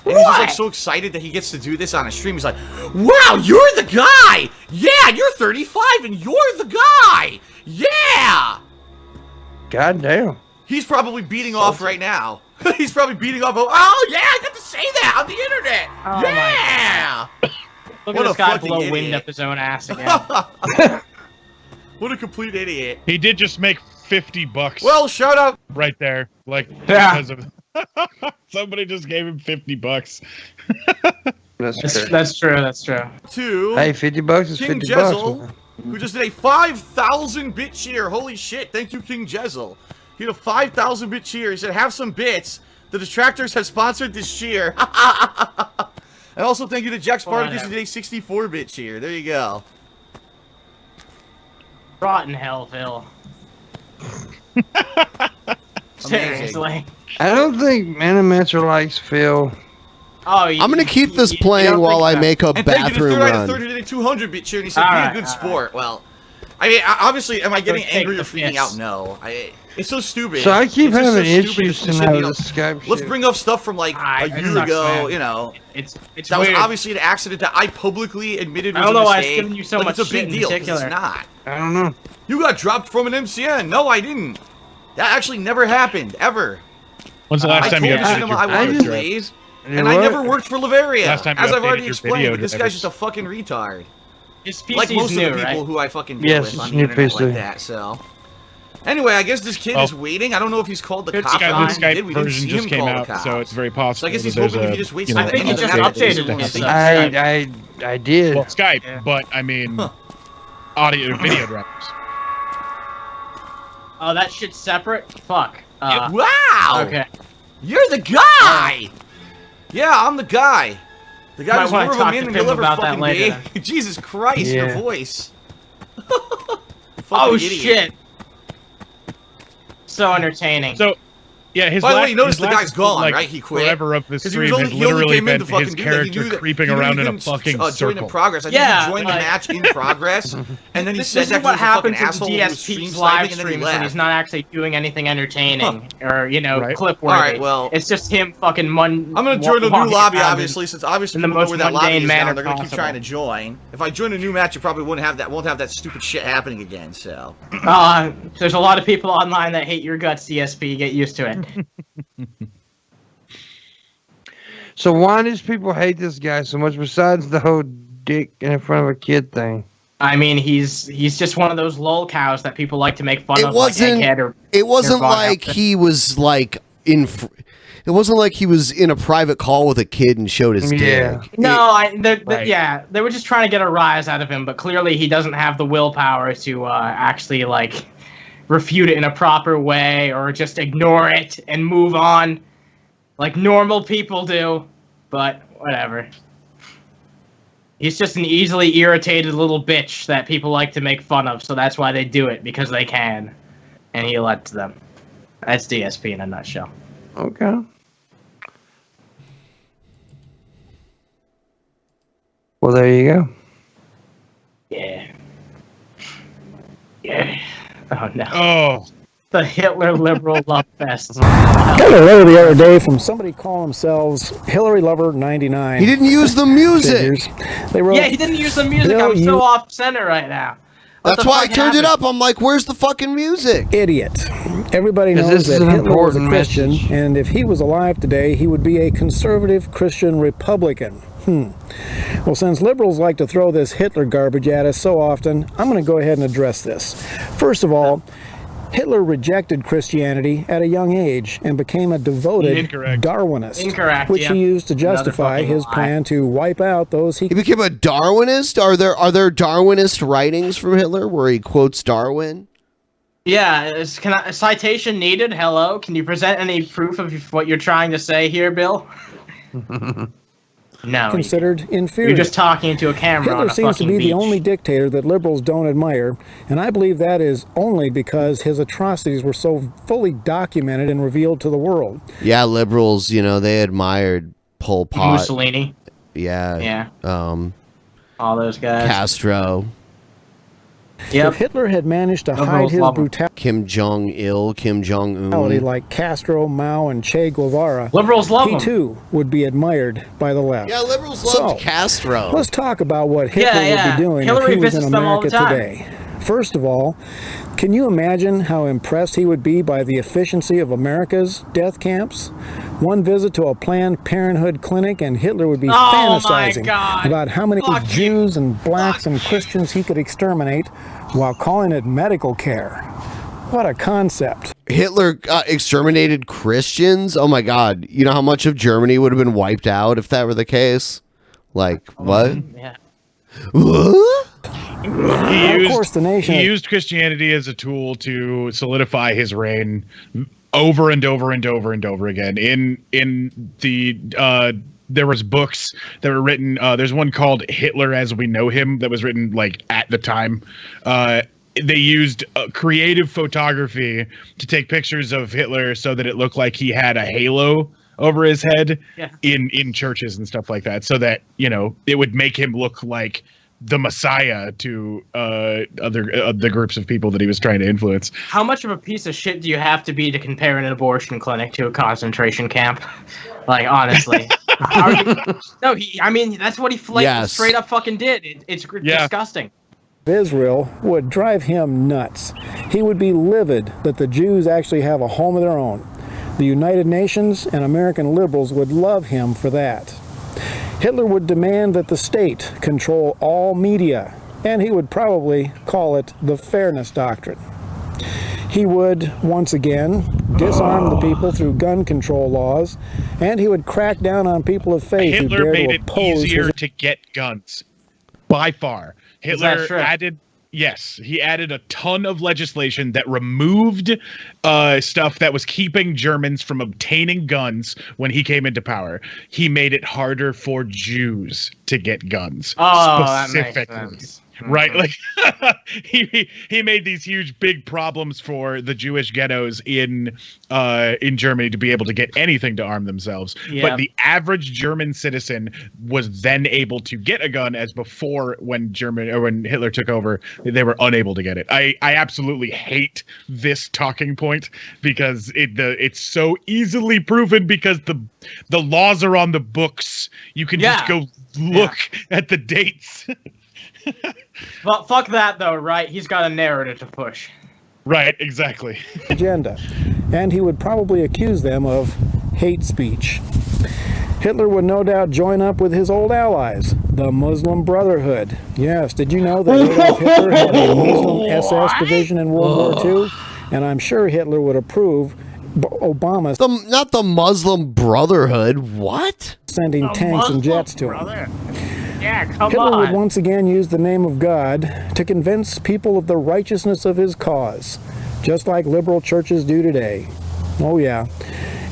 And he's just like so excited that he gets to do this on a stream. He's like, wow, you're the guy! Yeah, you're 35 and you're the guy! Yeah! God damn. He's probably beating off right now. He's probably beating off. Oh, yeah, I got to say that on the internet! Oh yeah! Look What at a this guy fucking blow wind idiot. up his own ass again. What a complete idiot. He did just make $50. Well, shout out. Right there, like Yeah. because of somebody just gave him $50. That's true. That's true. To Hey, $50 is King $50. Jezel, who just did a 5,000 bit cheer. Holy shit! Thank you, King Jezel. He did a 5,000 bit cheer. He said, "Have some bits. The Distractors have sponsored this cheer." And also thank you to Jack Spartacus, who did a 64 bit cheer. There you go. Rotten hell, Phil. Seriously. I don't think Animancer likes Phil. Oh, I'm gonna keep this playing while I make a And thank you to bathroom Third Eye run. the Third, who did a 200 bit cheer, and he said, Alright, "Be a good sport." Well, I mean, obviously, am I getting Take angry the or freaking piss. out? No. It's so stupid. So I keep It's just having so stupid. issues It's just, tonight you know, with this Skype Let's shit. bring up stuff from like a it year sucks, ago. man. You know, It's that weird. was obviously an accident that I publicly admitted was I don't a know why it's mistake. giving you so Like, much it's a big shit in deal 'cause it's particular. not. I don't know. You got dropped from an MCN. No, I didn't. That actually never happened ever. When's the last I time told you the ever cinema did I your wanted video to drive? raise, You and know I what? never worked for Lavaria. Last time you As I've updated already your explained, video but this guy's drivers. just a fucking retard. His PC's Like most new, of the people right? who I fucking deal Yes, with it's on the new internet PC. like that, so. Anyway, I guess this kid is waiting. I don't know if he's called the Good cops. Skype- on The him. He did. Skype We didn't version see just him came call the out, cops. so it's very possible. So I guess he's that there's hoping if a, he just waits you till know, the end he of the just night, updated we'll his, see. I did. Well, Skype, but I mean, audio video drivers. Oh, that shit's separate? Fuck. Wow! Okay. You're the guy! Yeah, I'm the guy. The guy Might who's wanna more of a talk man to than Pim he'll ever about that fucking later be. Jesus Christ, your Yeah. voice. Oh Fucking idiot. shit. So entertaining. So, Yeah, his By the way, last- you notice his the last, guy's gone, like, right? He quit. forever of this 'Cause stream has he only literally came in been to fucking his do that. He character knew that creeping he knew around he in a couldn't, fucking join in circle. progress. I think Yeah, he joined like- the match in progress, and then he This said is that what he was a fucking happens in asshole who was stream DSP's sniping, live and then he streams when left. he's not actually doing anything entertaining or Right. clip worthy. All right, well- it's just him fucking I'm I'm gonna join a new lobby, obviously, since obviously in the people know most where that lobby mundane is now. manner They're gonna keep possible. trying to join. If I join a new match, you probably won't have that stupid shit happening again. So. There's a lot of people online that hate your guts, DSP. Get used to it. So why does people hate this guy so much besides the whole dick in front of a kid thing? I mean, he's just one of those lol cows that people like to make fun It of. wasn't. Like Egghead or It wasn't Vaughn like outfit. he was like in. It wasn't like he was in a private call with a kid and showed his dick. No, Right. yeah, they were just trying to get a rise out of him, but clearly he doesn't have the willpower to actually like refute it in a proper way or just ignore it and move on like normal people do. But whatever. He's just an easily irritated little bitch that people like to make fun of, so that's why they do it, because they can. And he lets them. That's DSP in a nutshell. Okay. Well, there you go. Yeah. Yeah. Oh no. Oh. The Hitler liberal love fest. I got a letter the other day from somebody calling themselves Hillary Lover 99. He didn't use the music. They wrote, Yeah, he didn't use the music. Bill, I'm so off center right now. What That's the why I fuck turned it happened? up. I'm like, where's the fucking music? Idiot. Everybody 'Cause knows this is that an Hitler was a important Christian, message. and if he was alive today, he would be a conservative Christian Republican. Well, since liberals like to throw this Hitler garbage at us so often, I'm going to go ahead and address this. First of all, Hitler rejected Christianity at a young age and became a devoted Darwinist, Incorrect, which yeah. he used to Another justify fucking his lie. plan to wipe out those he became a Darwinist? Are there Darwinist writings from Hitler where he quotes Darwin? Yeah, a citation needed? Hello? Can you present any proof of what you're trying to say here, Bill? No. considered inferior. You're just talking into a camera Hitler on a seems to fucking be beach. the only dictator that liberals don't admire, and I believe that is only because his atrocities were so fully documented and revealed to the world. Yeah, liberals, they admired Pol Pot. Mussolini. Yeah. Yeah. All those guys. Castro. If Hitler had managed to hide his brutality Kim Jong-il, Kim Jong-un. like Castro, Mao, and Che Guevara, liberals love he him. too would be admired by the left. Yeah, liberals loved Castro. Let's talk about what Hitler would be doing Hillary if he was visits in them all the America time. today. First of all, can you imagine how impressed he would be by the efficiency of America's death camps? One visit to a Planned Parenthood clinic and Hitler would be Oh my fantasizing God. about how many Jews and blacks and Christians he could exterminate while calling it medical care. What a concept. Hitler exterminated Christians? Oh my God. You know how much of Germany would have been wiped out if that were the case? Like, what? Yeah. What? He used Christianity as a tool to solidify his reign over and over and over and over again. In the there was books that were written. There's one called Hitler as We Know Him that was written like at the time. They used creative photography to take pictures of Hitler so that it looked like he had a halo over his head in churches and stuff like that, so that it would make him look like the Messiah to the groups of people that he was trying to influence. How much of a piece of shit do you have to be to compare an abortion clinic to a concentration camp? Like, honestly. No, that's what he straight up fucking did. It's disgusting. Israel would drive him nuts. He would be livid that the Jews actually have a home of their own. The United Nations and American liberals would love him for that. Hitler would demand that the state control all media, and he would probably call it the Fairness Doctrine. He would, once again, disarm the people through gun control laws, and he would crack down on people of faith who Hitler dare made to it oppose easier his... to get guns by far. Is that Hitler true? he added a ton of legislation that removed stuff that was keeping Germans from obtaining guns when he came into power. He made it harder for Jews to get guns. Oh, that makes specifically. sense. right? Like he made these huge big problems for the Jewish ghettos in Germany to be able to get anything to arm themselves. Yeah. But the average German citizen was then able to get a gun, as before when Hitler took over, they were unable to get it. I absolutely hate this talking point because it's so easily proven because the laws are on the books. You can just go look at the dates. Well, fuck that though, right? He's got a narrative to push. Right, exactly. Agenda, and he would probably accuse them of hate speech. Hitler would no doubt join up with his old allies, the Muslim Brotherhood. Yes, did you know that Adolf Hitler had a Muslim SS division in World War II? And I'm sure Hitler would approve Obama not the Muslim Brotherhood. What? Sending tanks and jets to him. Yeah, come Hitler would on. once again use the name of God to convince people of the righteousness of his cause, just like liberal churches do today. Oh yeah.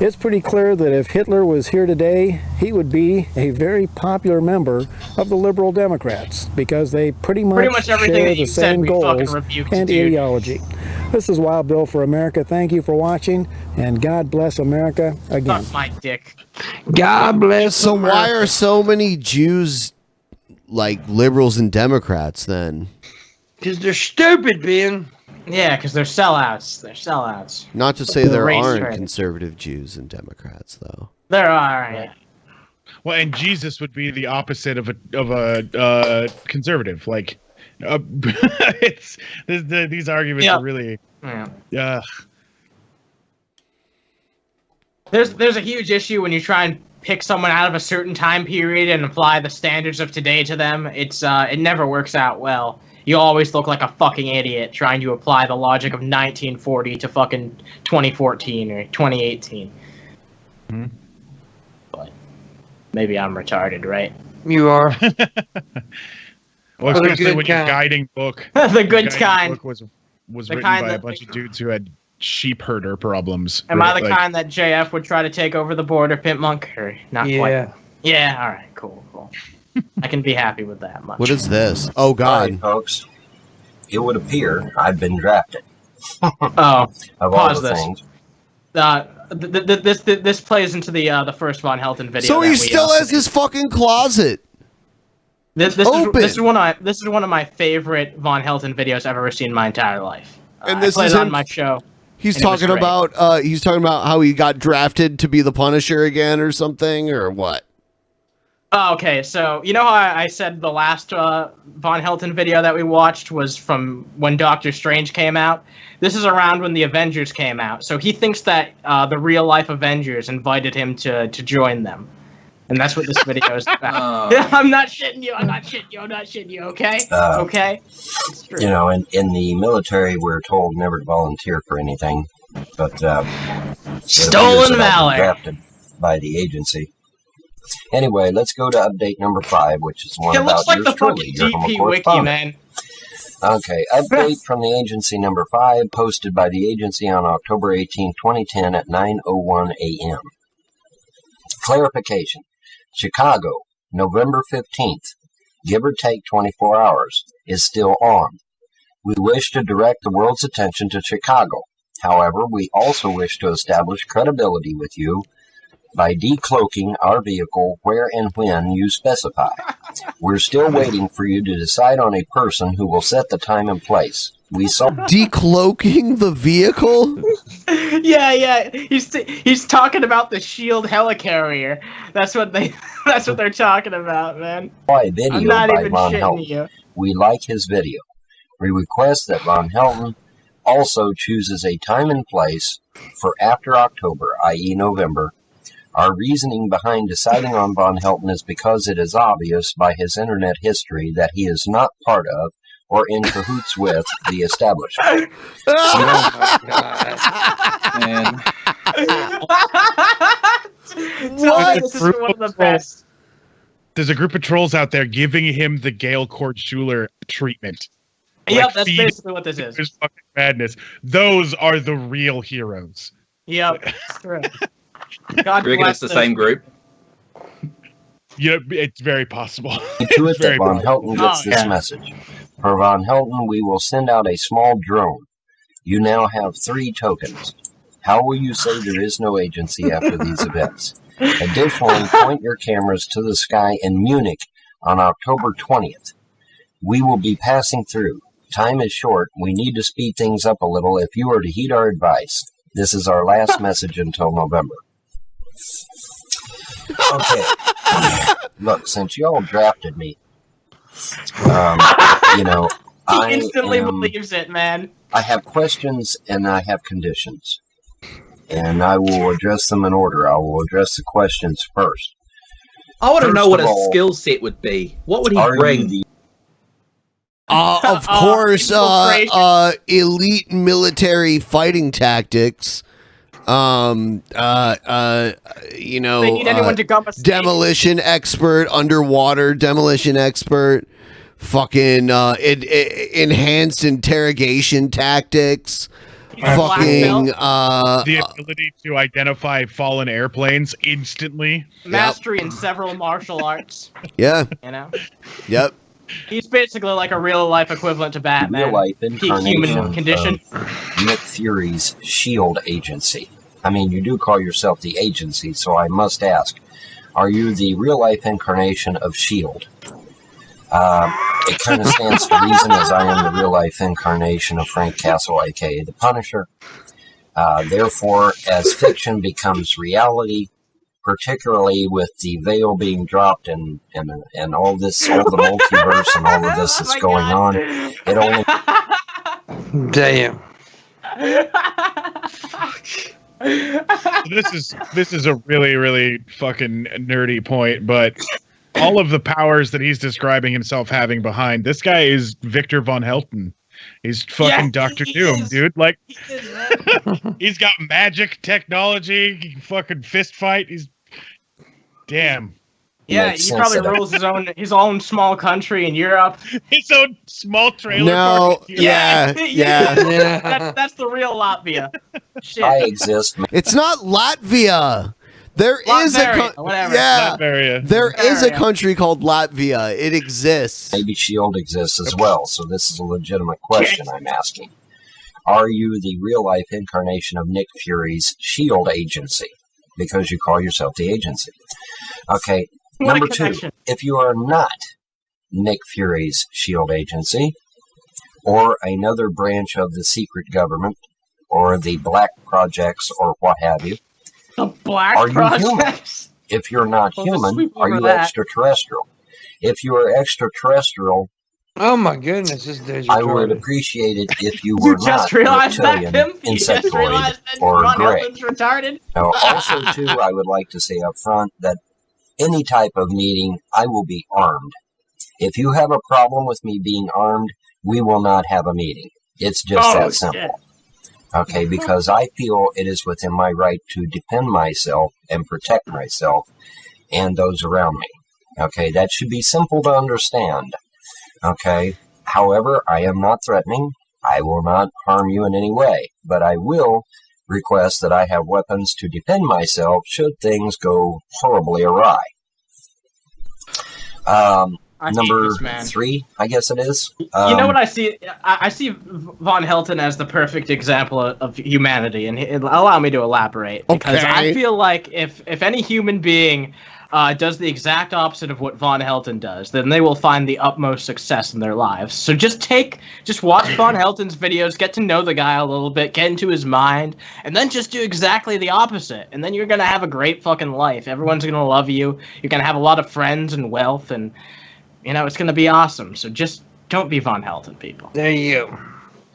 It's pretty clear that if Hitler was here today, he would be a very popular member of the Liberal Democrats because they pretty much everything share that the you said same we fucking goals rebuked, and dude. ideology. This is Wild Bill for America. Thank you for watching, and God bless America again. Suck my dick. God bless. So why are so many Jews like liberals and Democrats then? Because they're stupid, Ben. Yeah, because they're sellouts. They're sellouts. Not to say The there race aren't trade. conservative Jews and Democrats, though. There are. Yeah. Well, and Jesus would be the opposite of a conservative. Like, these arguments are really. Yeah. There's a huge issue when you try and pick someone out of a certain time period and apply the standards of today to them. It never works out well. You always look like a fucking idiot trying to apply the logic of 1940 to fucking 2014 or 2018. But maybe I'm retarded, right? You are. Well, Oh, the especially good when your kind. guiding book, The good guiding kind. book was The written kind by a that- bunch of dudes who had sheep herder problems. Am right? I the Like, kind that JF would try to take over the border, Pimpmunk? Or not quite? Yeah. Yeah, alright, cool. I can be happy with that much. What is this? Oh, God. Hi, folks. It would appear I've been drafted. Oh, Of all pause the this. things. This plays into the first Von Helton video. So that he we, still has his fucking closet. This open. is one of my favorite Von Helton videos I've ever seen in my entire life. And this I played is it on him- my show. He's and it was talking great. about how he got drafted to be the Punisher again or something, or what? Oh, okay, so you know how I said the last Von Helton video that we watched was from when Doctor Strange came out? This is around when the Avengers came out. So he thinks that the real-life Avengers invited him to join them. And that's what this video is about. I'm not shitting you, okay? Uh, Okay? It's true. You know, in the military, we're told never to volunteer for anything. But it appears Stolen that I've been valor. drafted by the agency. Anyway, let's go to update number 5, which is one It about looks like yours the truly, fucking your humble DP wiki, correspondent. man. Okay, update from the agency number 5, posted by the agency on October 18, 2010 at 9:01 a.m. Clarification. Chicago, November 15th, give or take 24 hours, is still on. We wish to direct the world's attention to Chicago. However, we also wish to establish credibility with you by decloaking our vehicle where and when you specify. We're still waiting for you to decide on a person who will set the time and place. We saw Decloaking the vehicle? Yeah. He's talking about the Shield helicarrier. That's what they're talking about, man. a video I'm not by even Von shitting Helton. you. We like his video. We request that Von Helton also chooses a time and place for after October, i.e. November. Our reasoning behind deciding on Von Helton is because it is obvious by his internet history that he is not part of or in cahoots with the establishment. This is one of the best. There's a group of trolls out there giving him the Gail Cord Schuler treatment. Yep, that's feeding basically what this is. his fucking madness. Those are the real heroes. Yep, it's true. God Do you reckon bless it's the those same group? Yeah, it's very possible. To it It's very that Von possible. Helton gets Oh, this yeah. message. Per Von Helton, we will send out a small drone. You now have 3 tokens. How will you say there is no agency after these events? Additionally, point your cameras to the sky in Munich on October 20th. We will be passing through. Time is short. We need to speed things up a little if you are to heed our advice. This is our last message until November. Okay. Look, since you all drafted me, you know, he instantly believes it, man. I have questions and I have conditions. And I will address them in order. I will address the questions first. I want to know what of his all, skill set would be. What would he bring? Of course, elite military fighting tactics. You know, They need anyone to gum a steak. demolition expert, underwater demolition expert, fucking enhanced interrogation tactics. Fucking the ability to identify fallen airplanes instantly. Mastery in several martial arts. Yeah. You know? Yep. He's basically like a real life equivalent to Batman. Real life Peak incarnation human condition. of Nick Fury's SHIELD agency. I mean, you do call yourself the agency, so I must ask, are you the real life incarnation of SHIELD? It kind of stands to reason, as I am the real life incarnation of Frank Castle, aka the Punisher. Therefore, as fiction becomes reality, particularly with the veil being dropped and all this, all the multiverse and all of this that's going on, it only. Damn. This is a really fucking nerdy point, but all of the powers that he's describing himself having behind, this guy is Victor Von Helton. He's fucking Dr. Doom, dude. Like, he's got magic technology, he can fucking fist fight. He's damn. Yeah, he probably rules his own small country in Europe. His own small trailer. No, park. yeah. That's the real Latvia. Shit. I exist. It's not Latvia. There is Latveria, there is a country called Latvia. It exists. Maybe SHIELD exists as well, so this is a legitimate question I'm asking. Are you the real-life incarnation of Nick Fury's SHIELD agency? Because you call yourself the agency. Okay, number 2, if you are not Nick Fury's SHIELD agency, or another branch of the secret government, or the Black Projects, or what have you, the Black are you Projects? human? If you're not human, are you extraterrestrial? If you are extraterrestrial, oh my goodness, this dude's I would retarded. appreciate it if you were You just not realized that, reptilian, Pimp? You just insectoid, realized that or Ron gray. Helton's retarded? Now, also, too, I would like to say up front that any type of meeting, I will be armed. If you have a problem with me being armed, we will not have a meeting. It's just that simple. Shit. Okay, because I feel it is within my right to defend myself and protect myself and those around me. Okay, that should be simple to understand. Okay, however, I am not threatening. I will not harm you in any way, but I will request that I have weapons to defend myself should things go horribly awry. Number 3, I guess it is. You know what I see? I see Von Helton as the perfect example of humanity, and allow me to elaborate. Because I feel like if any human being does the exact opposite of what Von Helton does, then they will find the utmost success in their lives. So just watch Von Helton's videos, get to know the guy a little bit, get into his mind, and then just do exactly the opposite. And then you're going to have a great fucking life. Everyone's going to love you. You're going to have a lot of friends and wealth, and you know, it's going to be awesome. So just don't be Von Helton, people. There you go.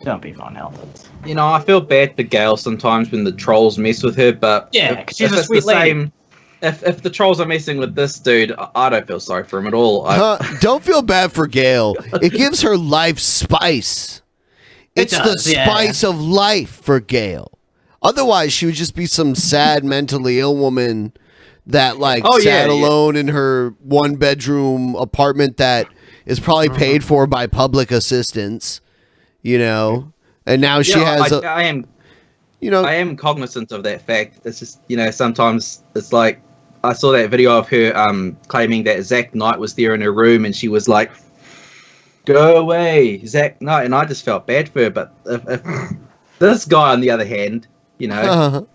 Don't be Von Helton. You know, I feel bad for Gail sometimes when the trolls mess with her, but yeah, because she's a sweet lady. If the trolls are messing with this dude, I don't feel sorry for him at all. Don't feel bad for Gail. It gives her life spice. It's the spice of life for Gail. Otherwise, she would just be some sad, mentally ill woman that sat alone in her 1-bedroom apartment that is probably paid for by public assistance, you know, and now she has. I am cognizant of that fact. It's just, you know, sometimes it's like I saw that video of her claiming that Zack Knight was there in her room, and she was like, Go away, Zach. No, and I just felt bad for her. But if this guy, on the other hand, you know,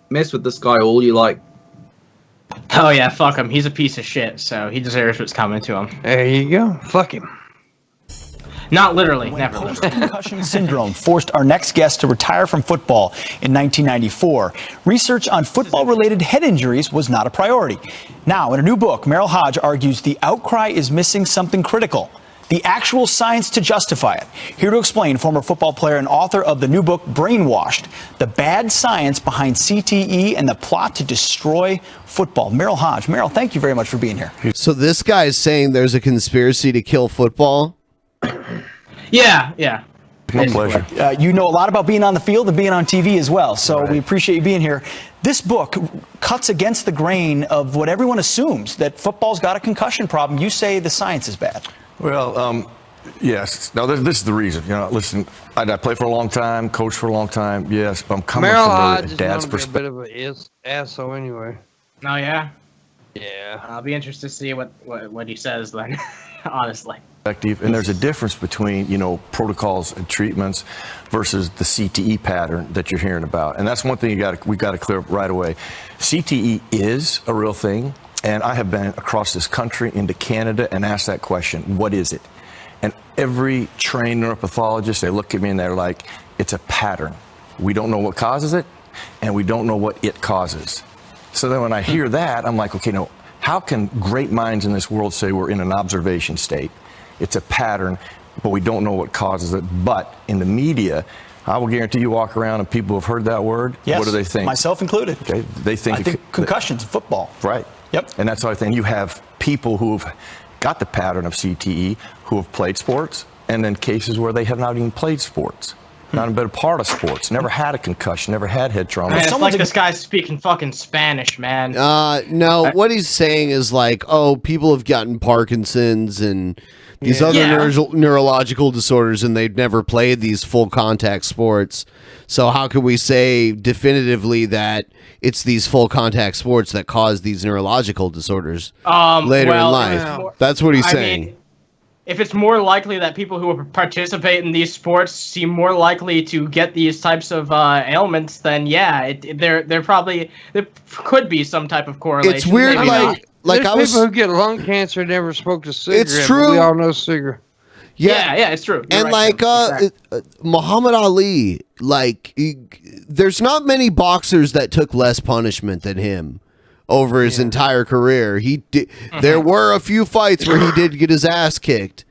mess with this guy all you like. Oh yeah, fuck him. He's a piece of shit, so he deserves what's coming to him. There you go. Fuck him. Not literally, never literally. Concussion syndrome forced our next guest to retire from football in 1994. Research on football-related head injuries was not a priority. Now, in a new book, Merrill Hodge argues the outcry is missing something critical: the actual science to justify it. Here to explain, former football player and author of the new book, Brainwashed, the bad science behind CTE and the plot to destroy football. Merrill Hodge. Merrill, thank you very much for being here. So this guy is saying there's a conspiracy to kill football? Yeah. My pleasure. You know a lot about being on the field and being on TV as well, so we appreciate you being here. This book cuts against the grain of what everyone assumes, that football's got a concussion problem. You say the science is bad. Well, yes. Now, this is the reason. You know, listen, I played for a long time, coached for a long time. Yes, but I'm coming Merrill from Hodge a is dad's known to be a perspective. bit of an asshole anyway. Oh yeah. Yeah. I'll be interested to see what he says then. Honestly. And there's a difference between, you know, protocols and treatments versus the CTE pattern that you're hearing about. And that's one thing we got to clear up right away. CTE is a real thing. And I have been across this country into Canada and asked that question, what is it? And every trained neuropathologist, they look at me and they're like, it's a pattern. We don't know what causes it, and we don't know what it causes. So then when I hear that, I'm like, okay, no, how can great minds in this world say we're in an observation state? It's a pattern, but we don't know what causes it. But in the media, I will guarantee you walk around and people have heard that word. Yes, what do they think? myself included. Okay, they think I think concussions in football. Right. Yep. And that's the other thing. You have people who've got the pattern of CTE who have played sports, and then cases where they have not even played sports, not even been a part of sports, never had a concussion, never had head trauma. Man, it's like this guy's speaking fucking Spanish, man. No, what he's saying is like, oh, people have gotten Parkinson's and these other neurological disorders, and they've never played these full contact sports. So how can we say definitively that it's these full contact sports that cause these neurological disorders later in life? That's what he's saying. Mean, if it's more likely that people who participate in these sports seem more likely to get these types of ailments, then yeah, there could be some type of correlation. It's weird, There's people who get lung cancer never smoked a cigarette. It's true. But we all know cigarette. Yeah, it's true. You're And right, Muhammad Ali, there's not many boxers that took less punishment than him over his entire career. He did. There were a few fights where he did get his ass kicked,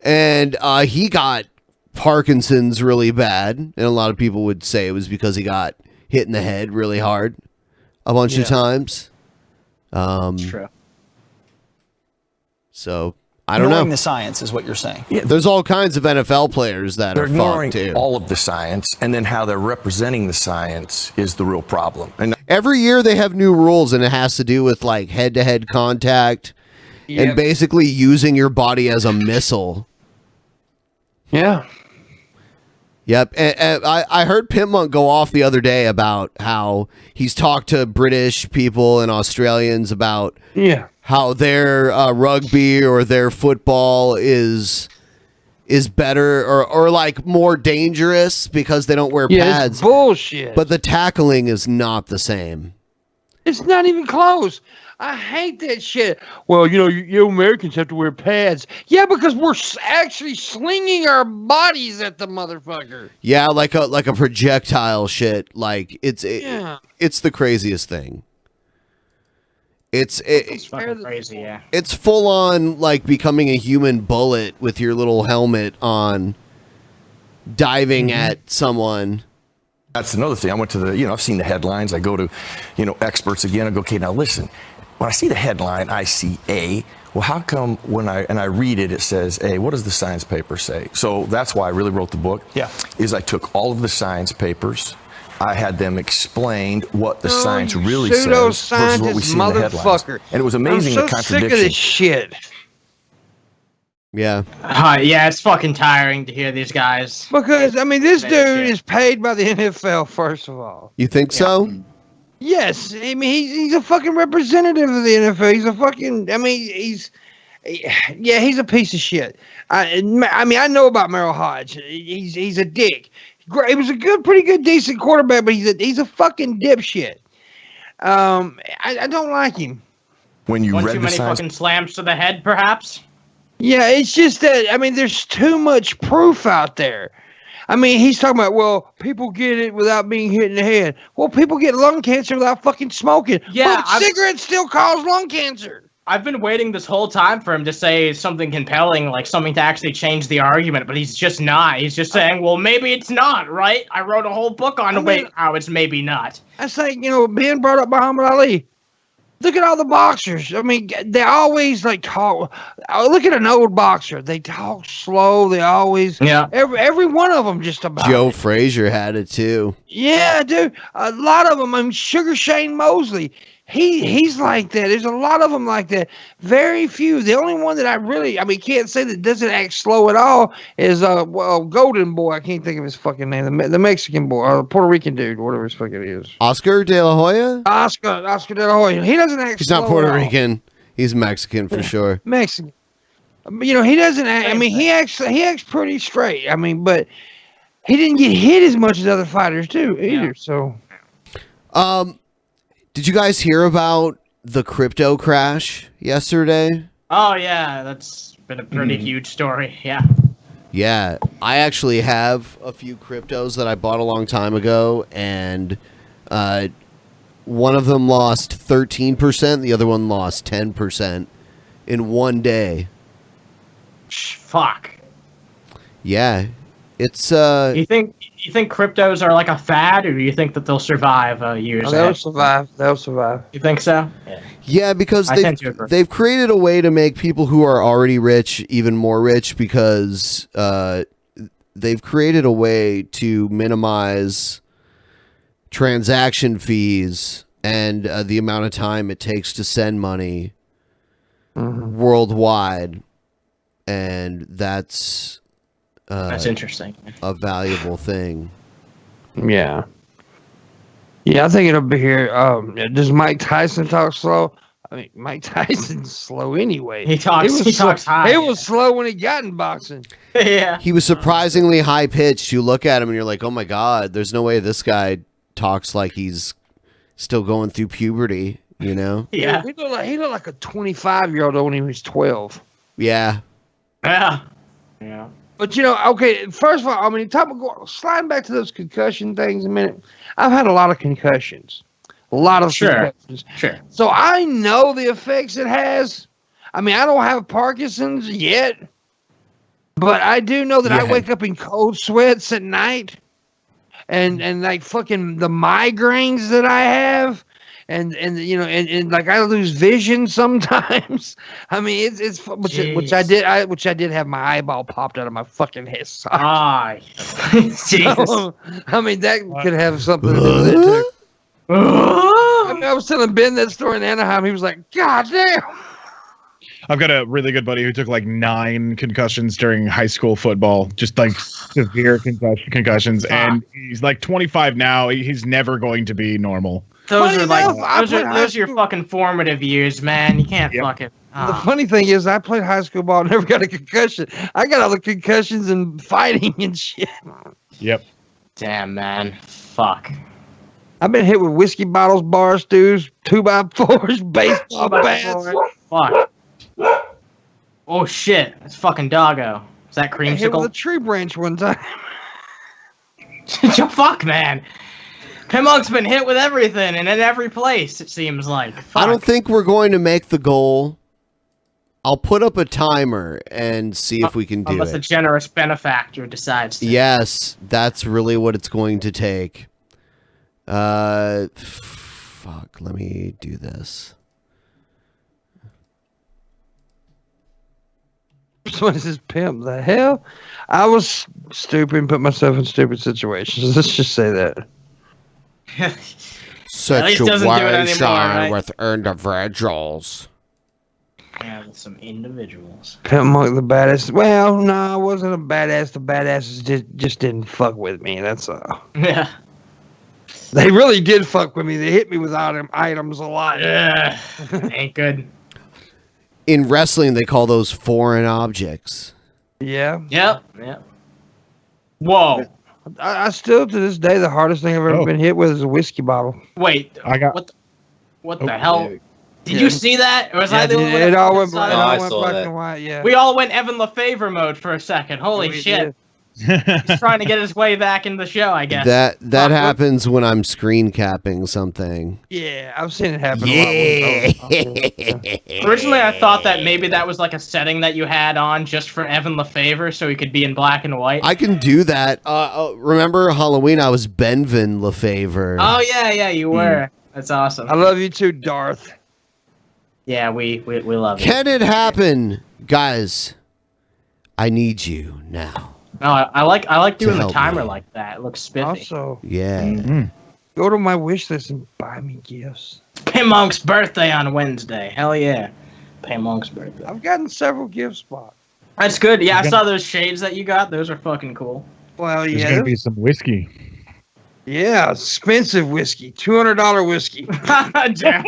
and he got Parkinson's really bad. And a lot of people would say it was because he got hit in the head really hard a bunch of times. True. So I don't know. Ignoring the science is what you're saying. Yeah, there's all kinds of NFL players that They're are ignoring fucked too. all of the science, and then how they're representing the science is the real problem. And Every year they have new rules, and it has to do with like head-to-head contact and basically using your body as a missile. Yeah. Yep. And I heard Pimpmunk go off the other day about how he's talked to British people and Australians about how their rugby or their football is better or like more dangerous because they don't wear pads. It's bullshit. But the tackling is not the same. It's not even close. I hate that shit. Well, you Americans have to wear pads. Yeah, because we're actually slinging our bodies at the motherfucker. Yeah, like a projectile shit. Like it's the craziest thing. It's fucking crazy, yeah. It's full on like becoming a human bullet with your little helmet on, diving at someone. that's another thing. I went to the, I've seen the headlines. I go to, experts again. I go, okay, now listen. When I see the headline, I see A. Well, how come when I read it, it says A? What does the science paper say? So that's why I really wrote the book. Yeah. Is I took all of the science papers. I had them explained what the science really says versus what we see in the headlines. And it was amazing the contradiction. Sick of this shit. Yeah. Yeah, it's fucking tiring to hear these guys. Because, this dude is paid by the NFL, first of all. You think so? Yes. He's a fucking representative of the NFL. He's a fucking, Yeah, he's a piece of shit. I mean, I know about Merrill Hodge. He's a dick. He was a pretty good, decent quarterback, but he's a fucking dipshit. I don't like him. When you One read too the many science, fucking slams to the head, perhaps. Yeah, it's just that, I mean, there's too much proof out there. I mean, he's talking about, well, people get it without being hit in the head. Well, people get lung cancer without fucking smoking. Yeah, but cigarettes still cause lung cancer. I've been waiting this whole time for him to say something compelling, like something to actually change the argument, but he's just not. He's just saying, well, maybe it's not, right? I wrote a whole book on how it's maybe not. That's like, Ben brought up Muhammad Ali. Look at all the boxers. I mean, they always like talk. Look at an old boxer. They talk slow. They always. Yeah. Every one of them just about. Joe Frazier had it too. Yeah, dude. A lot of them. I mean, Sugar Shane Mosley. He's like that. There's a lot of them like that. Very few. The only one that can't say that doesn't act slow at all is Golden Boy. I can't think of his fucking name. The Mexican boy, Puerto Rican dude, whatever his fucking is. Oscar De La Hoya? Oscar De La Hoya. He doesn't act. He's slow not Puerto at all. Rican. He's Mexican for sure. Mexican. He doesn't act. I mean, he acts pretty straight. I mean, but he didn't get hit as much as other fighters do either. So, did you guys hear about the crypto crash yesterday? Oh, yeah, that's been a pretty huge story. Yeah. Yeah, I actually have a few cryptos that I bought a long time ago, and one of them lost 13%, the other one lost 10% in one day. Fuck. Yeah, it's You think cryptos are like a fad, or do you think that they'll survive years? They'll survive. They'll survive. You think so? Yeah, because I tend to agree. they've created a way to make people who are already rich even more rich, because they've created a way to minimize transaction fees and the amount of time it takes to send money worldwide, and that's interesting. A valuable thing. Yeah. Yeah, I think it'll be here. Does Mike Tyson talk slow? I mean, Mike Tyson's slow anyway. He talks high. It was slow when he got in boxing. Yeah. He was surprisingly high pitched. You look at him and you're like, oh my God, there's no way this guy talks like he's still going through puberty, you know? Yeah. He looked like a 25-year-old when he was 12. Yeah. Yeah. Yeah. But okay, first of all, I mean, sliding back to those concussion things a minute. I've had a lot of concussions. A lot of concussions. Sure. So I know the effects it has. I mean, I don't have Parkinson's yet, but I do know that I wake up in cold sweats at night, and like fucking the migraines that I have. And like I lose vision sometimes. I mean, it's which I did have my eyeball popped out of my fucking head socket. Jesus. So, I mean, that could have something to do with it too. I was telling Ben that story in Anaheim. He was like, "God damn." I've got a really good buddy who took like 9 concussions during high school football, just like severe concussions, and he's like 25 now. He's never going to be normal. Those are your fucking formative years, man. You can't fucking. The funny thing is, I played high school ball and never got a concussion. I got all the concussions and fighting and shit. Yep. Damn, man. Fuck. I've been hit with whiskey bottles, bar stools, 2x4s, baseball bats. Fuck. Oh shit! That's fucking doggo. Is that I hit with creamsicle? a tree branch one time. Fuck, man. Pimpmunk's been hit with everything and in every place, it seems like. Fuck. I don't think we're going to make the goal. I'll put up a timer and see if we can do Unless a it. generous benefactor decides to. Yes, that's really what it's going to take. Fuck, let me do this. What is this pimp? The hell? I was stupid and put myself in stupid situations. Let's just say that. Situation right? with individuals. Yeah, with some individuals. Pimpmunk the badass. Well, no, I wasn't a badass. The badasses just didn't fuck with me. That's all. Yeah. They really did fuck with me. They hit me with items a lot. Yeah. Ain't good. in wrestling, they call those foreign objects. Yeah. Yep. Yep. Whoa. I still, to this day, the hardest thing I've ever been hit with is a whiskey bottle. Wait. I got. What the hell? yeah. Did you see that? Or was I the one? It all went saw black, that? and white. Yeah. We all went Evan LeFavor mode for a second. Holy shit. He's trying to get his way back into the show, I guess. That happens when I'm screen capping something. Yeah, I've seen it happen Yeah. a lot. Originally, I thought that maybe that was like a setting that you had on just for Evan LeFavor, so he could be in black and white. I can do that. Remember Halloween? I was Benvin LeFavor. Oh yeah, you were. That's awesome. I love you too, Darth. Yeah, we love you. Can it happen, guys? I need you now. No, I like doing the help timer me. like that. It looks spiffy. Also, Yeah. go to my wish list and buy me gifts. Pimpmonk's birthday on Wednesday. Hell yeah. Pimpmonk's birthday. I've gotten several gift spots. That's good. Yeah, I saw those shades that you got. Those are fucking cool. Well, There's yeah. gonna be some whiskey. Yeah, expensive whiskey. $200 whiskey. Damn.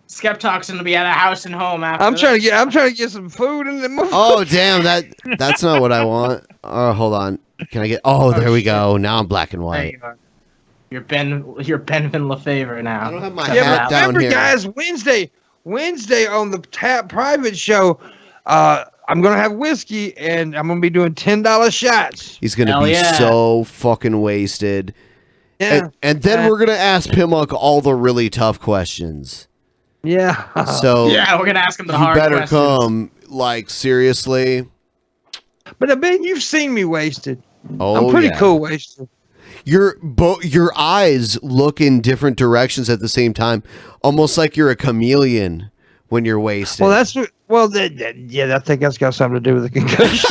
Skeptalk's gonna be at a house and home after. I'm trying to get some food in the movie. Oh damn! That's not what I want. Oh, hold on. Can I get? Oh, there we go. Now I'm black and There white. you are. You're Benvin LeFavor now. I don't have my Check Yeah, it hat out. down remember, here. guys, Wednesday on the private show, I'm gonna have whiskey and I'm gonna be doing $10 shots. He's gonna Hell be yeah. so fucking wasted. Yeah, And then we're gonna ask Pimpmunk all the really tough questions. yeah. So Yeah, we're gonna ask him the you hard better questions. come. Like seriously. But I mean, you've seen me wasted. Oh, I'm pretty yeah. cool wasted. Your eyes look in different directions at the same time, almost like you're a chameleon when you're wasted. Well, that's what. Well, yeah, I think that's got something to do with the concussion.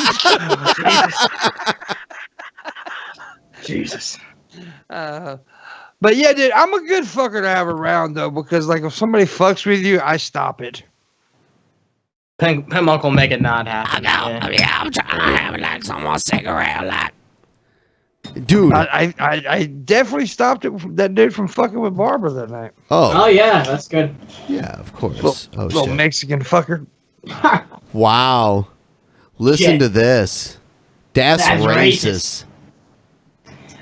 Jesus. But yeah, dude, I'm a good fucker to have around though, because like if somebody fucks with you, I stop it. Pimpmonk will make it not happen. Yeah, I'm trying to have like someone cigarette like. Dude, I definitely stopped that dude from fucking with Barbara that night. Oh yeah, that's good. Yeah, of course. Little Shit. Mexican fucker. Wow. Listen Shit. to this. That's racist.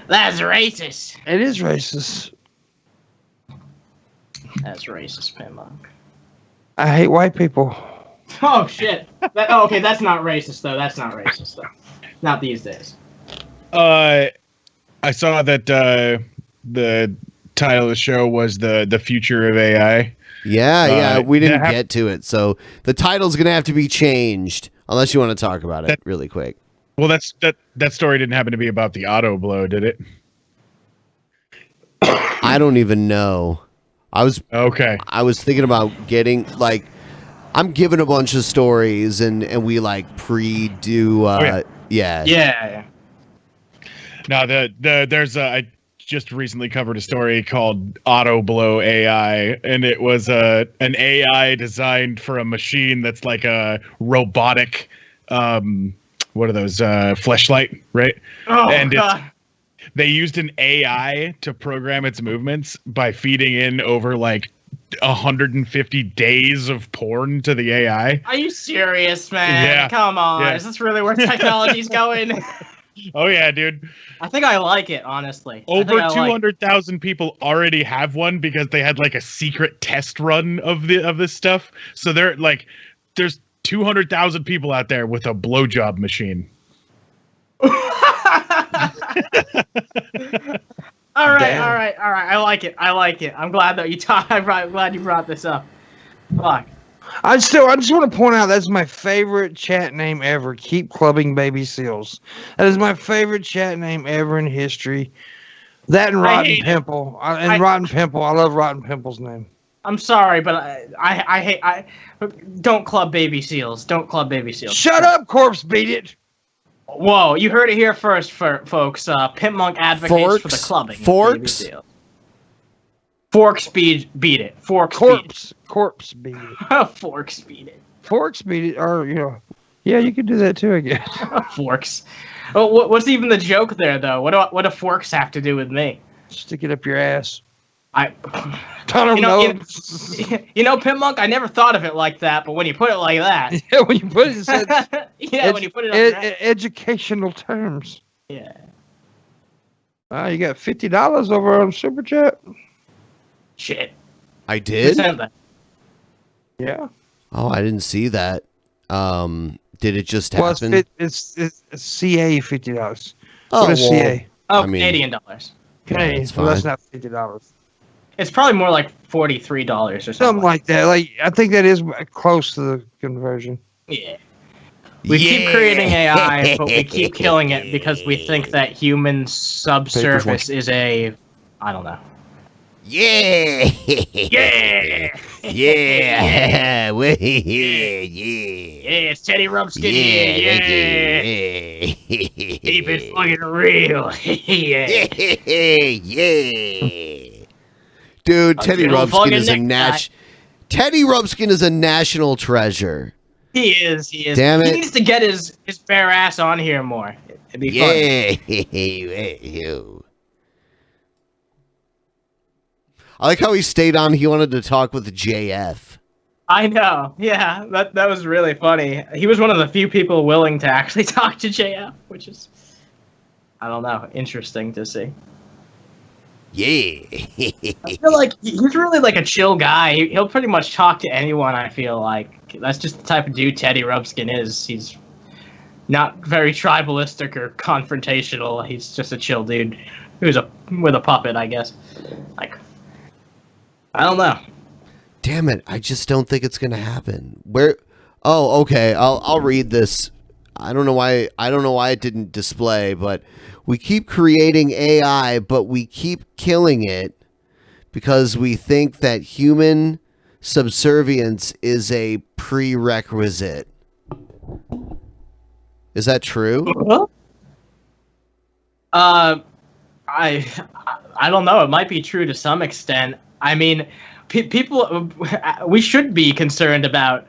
That's racist. It is racist. That's racist, Pimpmonk. I hate white people. Oh shit. Okay, that's not racist though. That's not racist though. Not these days. I saw that the title of the show was the future of AI. Yeah, we didn't that hap- get to it. So the title's going to have to be changed unless you want to talk about it really quick. Well, that story didn't happen to be about the auto blow, did it? I don't even know. I was thinking about getting like I'm given a bunch of stories and we like pre-do Yeah. No, there's I just recently covered a story called Auto Blow AI, and it was an AI designed for a machine that's like a robotic what are those fleshlight, right? Oh, and God. They used an AI to program its movements by feeding in over like 150 days of porn to the AI. Are you serious, man? Yeah. Come on. Yeah. Is this really where technology's going? Oh yeah, dude. I think I like it, honestly. Over 200,000 people already have one because they had like a secret test run of this stuff. So they're like, there's 200,000 people out there with a blowjob machine. All right. I like it. I'm glad that you I'm glad you brought this up. Fuck. I just want to point out that's my favorite chat name ever. Keep clubbing baby seals. That is my favorite chat name ever in history. That and Rotten Pimple. Rotten Pimple. I love Rotten Pimple's name. I'm sorry, but I hate. Don't club baby seals. Don't club baby seals. Shut up, corpse beat it. Whoa, you heard it here first, folks. Pimpmonk advocates for the clubbing. Forks? Baby seal. Forks beat it. Forks Corpse beat it. Forks beat it. Forks beat it. Or, yeah, you could do that too, I guess. Forks. Oh, what's even the joke there, though? What do forks have to do with me? Stick it up your ass. I don't know. You know, Pimpmunk, I never thought of it like that, but when you put it like that. Yeah, when you put it, when you put it like that. Educational terms. Yeah. You got $50 over on Super Chat. Shit. I did? Yeah. Oh, I didn't see that. Did it just Well, happen? it's CA $50. Oh, What is CA? Oh, I mean, Canadian dollars. Canadian. it's Well, that's fine. not $50. It's probably more like $43 or something. Something like that. Like I think that is close to the conversion. Yeah. We keep creating AI, but we keep killing it because we think that human subsurface is I don't know. Yeah. Yeah. Yeah. Yeah. Yeah, it's Teddy Rumpskin here. Yeah. Keep it fucking real. Yeah. Yeah. Dude, Teddy Little Rumpskin fucking is a necktie. Teddy Rumpskin is a national treasure. He is. Damn He it. needs to get his bare ass on here more. It'd be fun. Yeah. I like how he stayed on. He wanted to talk with JF. I know. Yeah, that was really funny. He was one of the few people willing to actually talk to JF, which is, I don't know, interesting to see. Yeah. I feel like he's really like a chill guy. He'll pretty much talk to anyone, I feel like. That's just the type of dude Teddy Rumpskin is. He's not very tribalistic or confrontational. He's just a chill dude who's with a puppet, I guess. Like, I don't know. Damn it! I just don't think it's gonna happen. Where? Oh, okay. I'll read this. I don't know why it didn't display, but we keep creating AI, but we keep killing it because we think that human subservience is a prerequisite. Is that true? I don't know. It might be true to some extent. I mean, people, we should be concerned about,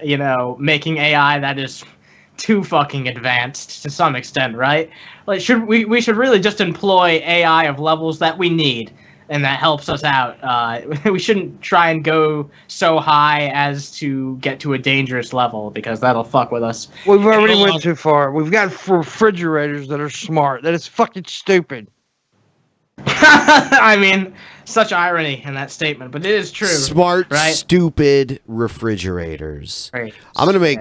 making AI that is too fucking advanced to some extent, right? Like, we should really just employ AI of levels that we need and that helps us out. We shouldn't try and go so high as to get to a dangerous level because that'll fuck with us. We've already went too far. We've got refrigerators that are smart. That is fucking stupid. I mean, such irony in that statement, but it is true. Smart, right? stupid refrigerators. Right. I'm gonna make.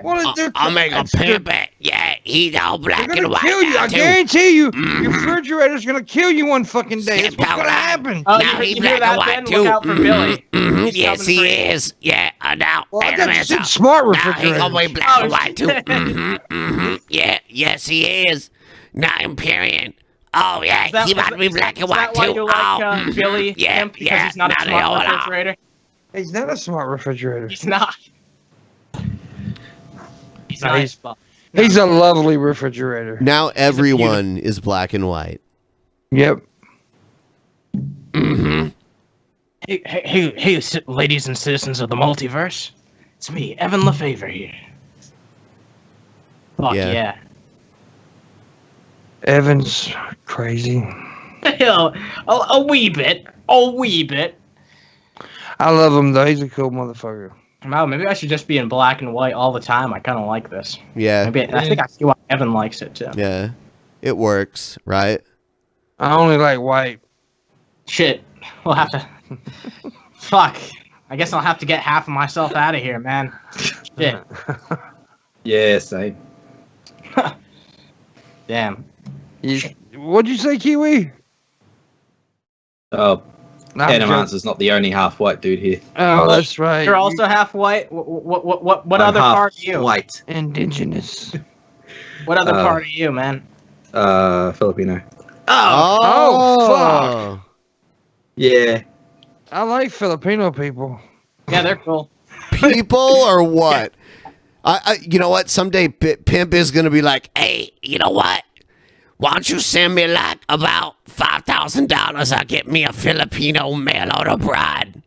I'll make a pimp. Yeah, he's all black They're gonna kill you. I guarantee you, your refrigerator's gonna kill you one fucking day. That's what's gonna happen. Oh, you hear that, Ben? Look out for Billy. He's Yes, coming he for you. is. Yeah, now. Well, I wait a got minute, some so- smart now he refrigerators. gonna be black and white too. Yeah, yes, he is. Now Empyrean. Oh yeah, he about to be black and white Is that why too. you like Billy? yeah, Imp, because yeah. he's not a now they all smart are. refrigerator. He's not a smart refrigerator. He's not. He's No, nice. He's a lovely refrigerator. Now everyone is black and white. Yep. Hey, ladies and citizens of the multiverse. It's me, Evan LaFavor here. Fuck yeah. Evan's crazy. A wee bit. A wee bit. I love him though. He's a cool motherfucker. Wow, maybe I should just be in black and white all the time. I kind of like this. Yeah. Maybe I think I see why Evan likes it too. Yeah, it works, right? I only like white. Shit. We'll have to. Fuck. I guess I'll have to get half of myself out of here, man. Shit. Yeah, same. Damn. What'd you say, Kiwi? Oh, Nah, I'm Animancer's not the only half white dude here. Oh, that's right. You're also half white. What I'm other half part are you? White. Indigenous. What other part are you, man? Filipino. Oh, fuck. Yeah. I like Filipino people. Yeah, they're cool. People or what? You know what? Someday Pimp is gonna be like, hey, you know what? Why don't you send me like about $5,000? I'll get me a Filipino mail order bride.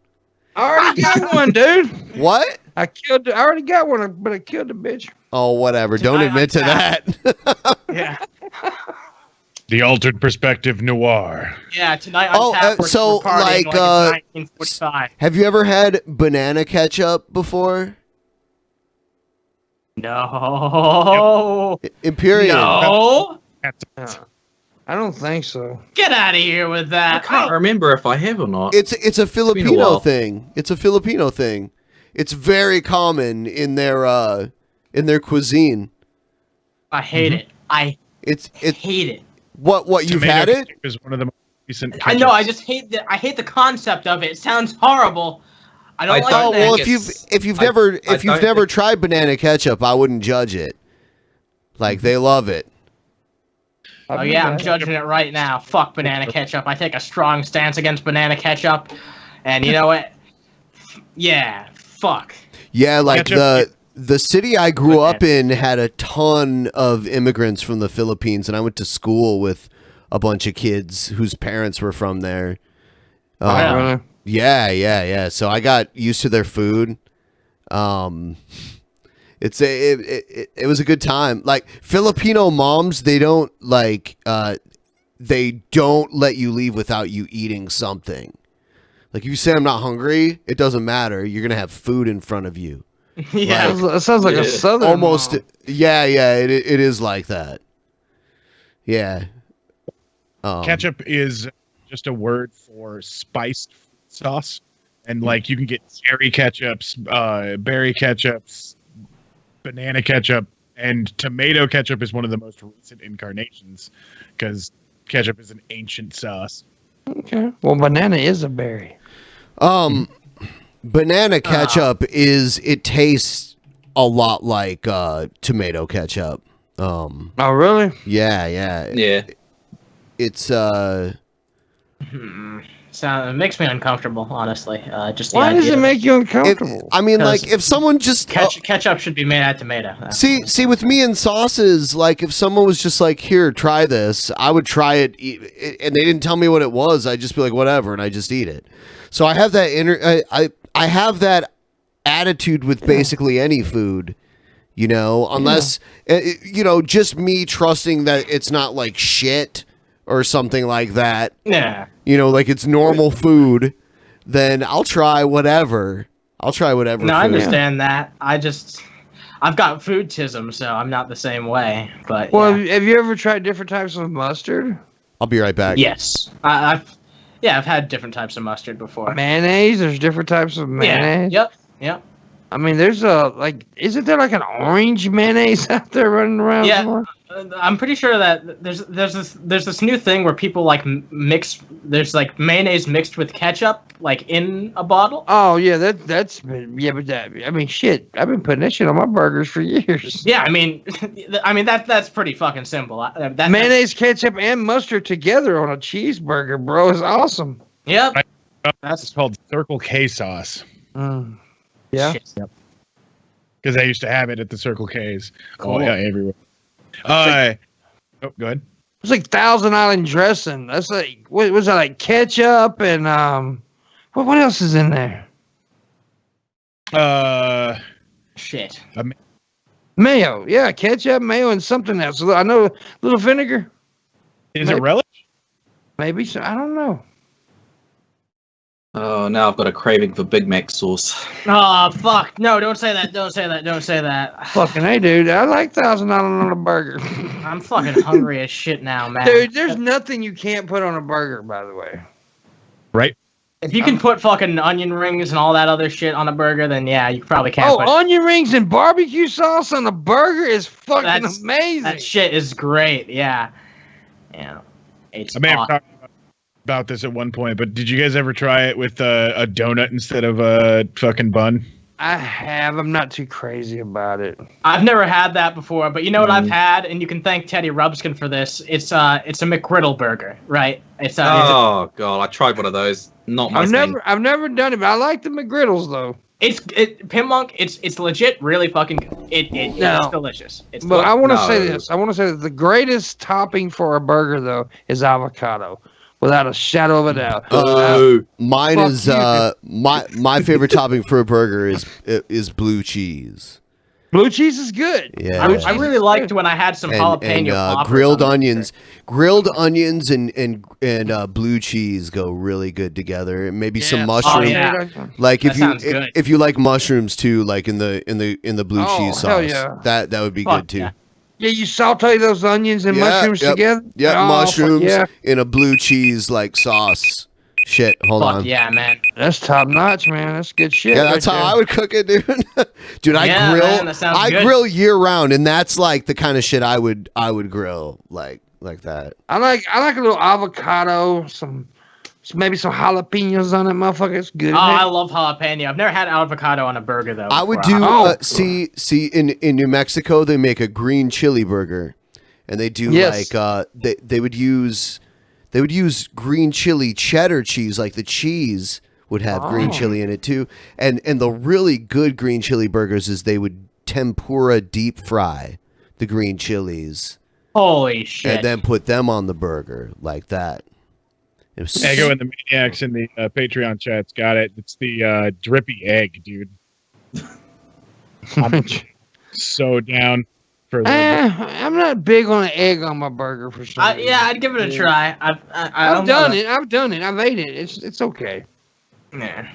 I already got one, dude. What? I already got one, but I killed the bitch. Oh, whatever. Don't admit to that. Yeah. The altered perspective noir. Yeah, tonight on tap, so we're partying like, it's 1945. have you ever had banana ketchup before? No. Imperial. No. I don't think so. Get out of here with that. I can't remember if I have or not. It's a been a Filipino while. thing. It's a Filipino thing. It's very common in their cuisine. I hate it. I hate it. What you've Tomato had it? ketchup is one of the most recent. I know. I just hate I hate the concept of it. It sounds horrible. I don't like Oh that. well, if you've never tried banana ketchup, I wouldn't judge it. Like they love it. Oh yeah, I'm judging it right now. Fuck banana ketchup. I take a strong stance against banana ketchup, and you know what? Yeah, fuck. Yeah, like Ketchup. the city I grew up in had a ton of immigrants from the Philippines, and I went to school with a bunch of kids whose parents were from there. Really? Yeah. So I got used to their food. It was a good time. Like Filipino moms, they don't let you leave without you eating something. Like if you say I'm not hungry, it doesn't matter. You're gonna have food in front of you. Yeah, it sounds like a southern almost. mom. Yeah, it is like that. Yeah. Ketchup is just a word for spiced sauce, and like you can get cherry ketchups, berry ketchups, banana ketchup, and tomato ketchup is one of the most recent incarnations because ketchup is an ancient sauce. Okay. Well, banana is a berry. Banana ketchup it tastes a lot like tomato ketchup. Oh, really? Yeah. It's It makes me uncomfortable, honestly. Just the Why does idea it of make you uncomfortable? I mean, like if someone just ketchup should be made out of tomato. See, with me and sauces, like if someone was just like, "Here, try this," I would try it, and they didn't tell me what it was. I'd just be like, "Whatever," and I just eat it. So I have that I have that attitude with basically any food, unless just me trusting that it's not like shit or something like that. Yeah. Like it's normal food, then I'll try whatever. No, food. I understand that. I've got foodtism, so I'm not the same way. But Well, have you ever tried different types of mustard? I'll be right back. yes, I've had different types of mustard before. Mayonnaise? There's different types of mayonnaise. Yep. I mean, there's isn't there like an orange mayonnaise out there running around? Yeah, somewhere? I'm pretty sure that there's this new thing where people like mix. There's like mayonnaise mixed with ketchup, like in a bottle. Oh yeah, but shit, I've been putting that shit on my burgers for years. Yeah, I mean that's pretty fucking simple. Mayonnaise, ketchup, and mustard together on a cheeseburger, bro, is awesome. Yep. That's called Circle K sauce. Yeah. Yep. Because I used to have it at the Circle K's. Cool. Oh, yeah, everywhere. Go ahead. It's like Thousand Island dressing. That's like what was that, like ketchup and what else is in there? Shit. Mayo. Yeah, ketchup, mayo, and something else. I know little vinegar. Is it relish? Maybe so. I don't know. Oh, now I've got a craving for Big Mac sauce. Oh fuck! No, don't say that. Don't say that. Don't say that. Fucking hey, dude. I like $1,000 on a burger. I'm fucking hungry as shit now, man. Dude, there's nothing you can't put on a burger, by the way. Right? If you can put fucking onion rings and all that other shit on a burger, then yeah, you probably can't. Oh, onion rings and barbecue sauce on a burger is fucking amazing. That shit is great. Yeah. It's I may have awesome. talked about this at one point, but did you guys ever try it with a donut instead of a fucking bun? I have. I'm not too crazy about it. I've never had that before, but you know what I've had, and you can thank Teddy Rubskin for this. It's a McGriddle burger, right? Oh god, I tried one of those. Not my thing. I've never done it, but I like the McGriddles though. Pimpmunk. It's legit, really fucking good. It's delicious. But I want to say this. I want to say that the greatest topping for a burger though is avocado, without a shadow of a doubt. Mine is my favorite topping for a burger is blue cheese. Blue cheese is good. Yeah, I really liked when I had some jalapeno poppers grilled on onions. Grilled onions and blue cheese go really good together. And maybe some mushroom. Like if if you like mushrooms too, like in the blue cheese hell sauce, yeah. that would be good too. Yeah, you saute those onions and mushrooms together. Yeah, Oh, mushrooms yeah. in a blue cheese like sauce. Shit, hold on. Yeah, man. That's top notch, man. That's good shit. Yeah, that's right how there. I would cook it, dude. Dude, Yeah, I grill. man, that sounds I good. grill year round, and that's like the kind of shit I would grill like that. I like a little avocado, maybe some jalapenos on it, motherfucker. It's good. Oh, I love jalapeno. I've never had avocado on a burger though. I would before. do see in New Mexico they make a green chili burger, and they do Yes. like they would use green chili cheddar cheese, like the cheese would have green chili in it too. And the really good green chili burgers is they would tempura deep fry the green chilies. Holy shit. And then put them on the burger like that. It was Ego and the Maniacs in the Patreon chat's got it. It's the drippy egg, dude. I'm so down for that. I'm not big on an egg on my burger for some reason. Yeah, I'd give it a try. I've done it. I've done it. I've ate it. It's okay. Yeah.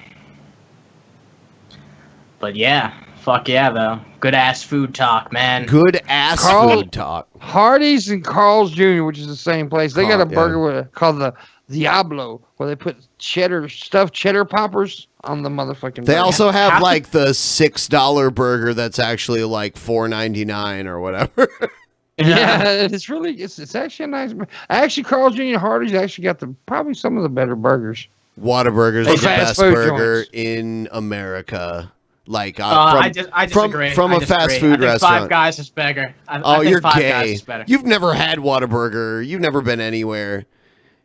But yeah, fuck yeah though. Good ass food talk, man. Good ass food talk. Hardee's and Carl's Jr., which is the same place. They got a yeah. burger called the Diablo, where they put stuffed cheddar poppers on the motherfucking They burger. also have like the $6 burger that's actually like $4.99 or whatever. Yeah, it's really it's actually a nice. Actually, Carl's Jr. and Hardee's actually got probably some of the better burgers. Whataburger's Hey, the fast best food burger joints. in America. Like I disagree. from I a fast disagree. food I think restaurant. Five Guys is better. Oh, I think you're Five Guys gay. is better. You've never had Whataburger. You've never been anywhere.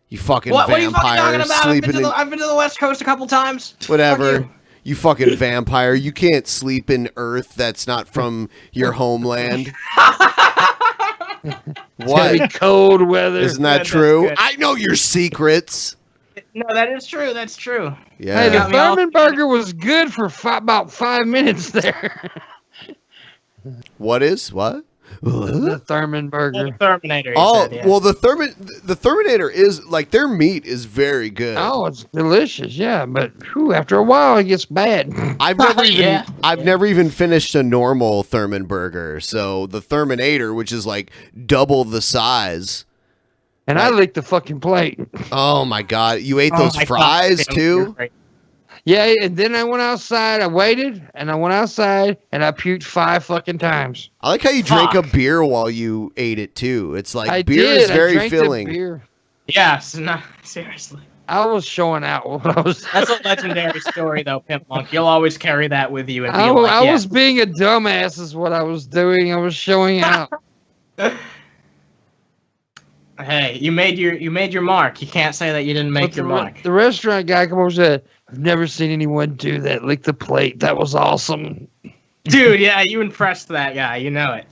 You fucking What are you fucking vampire talking about? sleeping I've been to the West Coast a couple times. whatever. You fucking vampire. You can't sleep in Earth that's not from your homeland. It's gonna be cold weather. Isn't that That's true? good. I know your secrets. No, that is true. That's true. Yeah. Hey, the Got me all- Thurman burger was good for about 5 minutes there. What is what? The Thurman burger. Terminator. Oh, well, the Terminator is like their meat is very good. Oh, it's delicious, yeah. But after a while, it gets bad. I've never even finished a normal Thurman burger. So the Terminator, which is like double the size. And I licked the fucking plate. Oh my god, you ate Oh those my God. fries too? Yeah, and then I went outside. I waited, and I went outside, and I puked 5 fucking times. I like how you drank a beer while you ate it too. It's like I beer did. is very I drank the filling. beer. Yes. No, seriously. I was showing out what I was. That's a legendary story, though, Pimp Monk. You'll always carry that with you and be I like, yeah. was being a dumbass, is what I was doing. I was showing out. Hey, you made your mark. You can't say that you didn't make your mark. The restaurant guy come over and said, "I've never seen anyone do that. Lick the plate. That was awesome." Dude, yeah, you impressed that guy. You know it.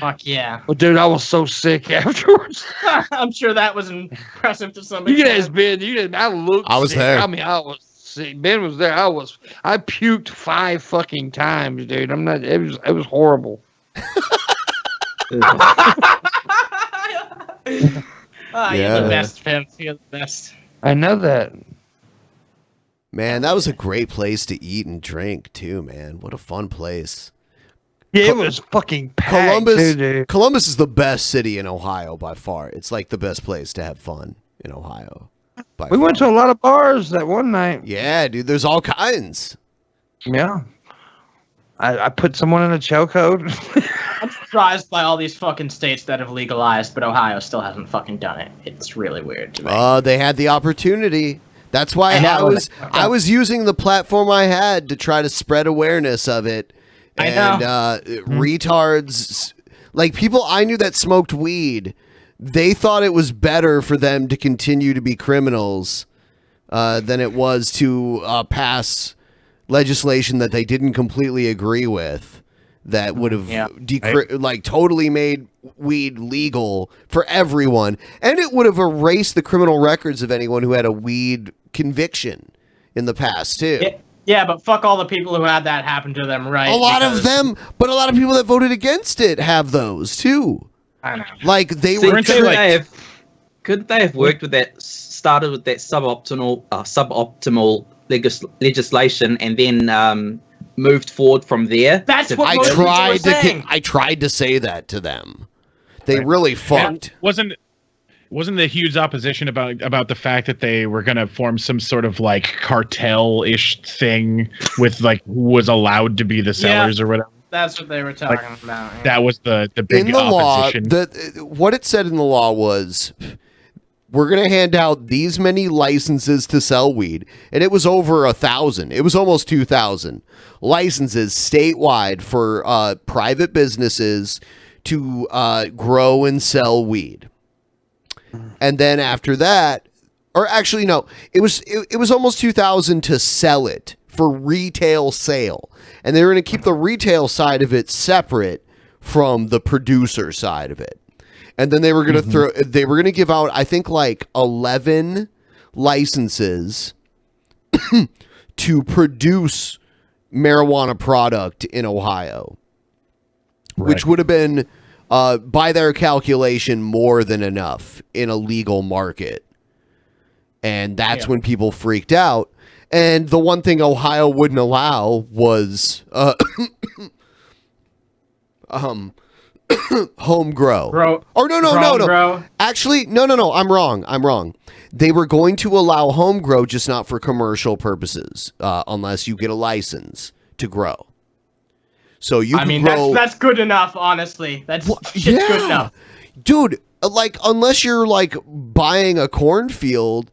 Fuck yeah. Well, dude, I was so sick afterwards. I'm sure that was impressive to somebody. You can ask Ben. I looked. I was sick. there. I mean, I was sick. Ben was there. I puked 5 fucking times, dude. I'm not. It was horrible. You're the best, Pimp. You're the best. I know that. Man, that was a great place to eat and drink too, man. What a fun place. Yeah, it was fucking packed, dude. Columbus is the best city in Ohio by far. It's like the best place to have fun in Ohio. We went to a lot of bars that one night. Yeah, dude, there's all kinds. Yeah. I put someone in a chokehold. I'm surprised by all these fucking states that have legalized, but Ohio still hasn't fucking done it. It's really weird to me. They had the opportunity. That's why I was using the platform I had to try to spread awareness of it. And retards, like people I knew that smoked weed, they thought it was better for them to continue to be criminals than it was to pass legislation that they didn't completely agree with that would have totally made weed legal for everyone, and it would have erased the criminal records of anyone who had a weed conviction in the past too. Yeah, but fuck all the people who had that happen to them, right? A lot of them, but a lot of people that voted against it have those too. I know. Like they See, were couldn't they have worked with that, started with that suboptimal legislation, and then moved forward from there? That's what I tried to say that to them. They really fucked. And wasn't the huge opposition about the fact that they were going to form some sort of like cartel-ish thing with like who was allowed to be the sellers or whatever? That's what they were talking about. Yeah. That was the big In the opposition. law, what it said in the law was, we're going to hand out these many licenses to sell weed, and it was over 1,000. It was almost 2,000 licenses statewide for private businesses to grow and sell weed. And then after that, or actually no, it was almost 2,000 to sell it for retail sale, and they were going to keep the retail side of it separate from the producer side of it. And then they were going to they were going to give out, I think, like 11 licenses to produce marijuana product in Ohio, which would have been, by their calculation, more than enough in a legal market. And that's when people freaked out. And the one thing Ohio wouldn't allow was home grow. No. Actually, no. I'm wrong. They were going to allow home grow, just not for commercial purposes, unless you get a license to grow. So you can grow. That's good enough, honestly. That's good enough. Dude, like, unless you're like buying a cornfield,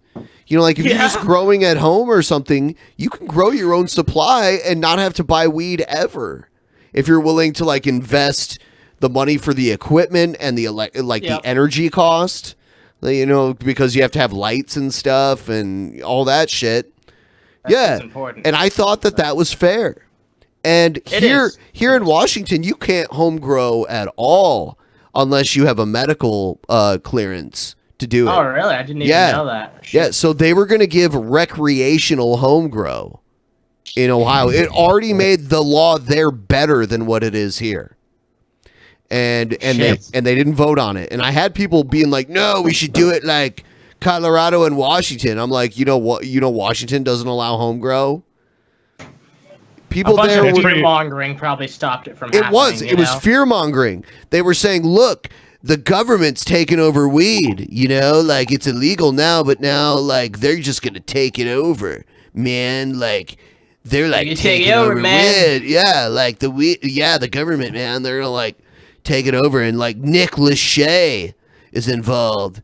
you know, like if you're just growing at home or something, you can grow your own supply and not have to buy weed ever. If you're willing to like invest the money for the equipment and the the energy cost, you know, because you have to have lights and stuff and all that shit. That's important. And I thought that was fair. And here in Washington, you can't home grow at all unless you have a medical clearance to do it. Oh, really? I didn't even know that. Yeah, so they were going to give recreational home grow in Ohio. It already made the law there better than what it is here. And they didn't vote on it. And I had people being like, "No, we should do it like Colorado and Washington." I'm like, "You know what? You know Washington doesn't allow home grow?" People a bunch there of were fear-mongering probably stopped it from happening. It was fear-mongering. They were saying, "Look, the government's taking over weed, you know, like it's illegal now, but now like they're just going to take it over, man. Like they're like taking over weed. Yeah, like the government, man, they're going to like take it over, and like Nick Lachey is involved."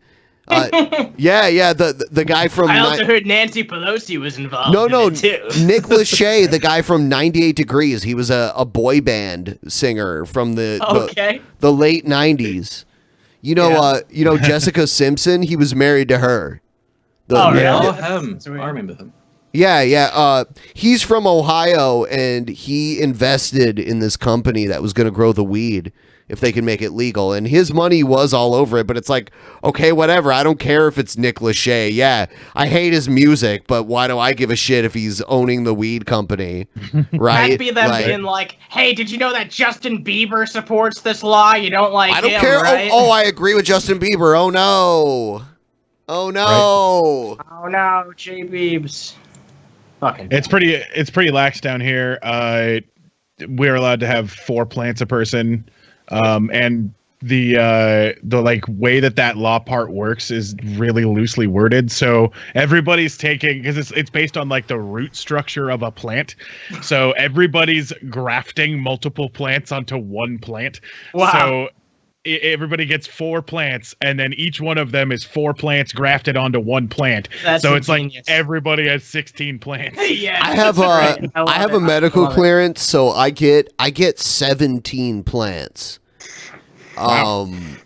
The guy from I also heard Nancy Pelosi was involved. No, in it too. Nick Lachey, the guy from 98 Degrees. He was a boy band singer from the late 90s. You know Jessica Simpson. He was married to her. Really? I remember him. Yeah. He's from Ohio, and he invested in this company that was going to grow the weed if they can make it legal. And his money was all over it, but it's like, okay, whatever. I don't care if it's Nick Lachey. Yeah, I hate his music, but why do I give a shit if he's owning the weed company, right? That'd be them being like, hey, did you know that Justin Bieber supports this law? You don't like him, I don't care. Right? Oh, I agree with Justin Bieber. Oh, no. Oh, no. Right. Oh, no, J. Biebs. Fucking it's pretty lax down here. We're allowed to have 4 plants a person. And the like way that law part works is really loosely worded. So everybody's taking, because it's based on like the root structure of a plant. So everybody's grafting multiple plants onto one plant. Wow. So everybody gets 4 plants, and then each one of them is 4 plants grafted onto one plant. That's so it's ingenious. like everybody has 16 plants. Yeah, I have a medical clearance, so I get 17 plants.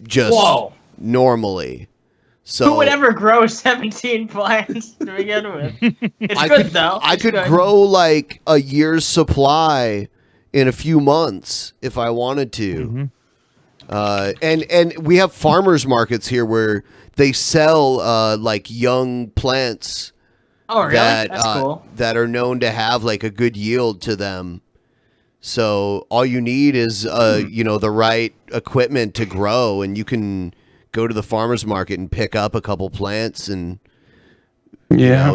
Just normally. So who would ever grow 17 plants to begin with? It's good though. I could grow like a year's supply in a few months if I wanted to. And we have farmers markets here where they sell like young plants Oh, really? That's cool. that are known to have like a good yield to them. So all you need is the right equipment to grow, and you can go to the farmer's market and pick up a couple plants and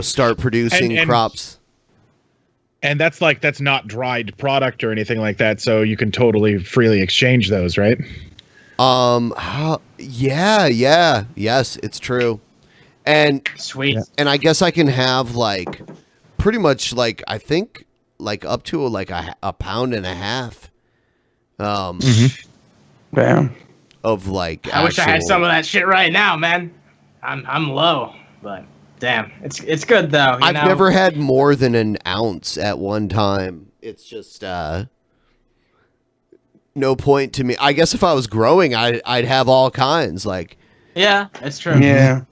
start producing crops. And that's not dried product or anything like that, so you can totally freely exchange those, right? Yes, it's true. And sweet. And I guess I can have like pretty much like I think like up to like a pound and a half. Damn. Of like I wish I had some of that shit right now, man. I'm low, but damn, it's good though. I've never had more than an ounce at one time. It's just no point to me. I guess if I was growing, I'd have all kinds. Like yeah, it's true. Yeah.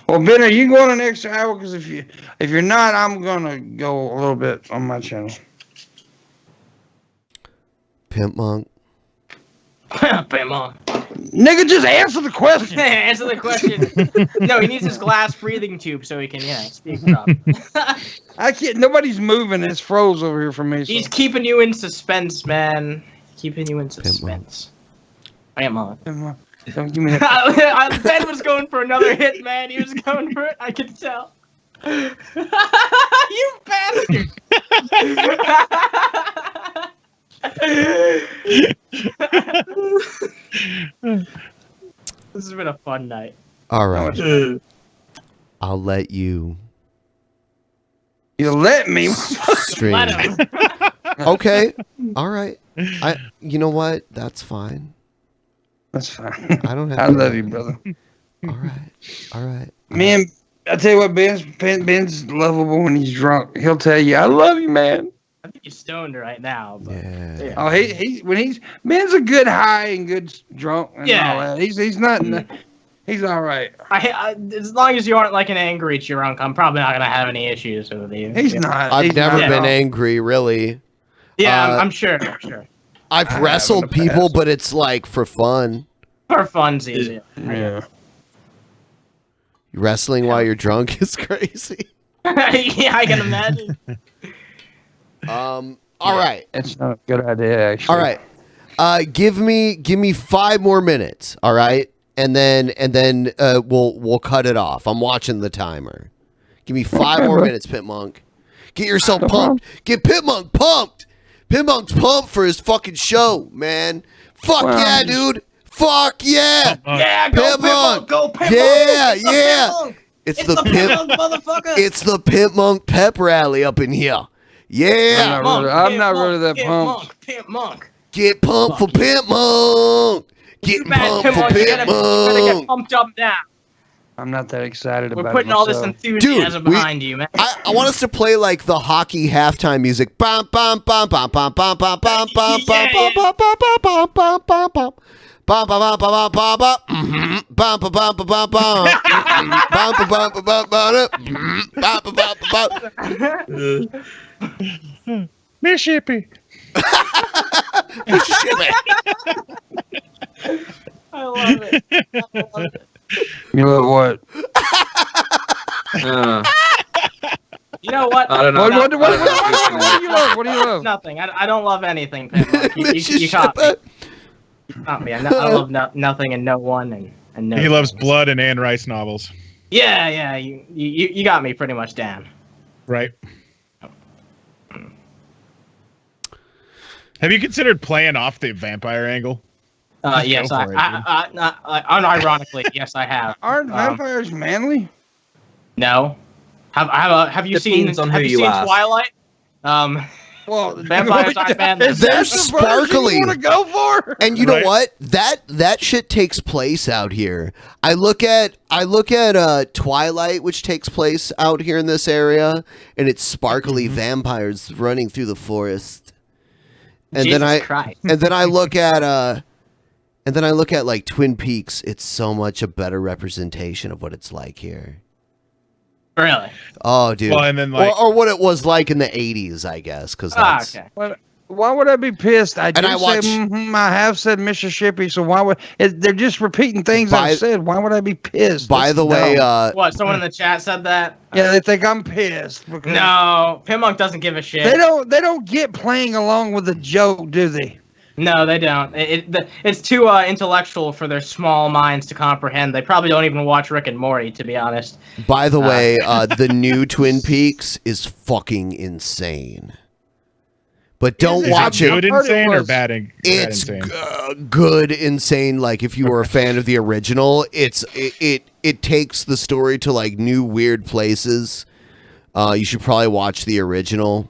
Well, Ben, are you going an extra hour? Because if you're not, I'm gonna go a little bit on my channel. Pimpmunk. Pimpmunk. Nigga, just answer the question. Answer the question. No, he needs his glass breathing tube so he can speak properly. I can't. Nobody's moving. It's froze over here for me. So. He's keeping you in suspense, man. Keeping you in suspense. Pimpmunk. Don't give me that. Ben was going for another hit, man. He was going for it. I could tell. You bastard! This has been a fun night. All right. I'll let you. You let me stream. Let him. Okay. All right. You know what? That's fine. That's fine. I don't have. I love you, brother. All right. Man, I tell you what, Ben's lovable when he's drunk. He'll tell you, "I love you, man." I think he's stoned right now. But, yeah. Oh, Ben's a good high and good drunk. And Yeah. all that. He's not. He's all right. I as long as you aren't like an angry drunk, I'm probably not gonna have any issues with you. He's not. I've never been angry, really. Yeah, I'm sure. I've wrestled people, but it's like for fun. For funsies. Yeah. Wrestling while you're drunk is crazy. Yeah, I can imagine. All right. That's not a good idea, actually. All right. Give me 5 more minutes. All right, and then we'll cut it off. I'm watching the timer. Give me 5 more minutes, Pimpmunk. Get yourself pumped. Get Pimpmunk pumped. Pimpmunk's pumped for his fucking show, man. Fuck yeah, dude. Fuck yeah. Yeah, go Pimpmunk. Go Pimpmunk. Yeah. It's the Pimpmunk, motherfucker. It's the Pimpmunk pep rally up in here. Yeah. I'm not rid of that pump. Pimpmunk. Get pumped for Pimpmunk. Get pumped for You better Pimpmunk. get pumped up now. I'm not that excited about it. We're putting all this enthusiasm behind you, man. I want us to play like the hockey halftime music. Bum bum bum bum bum bum bum bum bum bum bum bum bum bum bum bum bum. Bum bum bum bum bum bum bum bum bum bum bum bum bum bum bum bum. Mississippi. Mississippi. I love it. You love what? You know what? I don't know. What do you love? What do you love? Nothing. I don't love anything, Pimpmunk. You caught me. You caught me. I love nothing and no one and no. He loves blood and Anne Rice novels. Yeah. You got me pretty much down. Right. Have you considered playing off the vampire angle? Yes, unironically, yes, I have. Aren't vampires manly? No. Have you seen Twilight? Well, vampires aren't manly. They're sparkly. You want to go for? And you know what? That shit takes place out here. I look at Twilight, which takes place out here in this area, and it's sparkly vampires running through the forest. And Jesus then Christ. and then I look at like Twin Peaks. It's so much a better representation of what it's like here. Really? Oh, dude. Well, and then or what it was like in the 80s, I guess. Because that's okay. Why would I be pissed? I did I say watch- I have said Mississippi, so why would they're just repeating things I've said? Why would I be pissed? By That's the way, dumb. What? Someone in the chat said that? Yeah, they think I'm pissed. Because No, Pimpmunk doesn't give a shit. They don't get playing along with the joke, do they? No, they don't. It's too intellectual for their small minds to comprehend. They probably don't even watch Rick and Morty, to be honest. By the way, the new Twin Peaks is fucking insane. But don't watch it. Good insane or bad? It's insane? good insane. Like if you were a fan of the original, it takes the story to like new weird places. You should probably watch the original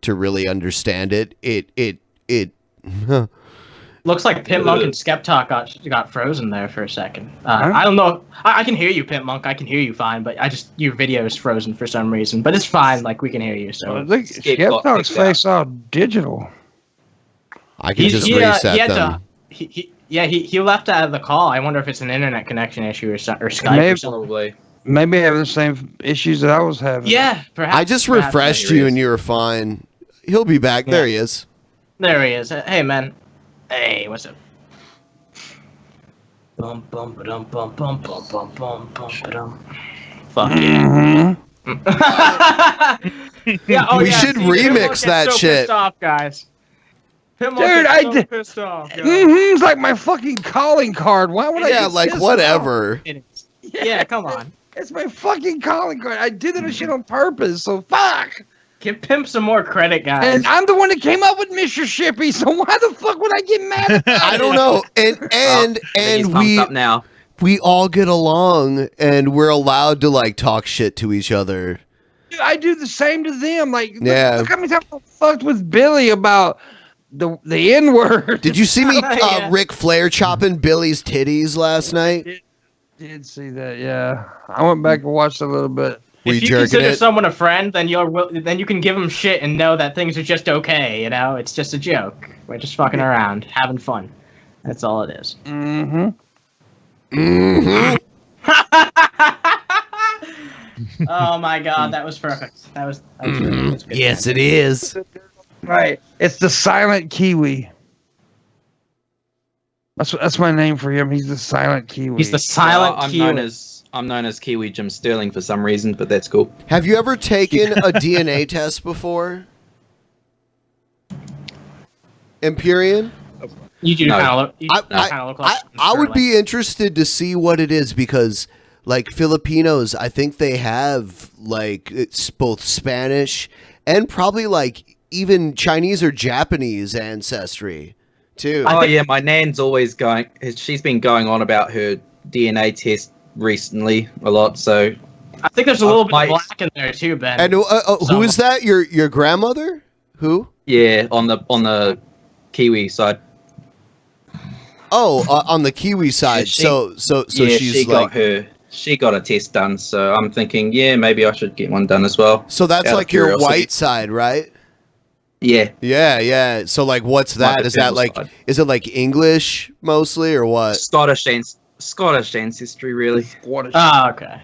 to really understand it. It Looks like Pimpmunk and Skeptalk got frozen there for a second. I don't know. I can hear you, Pimpmunk. I can hear you fine, but your video is frozen for some reason. But it's fine. Like we can hear you. So Skeptalk's face all digital. I can just reset them. He left out of the call. I wonder if it's an internet connection issue or Skype or something. Maybe having the same issues that I was having. Yeah, perhaps. I just refreshed you and you were fine. He'll be back. Yeah. There he is. There he is. Hey, man. Hey, what's up? Bum bum ba-dum bum bum bum bum bum bum ba-dum. Fuck yeah. We should remix that so shit. Pissed off, guys. Dude, I so did. Pissed off. It's like my fucking calling card. Why would I? Yeah, get like pissed whatever. Yeah, come on. It's my fucking calling card. I did that shit on purpose. So fuck. Give Pimp some more credit, guys. And I'm the one that came up with Mississippi. So why the fuck would I get mad at that? I don't know. And we up now. we all get along and we're allowed to like talk shit to each other. Dude, I do the same to them. Like, Yeah. look how many times I fucked with Billy about the N-word. Did you see me Yeah. Ric Flair chopping Billy's titties last night? Did see that? Yeah, I went back and watched a little bit. Were If you you jerking consider it? someone a friend, then you can give them shit and know that things are just okay. You know, it's just a joke. We're just fucking around, having fun. That's all it is. Mm-hmm. Oh my god, that was perfect. That was really good. Yes, it is. Right. It's the silent Kiwi. That's my name for him. He's the silent Kiwi. He's the silent I'm Kiwi. known as Kiwi Jim Sterling for some reason, but that's cool. Have you ever taken a DNA test before? Empyrean? You do No. kind of look like I would be interested to see what it is because, like, Filipinos, I think they have, like, it's both Spanish and probably, like, even Chinese or Japanese ancestry, too. Oh yeah, my nan's always going. She's been going on about her DNA test recently a lot. So I think there's a little bit of black in there too, Ben. And who is that? Your grandmother? Who? yeah, on the Kiwi side. Oh, on the Kiwi side. She- So yeah, she's she like. got a test done. So I'm thinking, yeah, maybe I should get one done as well. So that's out of like your curiosity. white side, right? Yeah. Yeah. So like, what's that? Like Is that the like? side. Is it like English mostly or what? Scottish ancestry, really. Oh, okay.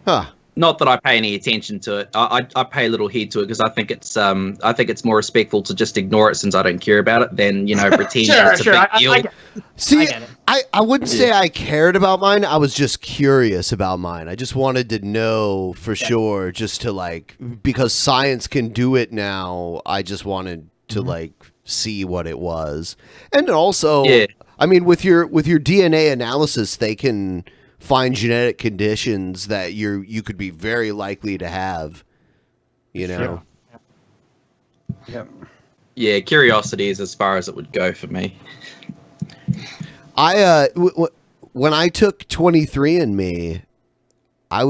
Huh. Not that I pay any attention to it. I pay a little heed to it because I think it's more respectful to just ignore it since I don't care about it than pretend Sure, it's a sure. big I deal. get it. See, get it. I wouldn't say I cared about mine. I was just curious about mine. I just wanted to know for sure, just to like, because science can do it now. I just wanted to like see what it was, and also, Yeah. I mean, with your DNA analysis, they can find genetic conditions that you could be very likely to have. You know. Yep. Yeah, curiosity is as far as it would go for me. When I took 23andMe, I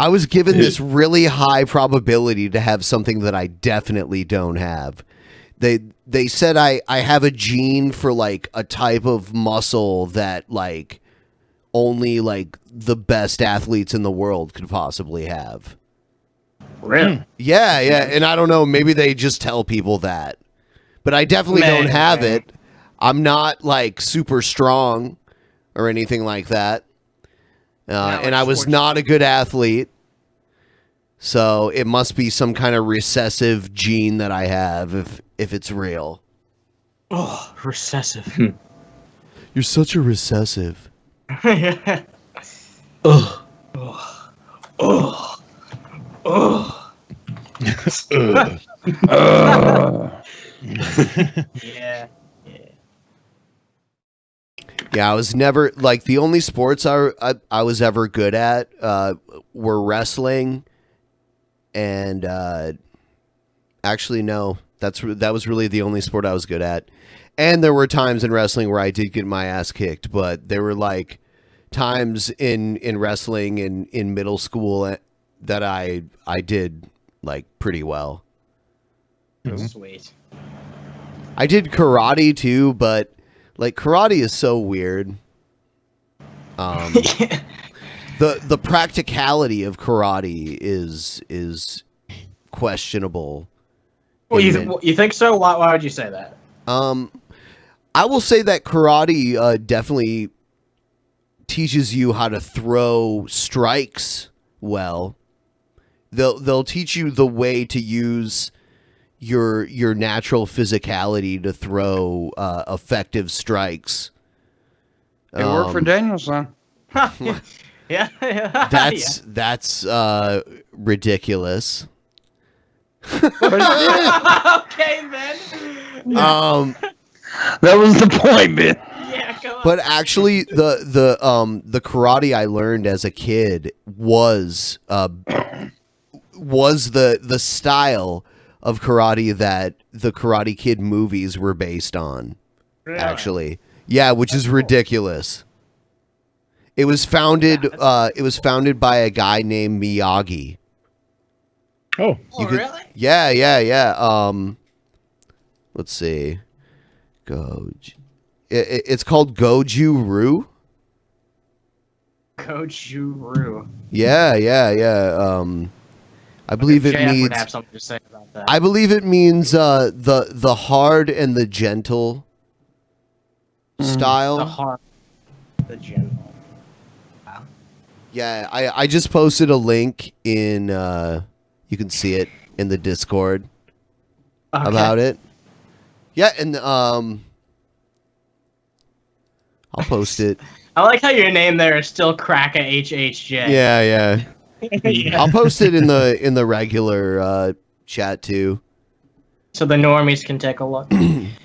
was given this really high probability to have something that I definitely don't have. They said I have a gene for like a type of muscle that like only like the best athletes in the world could possibly have. Really? Yeah, and I don't know, maybe they just tell people that. But I definitely don't have it. I'm not like super strong or anything like that. And I was not a good athlete. So it must be some kind of recessive gene that I have if it's real. Oh, recessive. You're such a recessive. Yeah. Ugh. Oh. Yeah. Yeah, I was never like the only sports I was ever good at were wrestling, and actually no, that was really the only sport I was good at. And there were times in wrestling where I did get my ass kicked, but there were like times in wrestling in middle school that I did like pretty well. Sweet. I did karate too, but like karate is so weird. The practicality of karate is questionable. Well, you think so? Why would you say that? I will say that karate definitely teaches you how to throw strikes well. They'll teach you the way to use your natural physicality to throw effective strikes. It worked for Danielson. Yeah. That's ridiculous. Okay, Ben. That was the point, Ben. Yeah, come on. But actually, the karate I learned as a kid was the style of karate that the Karate Kid movies were based on. Really? Actually, yeah, which is ridiculous. It was founded. It was founded by a guy named Miyagi. Oh, really? Yeah. Let's see. It's called Goju-Ryu. Goju-Ryu. Yeah. I believe it JF means. would have something to say about that. I believe it means the hard and the gentle style. The hard, the gentle. Wow. Yeah, I just posted a link in. You can see it in the Discord about it. Yeah, and I'll post it. I like how your name there is still Kraka HHJ. Yeah. Yeah. I'll post it in the regular chat too. So the normies can take a look.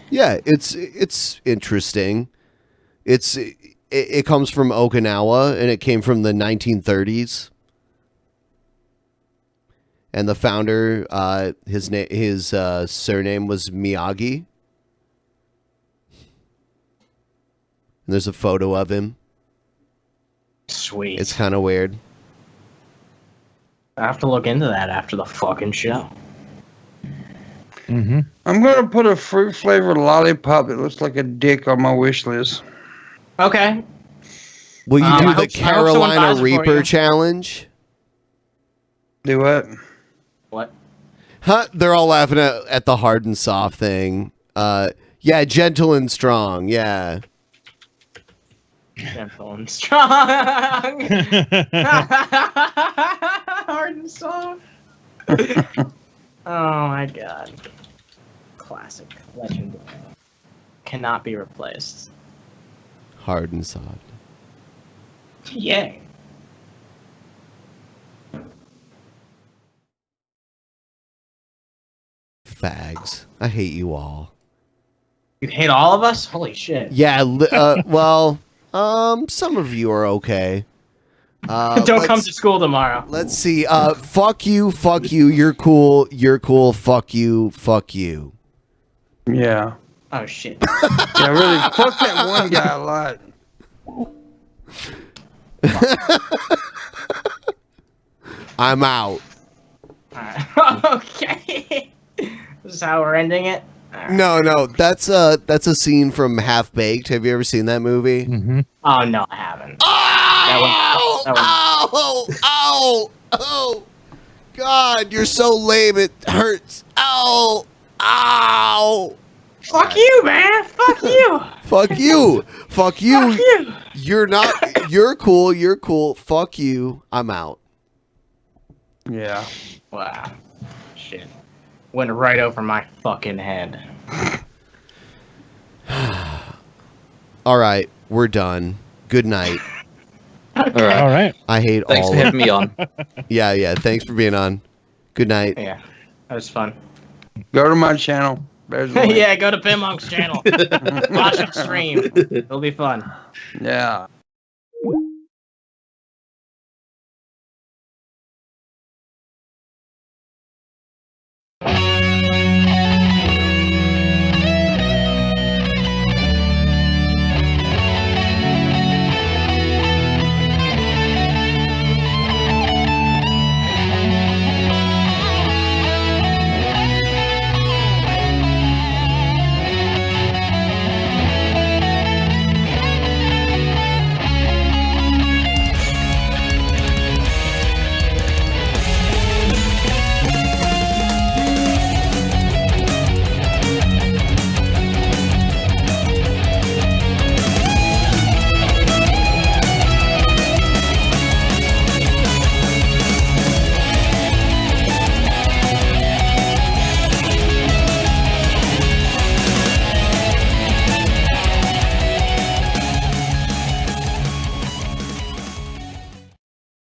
Yeah, it's interesting. It comes from Okinawa and it came from the 1930s. And the founder, his surname was Miyagi. And there's a photo of him. Sweet. It's kind of weird. I have to look into that after the fucking show. I'm gonna put a fruit flavored lollipop that looks like a dick on my wish list. Okay. Will you do the I hope someone buys Carolina it for Reaper you. challenge? Do what? What? Huh? They're all laughing at the hard and soft thing. Yeah, gentle and strong. Yeah. Gentle and strong. Hard and soft. Oh my god. Classic. Legendary. Cannot be replaced. Hard and soft. Yay. Fags. I hate you all. You hate all of us? Holy shit. Yeah, well, some of you are okay. Don't come to school tomorrow. Let's see. Fuck you, you're cool, fuck you. Yeah. Oh shit. Yeah, really. Fuck that one guy a lot. I'm out. Alright. Okay. This is how we're ending it? No, that's a scene from Half Baked. Have you ever seen that movie? Oh no, I haven't. Oh, God, you're so lame, it hurts. Ow. Fuck you, man. Fuck you. Fuck you. Fuck you. You're cool. Fuck you. I'm out. Yeah. Wow. Shit. Went right over my fucking head. All right, we're done. Good night. All right. I hate Thanks all for of- having me on. Yeah. Thanks for being on. Good night. Yeah, that was fun. Go to my channel. There's the link. Yeah, go to Pimpmonk's channel. Watch it stream. It'll be fun. Yeah.